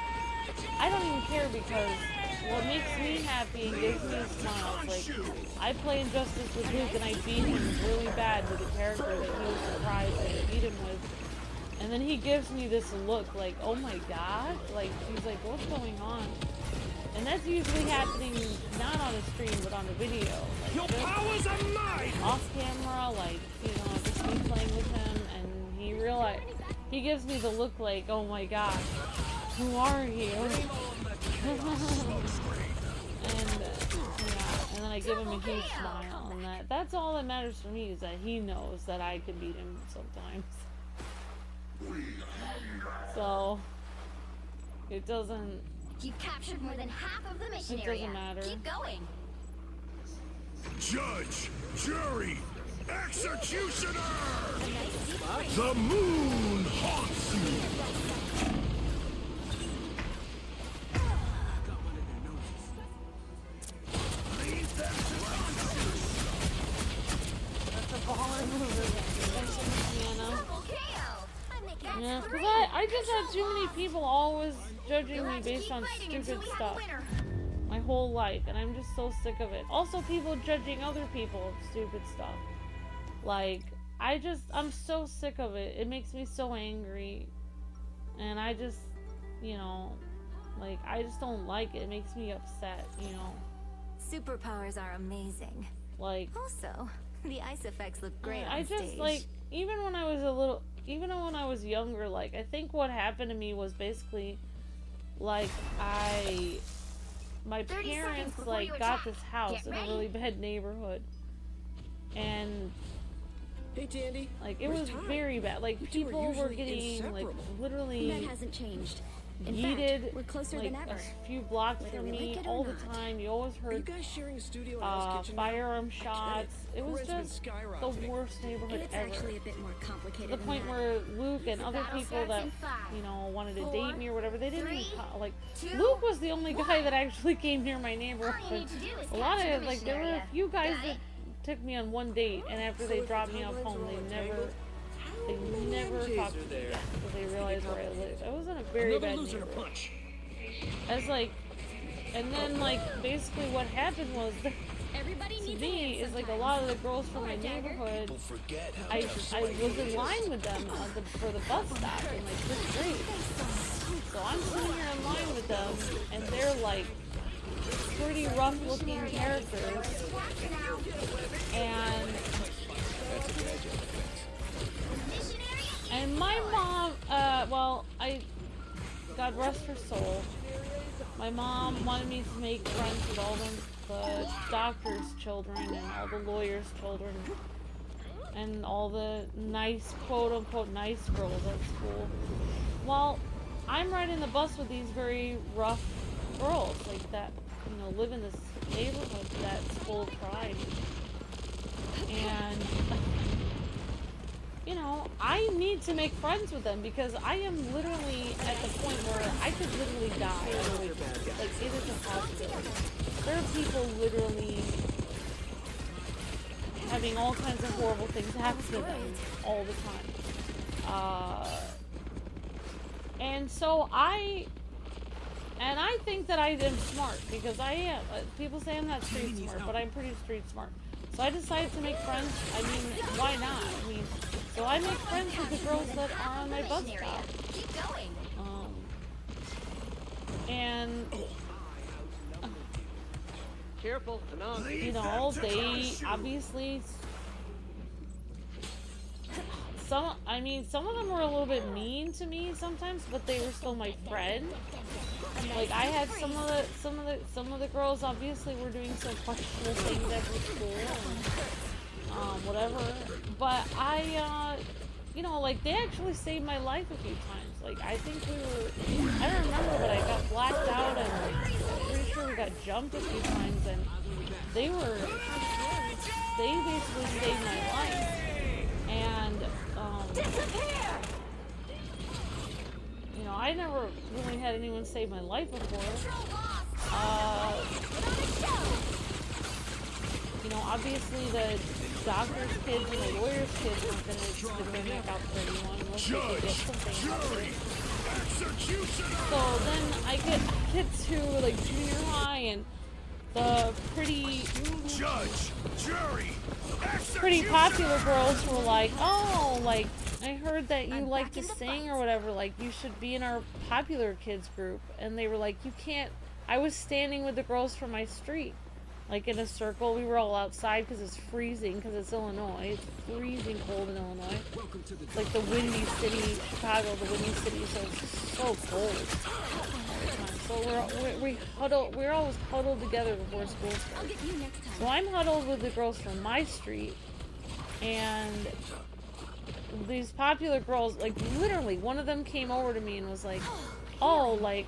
I don't even care because what makes me happy and gives me a smile is like, I play Injustice with Luke and I beat him really bad with a character that he was surprised that I beat him with. And then he gives me this look like, oh my god, like, he's like, what's going on? And that's usually happening not on a stream, but on a video. Like, Your powers are mine! Off camera, like, just me playing with him, and he gives me the look like, oh my god, who are you? And then I give him a huge smile, and that's all that matters for me, is that he knows that I can beat him sometimes. So, it doesn't... You've captured more than half of the mission It area. doesn't matter. Keep going. Judge, jury, executioner! A nice deep freeze. The moon haunts you! That's a baller move. Double KO. I'm making Yeah, it because I just had too many people always judging me based on stupid stuff my whole life, and I'm just so sick of it. Also, people judging other people of stupid stuff. Like, I'm so sick of it. It makes me so angry, and I just, like, I just don't like it. It makes me upset, Superpowers are amazing. Like, Also, the ice effects look great I on just, stage. like, even when I was younger, like, I think what happened to me was basically, like, my 30 seconds parents before like you got attack. this house Get in a ready. really bad neighborhood, and Hey, Tandy. like it Where's was Ty? very bad. Like You two are people were usually getting like inseparable. literally That hasn't changed. In yeeted fact, we're closer like than ever. a few blocks Whether from we me like it or all the not. time. You always Are you heard guys sharing a studio and Hell's Kitchen? firearm shots. It was Rent's been just the skyrocketing. worst neighborhood It's ever. actually a bit more To complicated the than point that. where Luke and other battle people starts that in 5, wanted to 4, date me or whatever, they didn't even 3, like 2, Luke was the only guy that actually came near my All you neighborhood. need to do is A lot capture of the like there mission were a area. few guys Got that it? took me on one date, and after they dropped me off home, they never MJs talked to are me there? again because they realized where I lived. I was in a very Another bad loser to neighborhood. punch. I was like, and then like basically what happened was that Everybody to needs a me hand is like a sometimes. lot of the girls from my neighborhood. People forget how I tough was in line with them for the bus stop in like 5th grade. So I'm sitting here in line with them, and they're like pretty rough looking characters. And my mom, God rest her soul, my mom wanted me to make friends with all the doctor's children and all the lawyers' children and all the nice, quote-unquote, nice girls at school. Well, I'm riding the bus with these very rough girls, like that, live in this neighborhood that's full of crime. And, I need to make friends with them because I am literally at the point where I could literally die. Like, it is impossible. There are people literally having all kinds of horrible things happen to them all the time. And so I think that I am smart because I am. People say I'm not street smart, but I'm pretty street smart. So I decided to make friends. I mean, why not? I mean, so I make friends with the girls that are on my bus stop. Keep going. And Careful, Anon. they obviously some of them were a little bit mean to me sometimes, but they were still my friend. Like I had some of the girls obviously were doing some questionable things after school and whatever. But I like they actually saved my life a few times. Like I think I don't remember, but I got blacked out and I'm pretty sure we got jumped a few times, and they basically saved my life. And I never really had anyone save my life before. Obviously the doctor's kids and the lawyer's kids weren't going to stick their neck out for anyone unless they could get something out of it. So then I get to like junior high, and the pretty popular girls were like, oh, like, I heard that you like to sing or whatever, like, you should be in our popular kids group. And they were like, you can't. I was standing with the girls from my street, like in a circle. We were all outside because it's freezing, because it's Illinois. It's freezing cold in Illinois. It's like the windy city, Chicago, the windy city, so it's just so cold all the time. So we're always huddled together before school starts. So I'm huddled with the girls from my street, and these popular girls, like literally, one of them came over to me and was like, oh, like,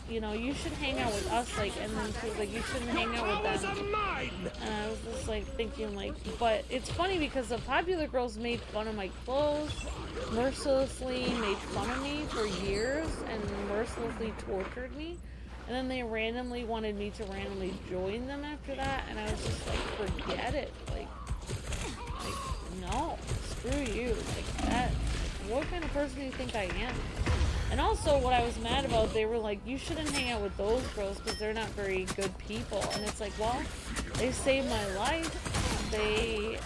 you should hang out with us, like, and then she was like, you shouldn't hang out with them. And I was just like thinking, like, but it's funny because the popular girls made fun of my clothes, mercilessly made fun of me for years, and mercilessly tortured me. And then they randomly wanted me to randomly join them after that, and I was just like, forget it. Like no, screw you. Like that. What kind of person do you think I am? And also, what I was mad about, they were like, you shouldn't hang out with those girls because they're not very good people. And it's like, well, they saved my life. They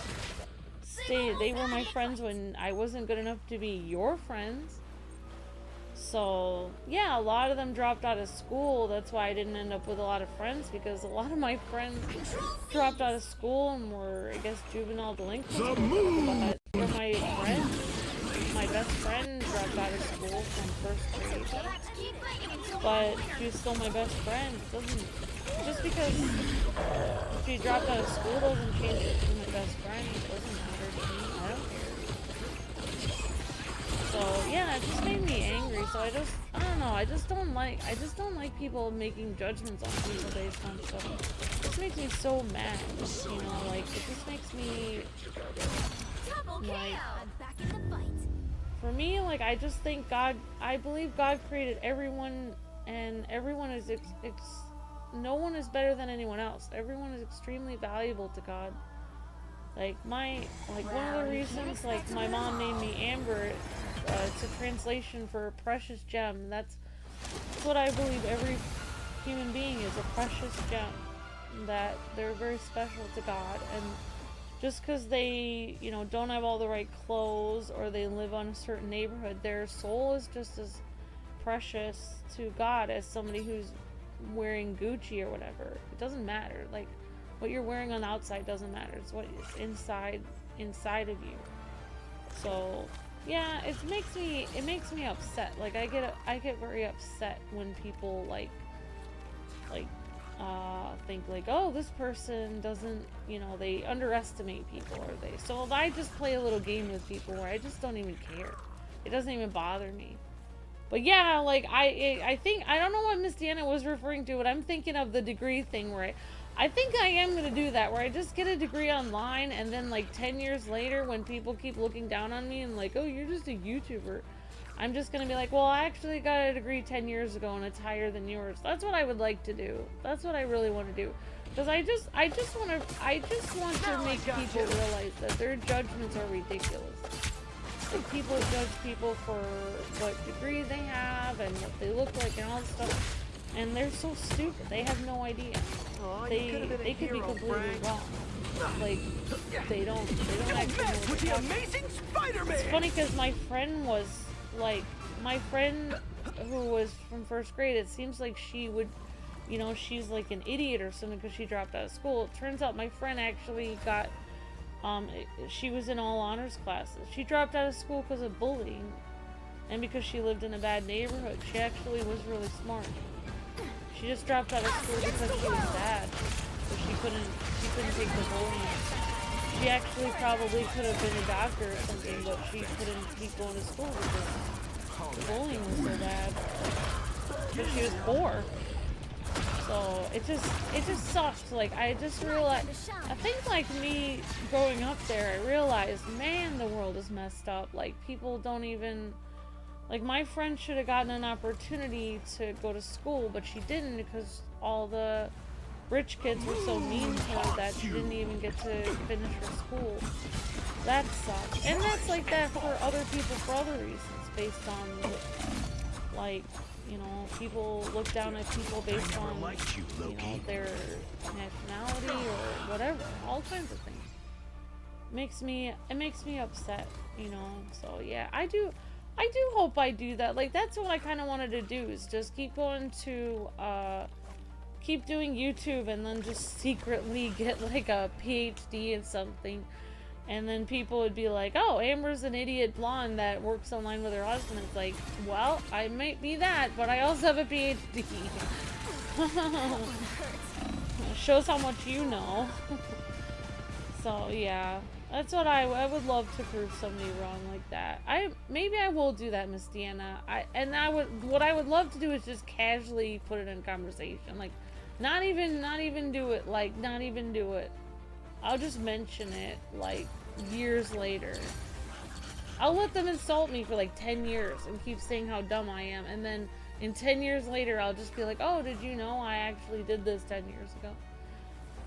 were my friends when I wasn't good enough to be your friends. So, yeah, a lot of them dropped out of school. That's why I didn't end up with a lot of friends, because a lot of my friends dropped out of school and were, I guess, juvenile delinquents. But they're my friends. My best friend dropped out of school from first grade. But she was still my best friend. It just because she dropped out of school doesn't change that she's my best friend. It doesn't matter to me. I don't care. So yeah, it just made me angry. So I don't know. I just don't like people making judgments on people based on stuff. This makes me so mad. You know, like it just makes me like. I'm back in the fight. For me, like I just think God. I believe God created everyone, and everyone is no one is better than anyone else. Everyone is extremely valuable to God. Like one of the reasons like my mom named me Amber, it's a translation for precious gem. That's what I believe every human being is, a precious gem, that they're very special to God. And just because they, you know, don't have all the right clothes or they live on a certain neighborhood, their soul is just as precious to God as somebody who's wearing Gucci or whatever. It doesn't matter. Like what you're wearing on the outside doesn't matter. It's what is inside of you. So yeah, it makes me upset. Like I get very upset when people think like, oh, this person doesn't, you know, they underestimate people, or they. So if I just play a little game with people where I just don't even care, it doesn't even bother me. But yeah, like I think I don't know what Miss Deanna was referring to, but I'm thinking of the degree thing where I think I am gonna do that, where I just get a degree online, and then like 10 years later, when people keep looking down on me and like, oh, you're just a YouTuber, I'm just gonna be like, well, I actually got a degree 10 years ago and it's higher than yours. That's what I would like to do. That's what I really want to do. Because I just want to make people realize that their judgments are ridiculous. Like, people judge people for what degree they have and what they look like and all this stuff. And they're so stupid. They have no idea. They could be completely wrong. Like, they don't actually know what they're talking about. It's funny because my friend who was from first grade, it seems like she would, you know, she's like an idiot or something because she dropped out of school. It turns out my friend actually got, she was in all honors classes. She dropped out of school because of bullying and because she lived in a bad neighborhood. She actually was really smart. She just dropped out of school because she was sad. So she couldn't take the bullying. She actually probably could have been a doctor or something, but she couldn't keep going to school because the bullying was so bad. But she was poor. So it just sucks. Like I just realized, I think like me growing up there, I realized, man, the world is messed up. Like people don't even, like my friend should have gotten an opportunity to go to school, but she didn't because all the rich kids were so mean to her that she didn't even get to finish her school. That sucks. And that's like that for other people for other reasons, based on like, you know, people look down at people based on, you know, their nationality or whatever, all kinds of things. It makes me upset, you know. So yeah, I do hope I do that. Like that's what I kind of wanted to do, is just keep going to keep doing YouTube and then just secretly get like a PhD in something, and then people would be like, oh, Amber's an idiot blonde that works online with her husband. It's like, well, I might be that, but I also have a PhD. Shows how much you know. So yeah, that's what I would love to prove somebody wrong like that. Maybe I will do that, Miss Deanna. What I would love to do is just casually put it in conversation, like not even do it, like not even do it. I'll just mention it like years later. I'll let them insult me for like 10 years and keep saying how dumb I am, and then in 10 years later I'll just be like, oh, did you know I actually did this 10 years ago?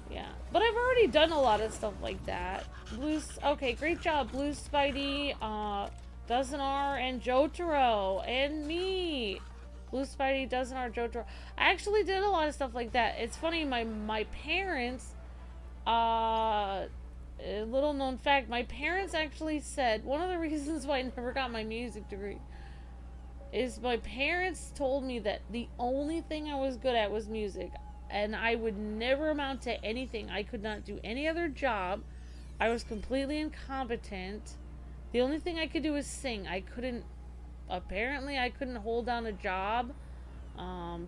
Yeah, but I've already done a lot of stuff like that. Okay, great job, Blue Spidey, Dozenar, and Jotaro, and me. Blue Spidey, Dozenar, Jotaro. I actually did a lot of stuff like that. It's funny, my parents, a little known fact, my parents actually said, one of the reasons why I never got my music degree is my parents told me that the only thing I was good at was music. And I would never amount to anything. I could not do any other job. I was completely incompetent. The only thing I could do was sing. Apparently I couldn't hold down a job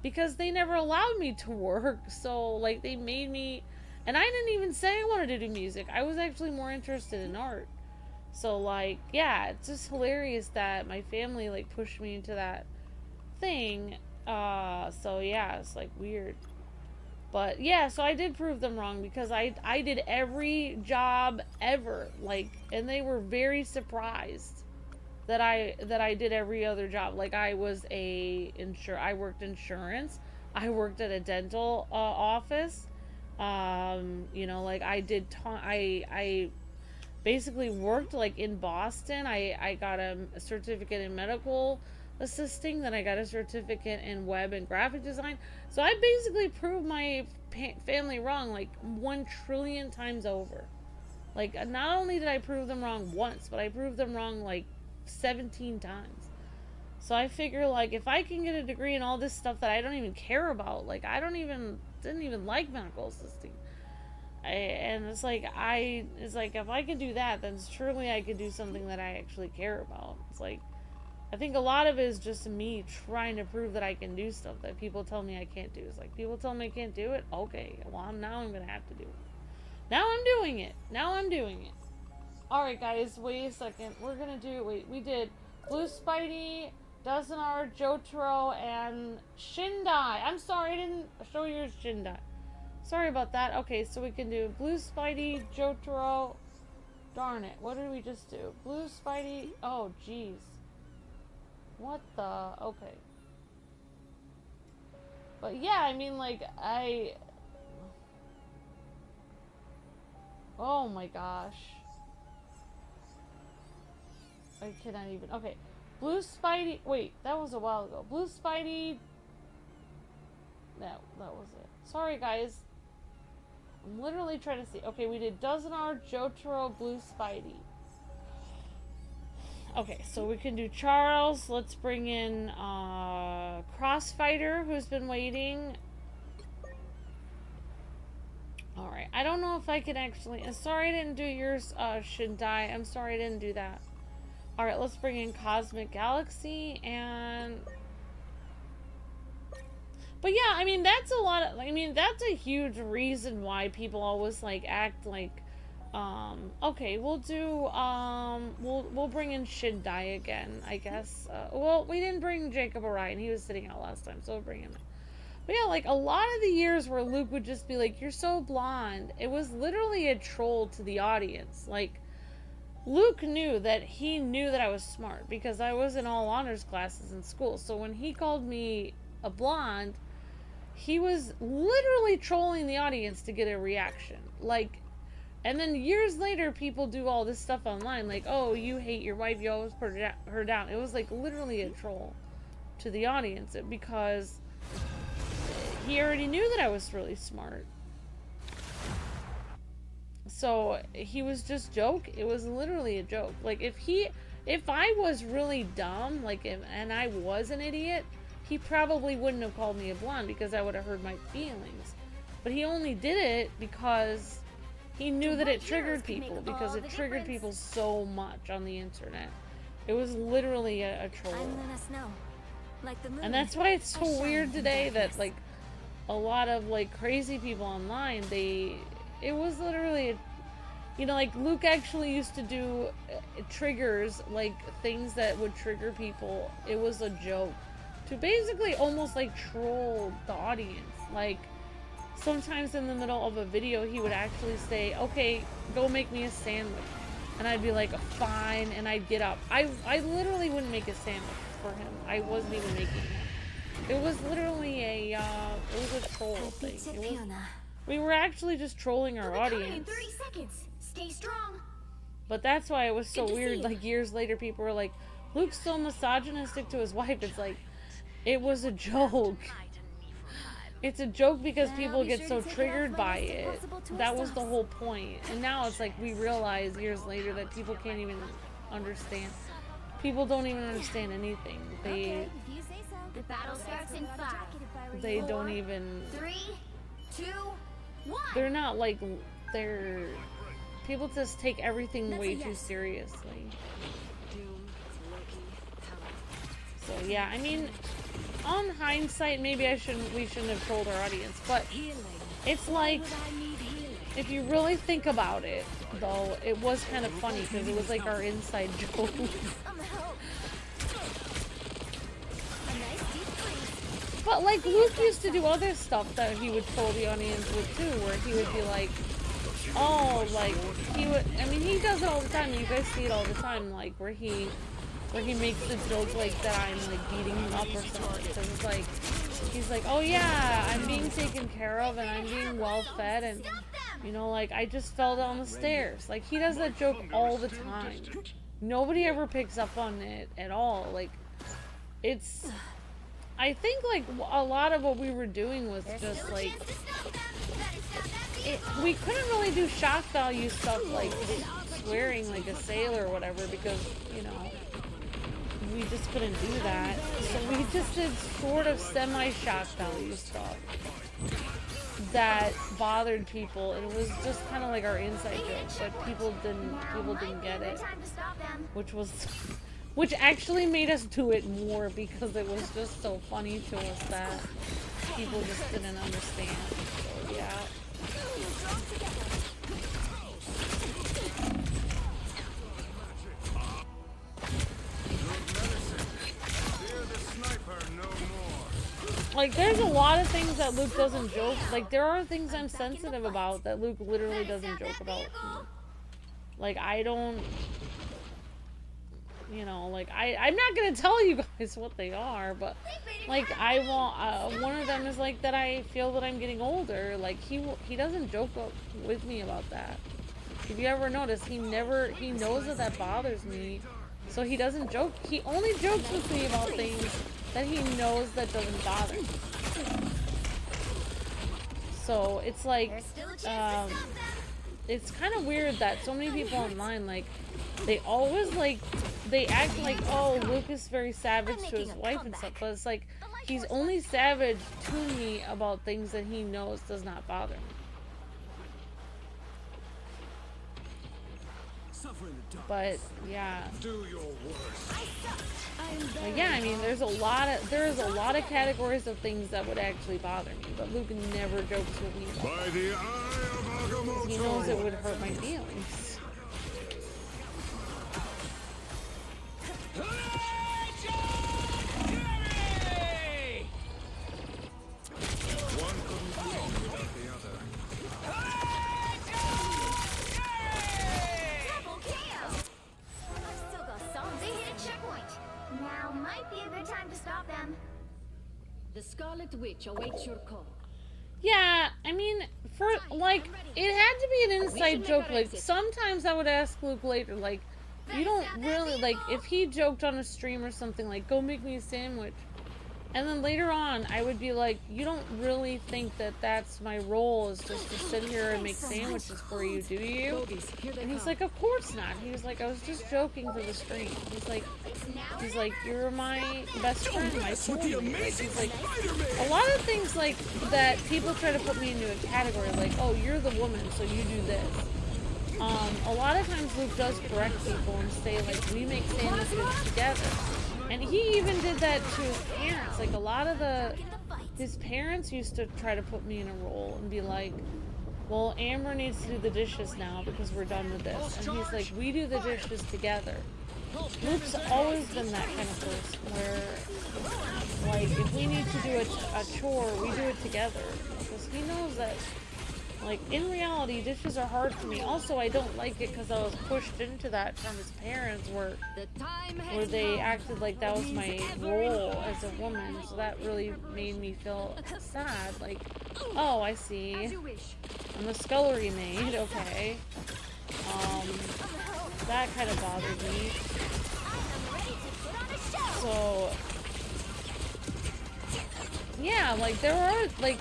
because they never allowed me to work. So like they made me, and I didn't even say I wanted to do music. I was actually more interested in art. So like, yeah, it's just hilarious that my family like pushed me into that thing. So yeah, it's like weird. But yeah, so I did prove them wrong because I did every job ever, like, and they were very surprised that I did every other job. Like I worked insurance, I worked at a dental office, you know, like I basically worked like in Boston. I got a certificate in medical assisting, then I got a certificate in web and graphic design. So I basically proved my family wrong like 1 trillion times over. Like, not only did I prove them wrong once, but I proved them wrong like 17 times. So I figure, like, if I can get a degree in all this stuff that I don't even care about, like, didn't even like medical assisting. It's like, if I can do that, then surely I could do something that I actually care about. It's like, I think a lot of it is just me trying to prove that I can do stuff that people tell me I can't do. It's like, people tell me I can't do it? Okay, well, now I'm gonna have to do it. Now I'm doing it. Alright, guys, wait a second. We're gonna do, we did Blue Spidey, Dozenar, Jotaro, and Shindai. I'm sorry, I didn't show yours, Shindai. Sorry about that. Okay, so we can do Blue Spidey, Jotaro. Darn it, what did we just do? Blue Spidey, oh, jeez. What the, okay. But yeah, I mean, like, oh my gosh. I cannot even, okay. Blue Spidey, wait, that was a while ago. Blue Spidey, that was it. Sorry, guys. I'm literally trying to see. Okay, we did Dozenar, Jotaro, Blue Spidey. Okay, so we can do Charles. Let's bring in Crossfighter, who's been waiting. Alright, I don't know if I can actually... sorry I didn't do yours, Shindai. I'm sorry I didn't do that. Alright, let's bring in Cosmic Galaxy and... But yeah, I mean, that's a lot of... I mean, that's a huge reason why people always, like, act like... okay, we'll do, we'll bring in Shindai again, I guess. Well, we didn't bring Jacob Orion. He was sitting out last time, so we'll bring him in. But yeah, like, a lot of the years where Luke would just be like, you're so blonde, it was literally a troll to the audience. Like, Luke knew that I was smart, because I was in all honors classes in school. So when he called me a blonde, he was literally trolling the audience to get a reaction. Like, and then years later, people do all this stuff online, like, oh, you hate your wife, you always put her down. It was, like, literally a troll to the audience, because he already knew that I was really smart. So, he was just joke. It was literally a joke. Like, if I was really dumb, like, and I was an idiot, he probably wouldn't have called me a blonde, because I would have hurt my feelings. But he only did it because... he knew that it triggered people, because it triggered people so much on the internet. It was literally a troll. And that's why it's so weird today that, like, a lot of, like, crazy people online, it was literally, you know, like, Luke actually used to do triggers, like, things that would trigger people. It was a joke. To basically almost, like, troll the audience. Like, sometimes in the middle of a video, he would actually say, okay, go make me a sandwich. And I'd be like, fine, and I'd get up. I literally wouldn't make a sandwich for him. I wasn't even making one. It was literally it was a troll thing. We were actually just trolling our audience. 30 seconds. Stay strong. But that's why it was so weird. Like, years later, people were like, Luke's so misogynistic to his wife. It's like, it was a joke. It's a joke because people get so triggered by it. That was the whole point. And now it's like we realize years later that people can't even understand. People don't even understand anything. The battle starts in 5. They don't even... 3, 2, 1. They're not like... People just take everything way too seriously. So yeah, I mean... on hindsight, maybe we shouldn't have told our audience, but it's like, if you really think about it, though, it was kind of funny because it was like our inside joke. But like Luke used to do other stuff that he would troll the audience with too, where he would be like, oh, like he would. I mean, he does it all the time. You guys see it all the time, like where he makes the joke like that I'm like beating him up or something. Because it's like he's like, oh yeah, I'm being taken care of and I'm being well fed and you know, like I just fell down the stairs. Like he does that joke all the time. Nobody ever picks up on it at all. Like it's. I think like a lot of what we were doing was just like we couldn't really do shock value stuff like swearing like a sailor or whatever because you know we just couldn't do that. So we just did sort of semi shock value stuff that bothered people, and it was just kind of like our inside joke, but people didn't get it, which actually made us do it more because it was just so funny to us that people just didn't understand. So yeah. Like, there's a lot of things that Luke doesn't joke. Like, there are things I'm sensitive about that Luke literally doesn't joke about. Like, I don't... You know, like, I'm not gonna tell you guys what they are, but, like, I want, one of them is, like, that I feel that I'm getting older. Like, he doesn't joke with me about that. If you ever notice, he knows that bothers me, so he doesn't joke. He only jokes with me about things that he knows that doesn't bother me. So, it's like, it's kind of weird that so many people online, like, they always, like, they act like, oh, Luke is very savage to his wife and stuff, but it's like, he's only savage to me about things that he knows does not bother me. But, yeah. But yeah, I mean, there is a lot of categories of things that would actually bother me, but Luke never jokes with me about that. Because he knows it would hurt my feelings. The Scarlet Witch awaits your call. Yeah, I mean, for, like, it had to be an inside joke. Like, sometimes I would ask Luke later, like, you don't really, like, if he joked on a stream or something, like, go make me a sandwich. And then later on, I would be like, you don't really think that that's my role, is just to sit here and make sandwiches for you, do you? And he's like, of course not. He was like, I was just joking for the stream. He's like, you're my best friend, my soulmate. Like, he's like, a lot of things, like, that people try to put me into a category, like, oh, you're the woman, so you do this. A lot of times Luke does correct people and say, like, we make sandwiches together. And he even did that to his parents. Like, a lot of his parents used to try to put me in a role and be like, well, Amber needs to do the dishes now because we're done with this. And he's like, we do the dishes together. Luke's always been that kind of person where, like, if we need to do a chore, we do it together. Because he knows that, like, in reality, dishes are hard for me. Also, I don't like it because I was pushed into that from his parents where they acted like that was my role as a woman. So that really made me feel sad. Like, oh, I see. I'm a scullery maid, okay. That kind of bothered me. So, yeah, like, there are, like,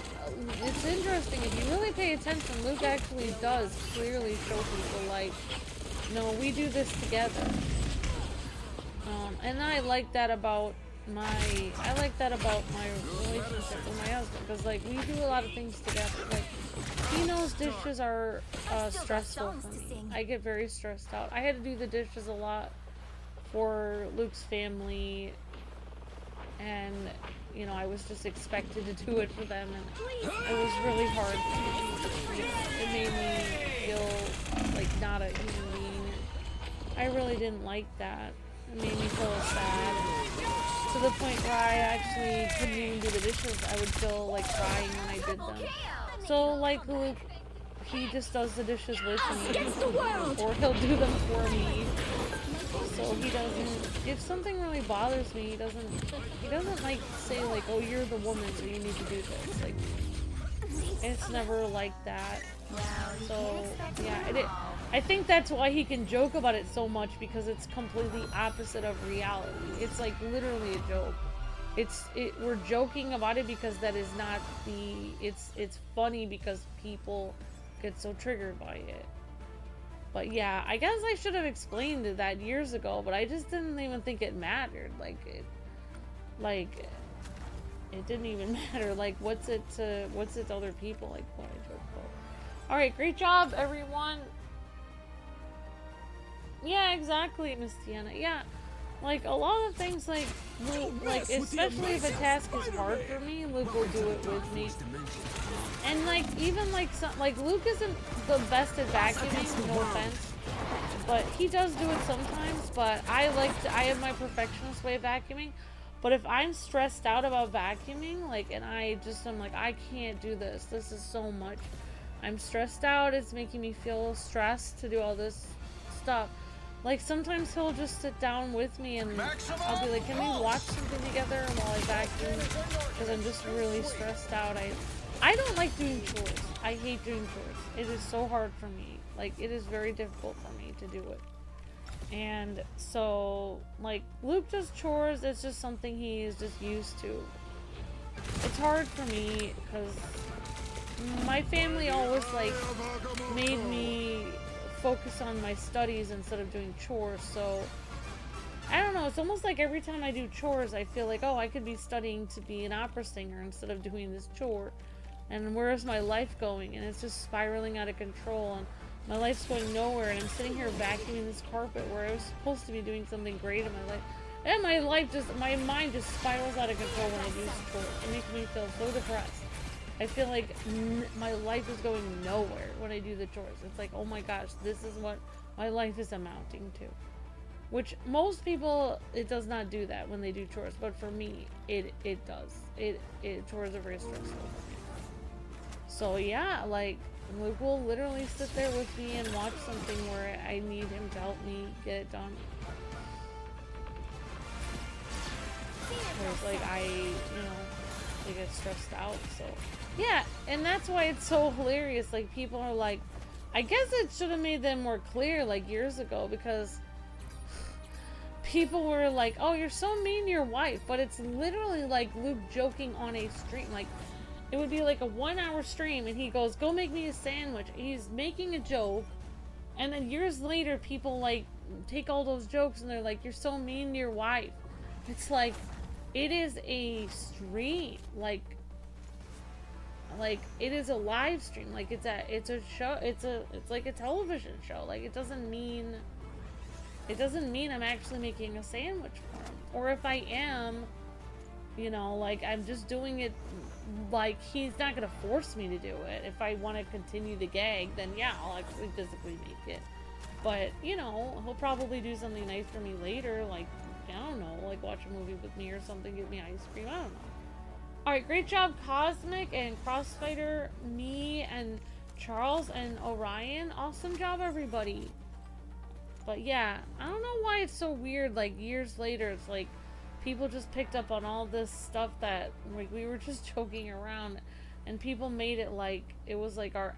it's interesting, if you really pay attention, Luke actually does clearly show people, like, no, we do this together. And I like that about my relationship with my husband, because, like, we do a lot of things together. Like, he knows dishes are stressful for me. I get very stressed out. I had to do the dishes a lot for Luke's family, and you know, I was just expected to do it for them, and it was really hard. It made me feel like not a human being. I really didn't like that. It made me feel sad. To the point where I actually couldn't even do the dishes. I would feel like crying when I did them. So, like, Luke, he just does the dishes with me, or he'll do them for me. So he doesn't, if something really bothers me, he doesn't like say like, oh, you're the woman, so you need to do this. Like, it's never like that. So, yeah, I think that's why he can joke about it so much, because it's completely opposite of reality. It's like literally a joke. We're joking about it because that is not it's funny because people get so triggered by it. But yeah, I guess I should have explained that years ago, but I just didn't even think it mattered. It didn't even matter. Like, what's it to other people? Like, what I joke about. Alright, great job, everyone. Yeah, exactly, Miss Tiana. Yeah. Like, a lot of things, like, especially if a task is hard for me, Luke will do it with me. And, like, even, like, Luke isn't the best at vacuuming, no offense. But he does do it sometimes, but I have my perfectionist way of vacuuming. But if I'm stressed out about vacuuming, like, and I'm like, I can't do this. This is so much. I'm stressed out. It's making me feel stressed to do all this stuff. Like, sometimes he'll just sit down with me and I'll be like, can we watch something together while I vacuum? Because I'm just really stressed out. I don't like doing chores. I hate doing chores. It is so hard for me. Like, it is very difficult for me to do it. And so, like, Luke does chores. It's just something he is just used to. It's hard for me because my family always, like, made me focus on my studies instead of doing chores. So I don't know, it's almost like every time I do chores I feel like, oh, I could be studying to be an opera singer instead of doing this chore, and where is my life going? And it's just spiraling out of control, and my life's going nowhere, and I'm sitting here vacuuming this carpet where I was supposed to be doing something great in my life, and my mind just spirals out of control when I do chores. It makes me feel so depressed. I feel like my life is going nowhere when I do the chores. It's like, oh my gosh, this is what my life is amounting to. Which most people, it does not do that when they do chores, but for me, it does. Chores are very stressful for me. So yeah, like, Luke will literally sit there with me and watch something where I need him to help me get it done. Because, like, I get stressed out, so. Yeah, and that's why it's so hilarious. Like, people are like, I guess it should have made them more clear, like, years ago, because people were like, oh, you're so mean to your wife, but it's literally like Luke joking on a stream. Like, it would be like a 1-hour stream, and he goes, go make me a sandwich. He's making a joke, and then years later, people, like, take all those jokes, and they're like, you're so mean to your wife. It's like, it is a stream, like it is a live stream, like it's a show, it's like a television show. Like, it doesn't mean I'm actually making a sandwich for him. Or if I am, like, I'm just doing it, like, he's not gonna force me to do it. If I want to continue the gag, then yeah, I'll actually physically make it. But, he'll probably do something nice for me later, like, I don't know, like watch a movie with me or something, give me ice cream, I don't know. Alright, great job, Cosmic and Crossfighter, me and Charles and Orion. Awesome job, everybody. But yeah, I don't know why it's so weird, like, years later, it's like, people just picked up on all this stuff that, like, we were just joking around, and people made it like, it was like our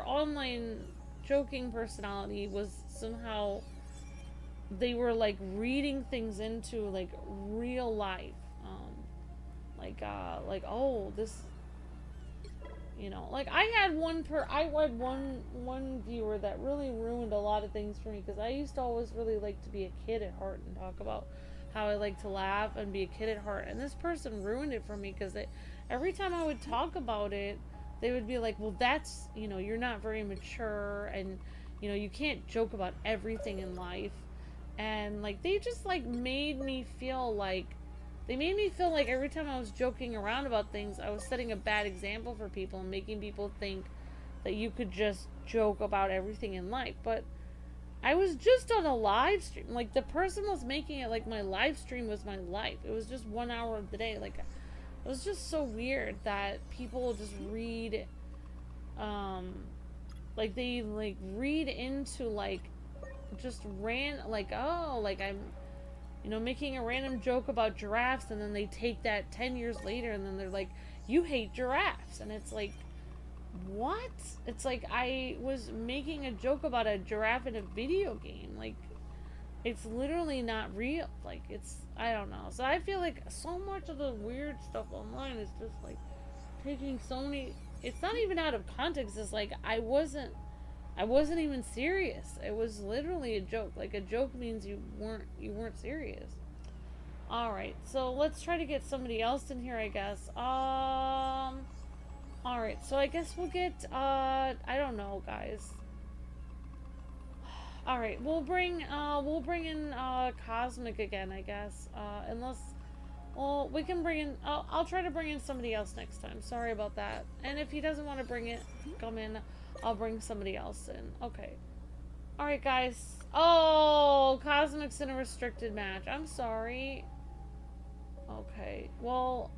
online joking personality was somehow, they were, like, reading things into, like, real life. Oh, this, like, I had one viewer that really ruined a lot of things for me, because I used to always really like to be a kid at heart and talk about how I like to laugh and be a kid at heart, and this person ruined it for me, because every time I would talk about it, they would be like, well, that's, you're not very mature, and, you can't joke about everything in life, and, like, they just, like, made me feel like they made me feel like every time I was joking around about things, I was setting a bad example for people and making people think that you could just joke about everything in life. But I was just on a live stream. Like, the person was making it like my live stream was my life. It was just 1 hour of the day. Like, it was just so weird that people just read, like, they, like, read into, like, just like, oh, like, I'm, you know, making a random joke about giraffes, and then they take that 10 years later, and then they're like, you hate giraffes. And it's like, what? It's like I was making a joke about a giraffe in a video game. Like, it's literally not real. Like, it's, I don't know. So I feel like so much of the weird stuff online is just like taking so many, it's not even out of context. It's like I wasn't even serious. It was literally a joke. Like, a joke means you weren't serious. Alright, so let's try to get somebody else in here, I guess. Alright, so I guess we'll get, I don't know, guys. Alright, we'll bring in, Cosmic again, I guess. Unless, well, we can bring in, I'll try to bring in somebody else next time. Sorry about that. And if he doesn't want to come in, I'll bring somebody else in. Okay. Alright, guys. Oh, Cosmic's in a restricted match. I'm sorry. Okay, well...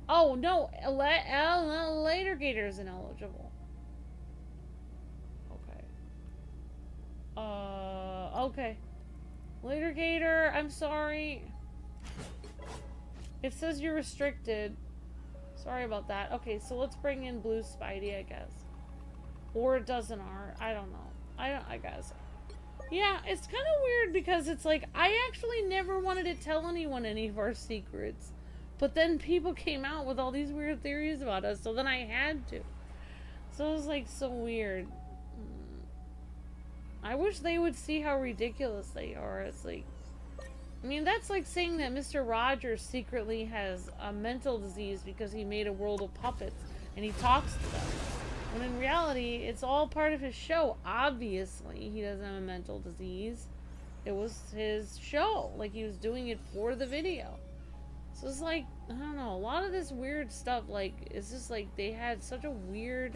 Oh, no, Later Gator's ineligible. Okay. Okay. Later Gator, I'm sorry. It says you're restricted. Sorry about that. Okay, so let's bring in Blue Spidey, I guess. Or it doesn't art. I don't know. I guess. Yeah, it's kind of weird because it's like, I actually never wanted to tell anyone any of our secrets. But then people came out with all these weird theories about us, so then I had to. So it was like so weird. I wish they would see how ridiculous they are. It's like, I mean, that's like saying that Mr. Rogers secretly has a mental disease because he made a world of puppets and he talks to them. When in reality, it's all part of his show. Obviously, he doesn't have a mental disease. It was his show. Like, he was doing it for the video. So it's like, I don't know, a lot of this weird stuff, like, it's just like they had such a weird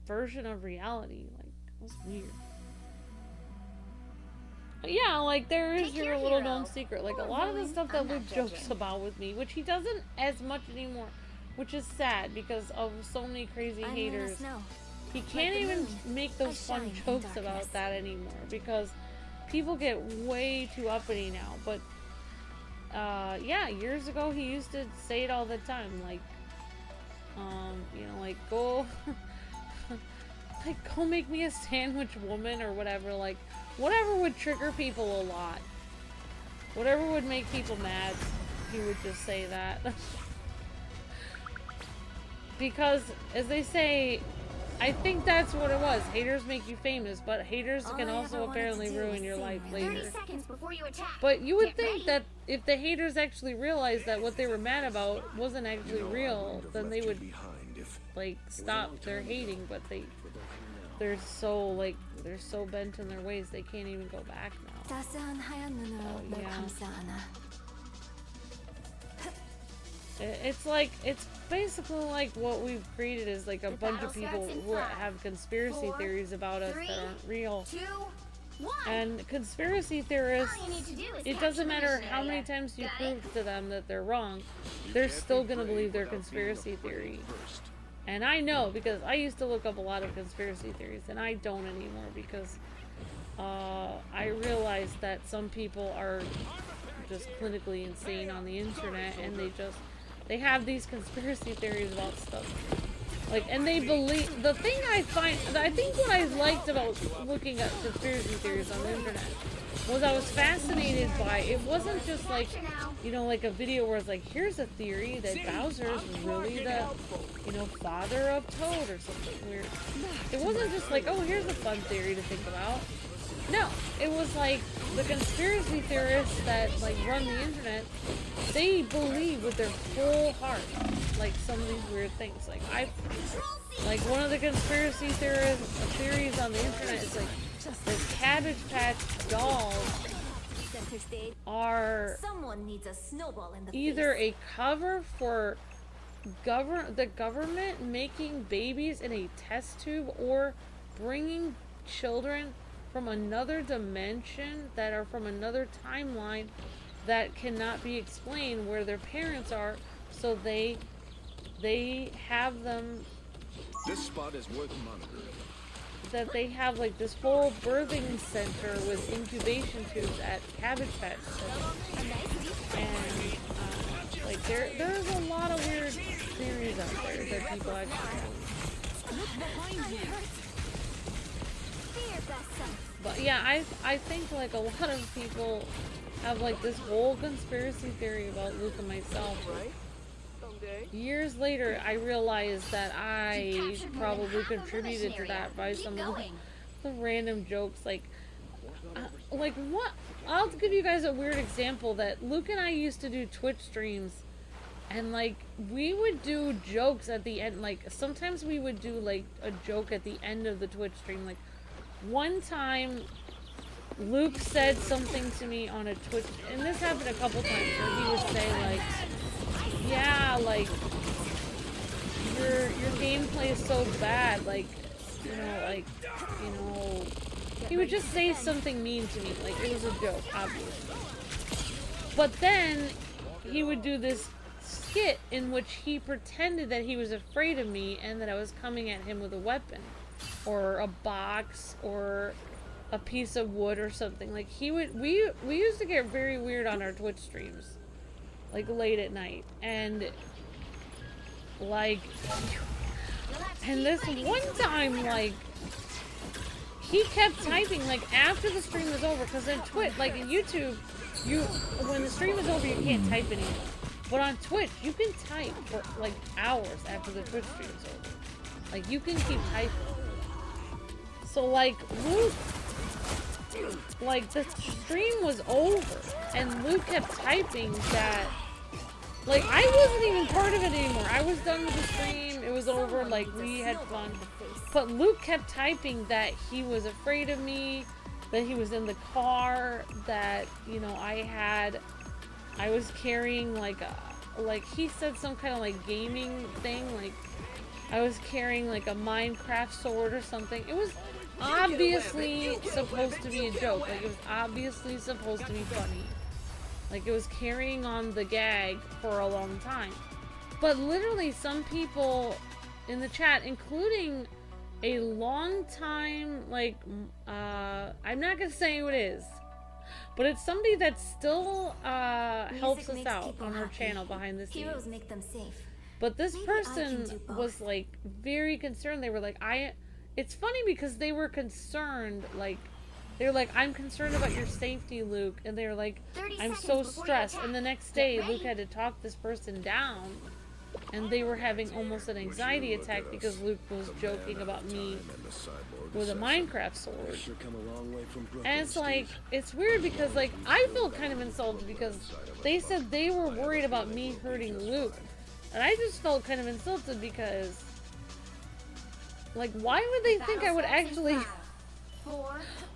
version of reality. Like, it was weird. But yeah, like, there is your little known secret. Like, a lot of the stuff that Luke jokes about with me, which he doesn't as much anymore, which is sad because of so many crazy haters. He can't even make those fun jokes about that anymore because people get way too uppity now. But yeah, years ago he used to say it all the time, like, you know, like, go, like, go make me a sandwich woman or whatever, like, whatever would trigger people a lot. Whatever would make people mad, he would just say that. Because, as they say, I think that's what it was. Haters make you famous, but haters can also apparently ruin your life later. But you would think that if the haters actually realized that what they were mad about wasn't actually real, then they would, like, stop their hating, but they're so, like, they're so bent in their ways they can't even go back now. Oh, yeah. It's like, it's basically like what we've created is like a bunch of people who have conspiracy theories about us that aren't real. And conspiracy theorists, it doesn't matter how many times you prove to them that they're wrong, they're still gonna believe their conspiracy theory. And I know, because I used to look up a lot of conspiracy theories, and I don't anymore because I realized that some people are just clinically insane on the internet, and they have these conspiracy theories about stuff. Like, and they believe, the thing I think what I liked about looking at conspiracy theories on the internet was I was fascinated by, it wasn't just like, you know, like a video where it's like, here's a theory that Bowser is really the, you know, father of Toad or something weird. It wasn't just like, oh, here's a fun theory to think about. No, it was like the conspiracy theorists that like run the internet, they believe with their full heart like some of these weird things. Like one of the conspiracy theories on the internet is like the Cabbage Patch dolls center stage. are Someone needs a snowball in the either face. a cover for the government making babies in a test tube, or bringing children from another dimension that are from another timeline that cannot be explained, where their parents are, so they have them, This spot is worth monitoring. that they have like this whole birthing center with incubation tubes at Cabbage Patch. And like there's a lot of weird theories out there that people actually have. But yeah, I think like a lot of people have like this whole conspiracy theory about Luke and myself. Right? Someday. Years later, I realized that I probably contributed to that by some of the random jokes. Like what? I'll give you guys a weird example that Luke and I used to do Twitch streams, and like we would do jokes at the end. Like sometimes we would do like a joke at the end of the Twitch stream. Like one time, Luke said something to me on a Twitch, and this happened a couple times, where he would say like, yeah, like your gameplay is so bad, like, he would just say something mean to me, like it was a joke, obviously. But then he would do this skit in which he pretended that he was afraid of me and that I was coming at him with a weapon or a box or a piece of wood or something. Like we used to get very weird on our Twitch streams, like late at night, and like, and this one time, like, he kept typing, like, after the stream was over, because in Twitch, like in YouTube, when the stream is over, you can't type anymore. But on Twitch, you can type for like hours after the Twitch stream is over. Like, you can keep typing. So like Luke, like the stream was over, and Luke kept typing that, like, I wasn't even part of it anymore. I was done with the stream. It was over. Like, we had fun. But Luke kept typing that he was afraid of me, that he was in the car, that, you know, I was carrying like he said some kind of like gaming thing. Like, I was carrying like a Minecraft sword or something. It was obviously supposed to be a joke. Like, it was obviously supposed to be funny. Like, it was carrying on the gag for a long time. But literally, some people in the chat, including a long time, like, I'm not gonna say who it is, but it's somebody that still helps us out on our channel behind the scenes. Heroes make them safe. But this person was like very concerned. They were like, it's funny because they were concerned, like, they were like, I'm concerned about your safety, Luke. And they were like, I'm so stressed. And the next day, Luke had to talk this person down. And they were having almost an anxiety attack because Luke was joking about me with a Minecraft sword. And it's like, it's weird because, like, I feel kind of insulted because they said they were worried about me hurting Luke. And I just felt kind of insulted because, like, why would they think I would actually...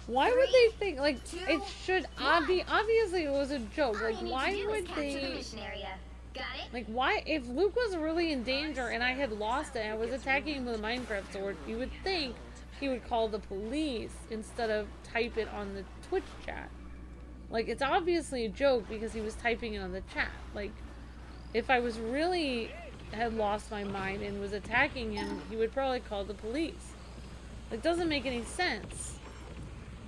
Why would they think, like, it should be, obviously it was a joke, like, why would they, like, why, if Luke was really in danger and I had lost it and I was attacking him with a Minecraft sword, you would think he would call the police instead of type it on the Twitch chat. Like, it's obviously a joke because he was typing it on the chat. Like, if I was really had lost my mind and was attacking him, he would probably call the police. It doesn't make any sense.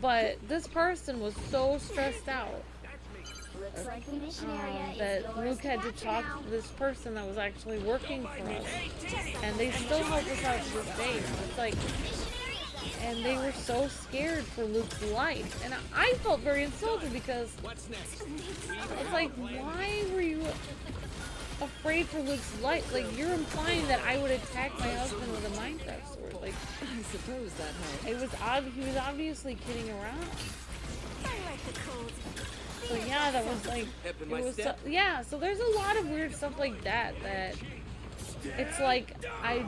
But this person was so stressed out that Luke had to talk to this person that was actually working for us. And they still help us out to this day. It's like, and they were so scared for Luke's life. And I felt very insulted because it's like, why were you afraid for Luke's life? Like, you're implying that I would attack my husband with a Minecraft sword. Like, I suppose that helps. it was he was obviously kidding around. So yeah, that was like, it was yeah. So there's a lot of weird stuff like that. That it's like, I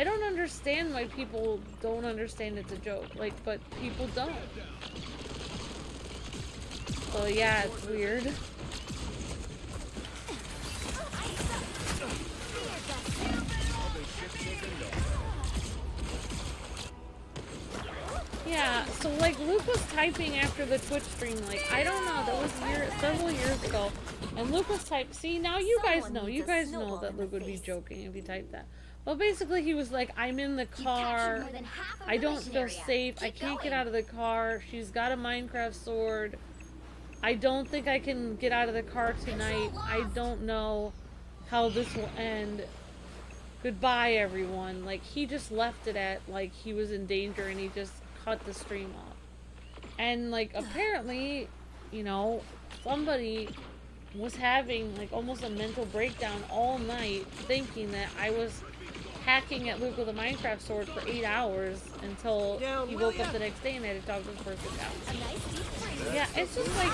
don't understand why people don't understand it's a joke. Like, but people don't. So yeah, it's weird. Yeah, so like Luke was typing after the Twitch stream, like, I don't know, that was several years ago. And Luke was typing, see, now you guys know that Luke would be joking if he typed that. Well, basically he was like, I'm in the car, I don't feel safe, I can't get out of the car, she's got a Minecraft sword, I don't think I can get out of the car tonight, I don't know how this will end. Goodbye, everyone. Like, he just left it at, like, he was in danger and he just cut the stream off. And, like, apparently, you know, somebody was having, like, almost a mental breakdown all night thinking that I was hacking at Luke with a Minecraft sword for 8 hours until he woke up the next day and I had to talk to this person out. Yeah, it's just like,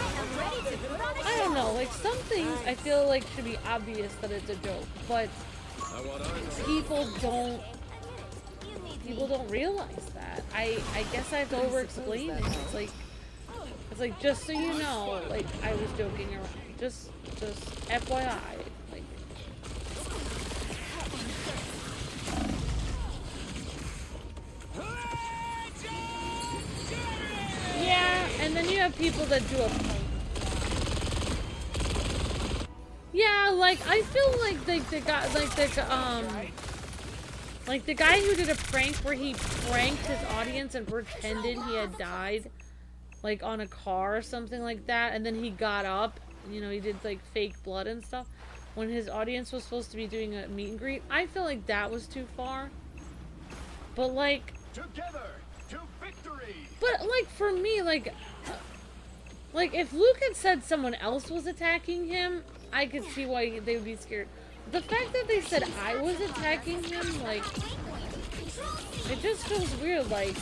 I don't know, like, some things I feel like should be obvious that it's a joke, but people don't realize that. I guess I have to over-explain it. It's like, just so you know, like, I was joking around. Just FYI. Like, yeah, and then you have people that do a prank. Yeah, like, I feel like the guy, like the guy who did a prank where he pranked his audience and pretended he had died, like, on a car or something like that, and then he got up, you know, he did, like, fake blood and stuff, when his audience was supposed to be doing a meet and greet. I feel like that was too far. But, like... Together to victory! But, like, for me, like, if Luke had said someone else was attacking him, I could see why they would be scared. The fact that they said I was attacking him, like, it just feels weird. Like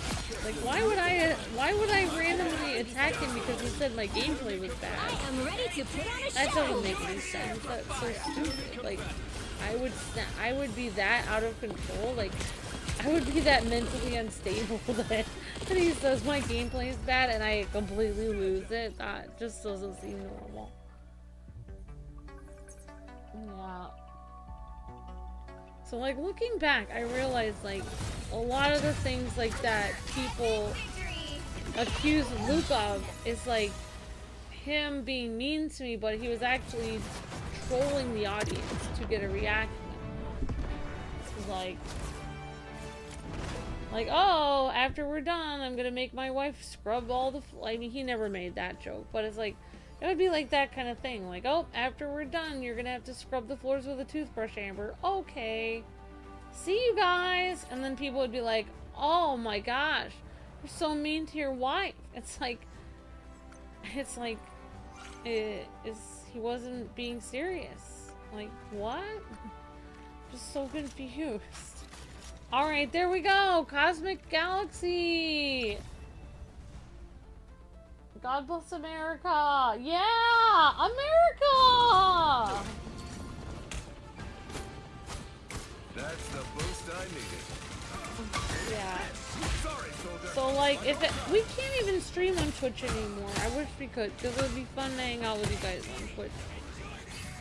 why would I randomly attack him because he said my gameplay was bad? That doesn't make any sense. That's so stupid. Like, I would be that out of control. Like, I would be that mentally unstable that he says my gameplay is bad and I completely lose it. That just doesn't seem normal. Yeah. So, like, looking back, I realized, like, a lot of the things, like, that people accuse Luke of is, like, him being mean to me, but he was actually trolling the audience to get a reaction. Like, oh, after we're done, I'm gonna make my wife scrub all the... I mean, he never made that joke, but it's like... It would be like that kind of thing. Like, oh, after we're done, you're gonna have to scrub the floors with a toothbrush, Amber. Okay. See you guys. And then people would be like, oh my gosh, you're so mean to your wife. It's like, he wasn't being serious. Like, what? Just so confused. Alright, there we go. Cosmic Galaxy. God bless America! Yeah! America! That's the boost I needed. Yeah. Sorry, soldier. So, like, we can't even stream on Twitch anymore. I wish we could, because it would be fun to hang out with you guys on Twitch.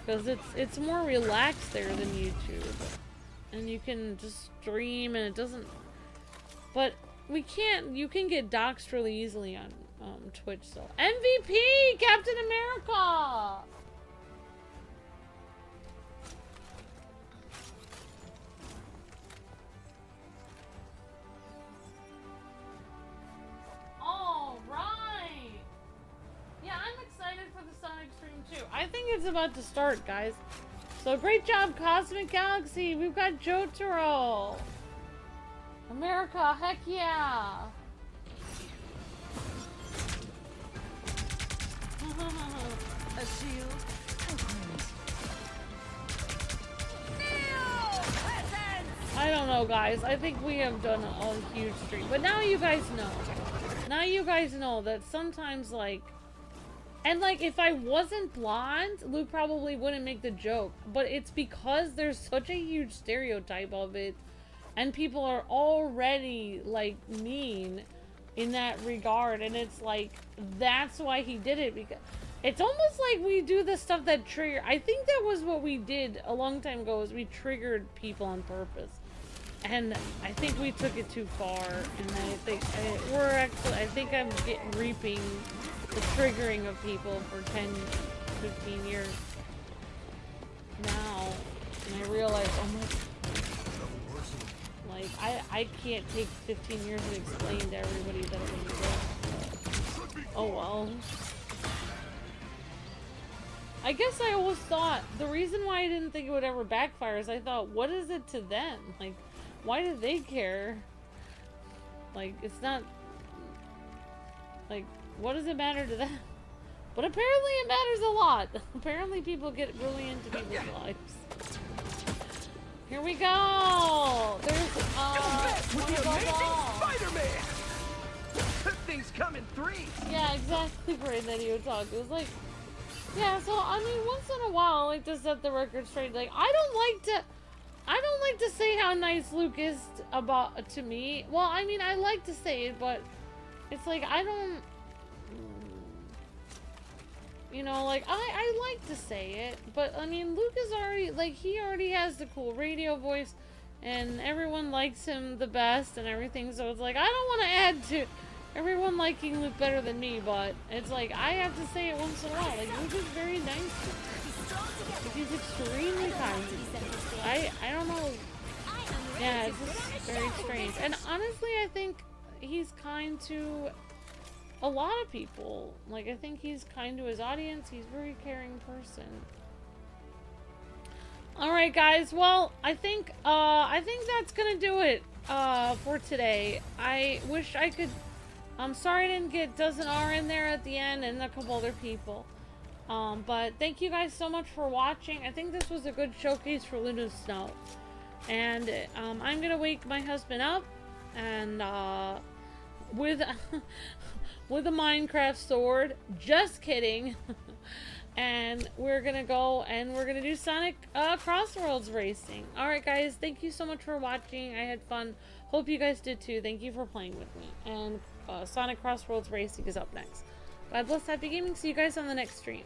Because it's more relaxed there than YouTube. And you can just stream and it doesn't... But we can't... You can get doxxed really easily on Twitch, so... MVP! Captain America! Alright! Yeah, I'm excited for the Sonic stream too. I think it's about to start, guys. So great job, Cosmic Galaxy! We've got Jotaro! America, heck yeah! A shield and Kwings. I don't know, guys. I think we have done a huge stream. But now you guys know. Now you guys know that sometimes, like... And, like, if I wasn't blonde, Luke probably wouldn't make the joke. But it's because there's such a huge stereotype of it. And people are already, like, mean. in that regard, and it's like that's why he did it, because it's almost like we do the stuff that trigger. I think that was what we did a long time ago, is we triggered people on purpose, and I think we took it too far, and I think I think I'm reaping the triggering of people for 10, 15 years now, and I realize, oh my, like, I can't take 15 years to explain to everybody that it was good. Oh well. I guess I always thought, the reason why I didn't think it would ever backfire is I thought, what is it to them? Like, why do they care? Like, it's not, like, what does it matter to them? But apparently it matters a lot. Apparently people get really into people's lives. Here we go! There's, with the amazing Spider-Man! That thing's coming 3! Yeah, exactly, Brandon, you would talk. It was like, yeah, so, I mean, once in a while, I like to set the record straight. Like, I don't like to say how nice Luke is to me. Well, I mean, I like to say it, but it's like, I don't, you know, like, I like to say it, but, I mean, Luke is already, like, he already has the cool radio voice, and everyone likes him the best and everything, so it's like, I don't want to add to everyone liking Luke better than me, but it's like, I have to say it once in a while. Like, Luke is very nice to me. Like, he's extremely kind to me. I don't know. Yeah, it's just very strange. And honestly, I think he's kind to a lot of people. Like, I think he's kind to his audience. He's a very caring person. Alright, guys. Well, I think that's gonna do it for today. I wish I could... I'm sorry I didn't get Doesn't R in there at the end and a couple other people. But thank you guys so much for watching. I think this was a good showcase for Luna's Snow. And I'm gonna wake my husband up and with with a Minecraft sword. Just kidding. And we're gonna go and we're gonna do Sonic Crossworlds racing. Alright guys, thank you so much for watching. I had fun. Hope you guys did too. Thank you for playing with me. And Sonic Crossworlds Racing is up next. God bless, happy gaming. See you guys on the next stream.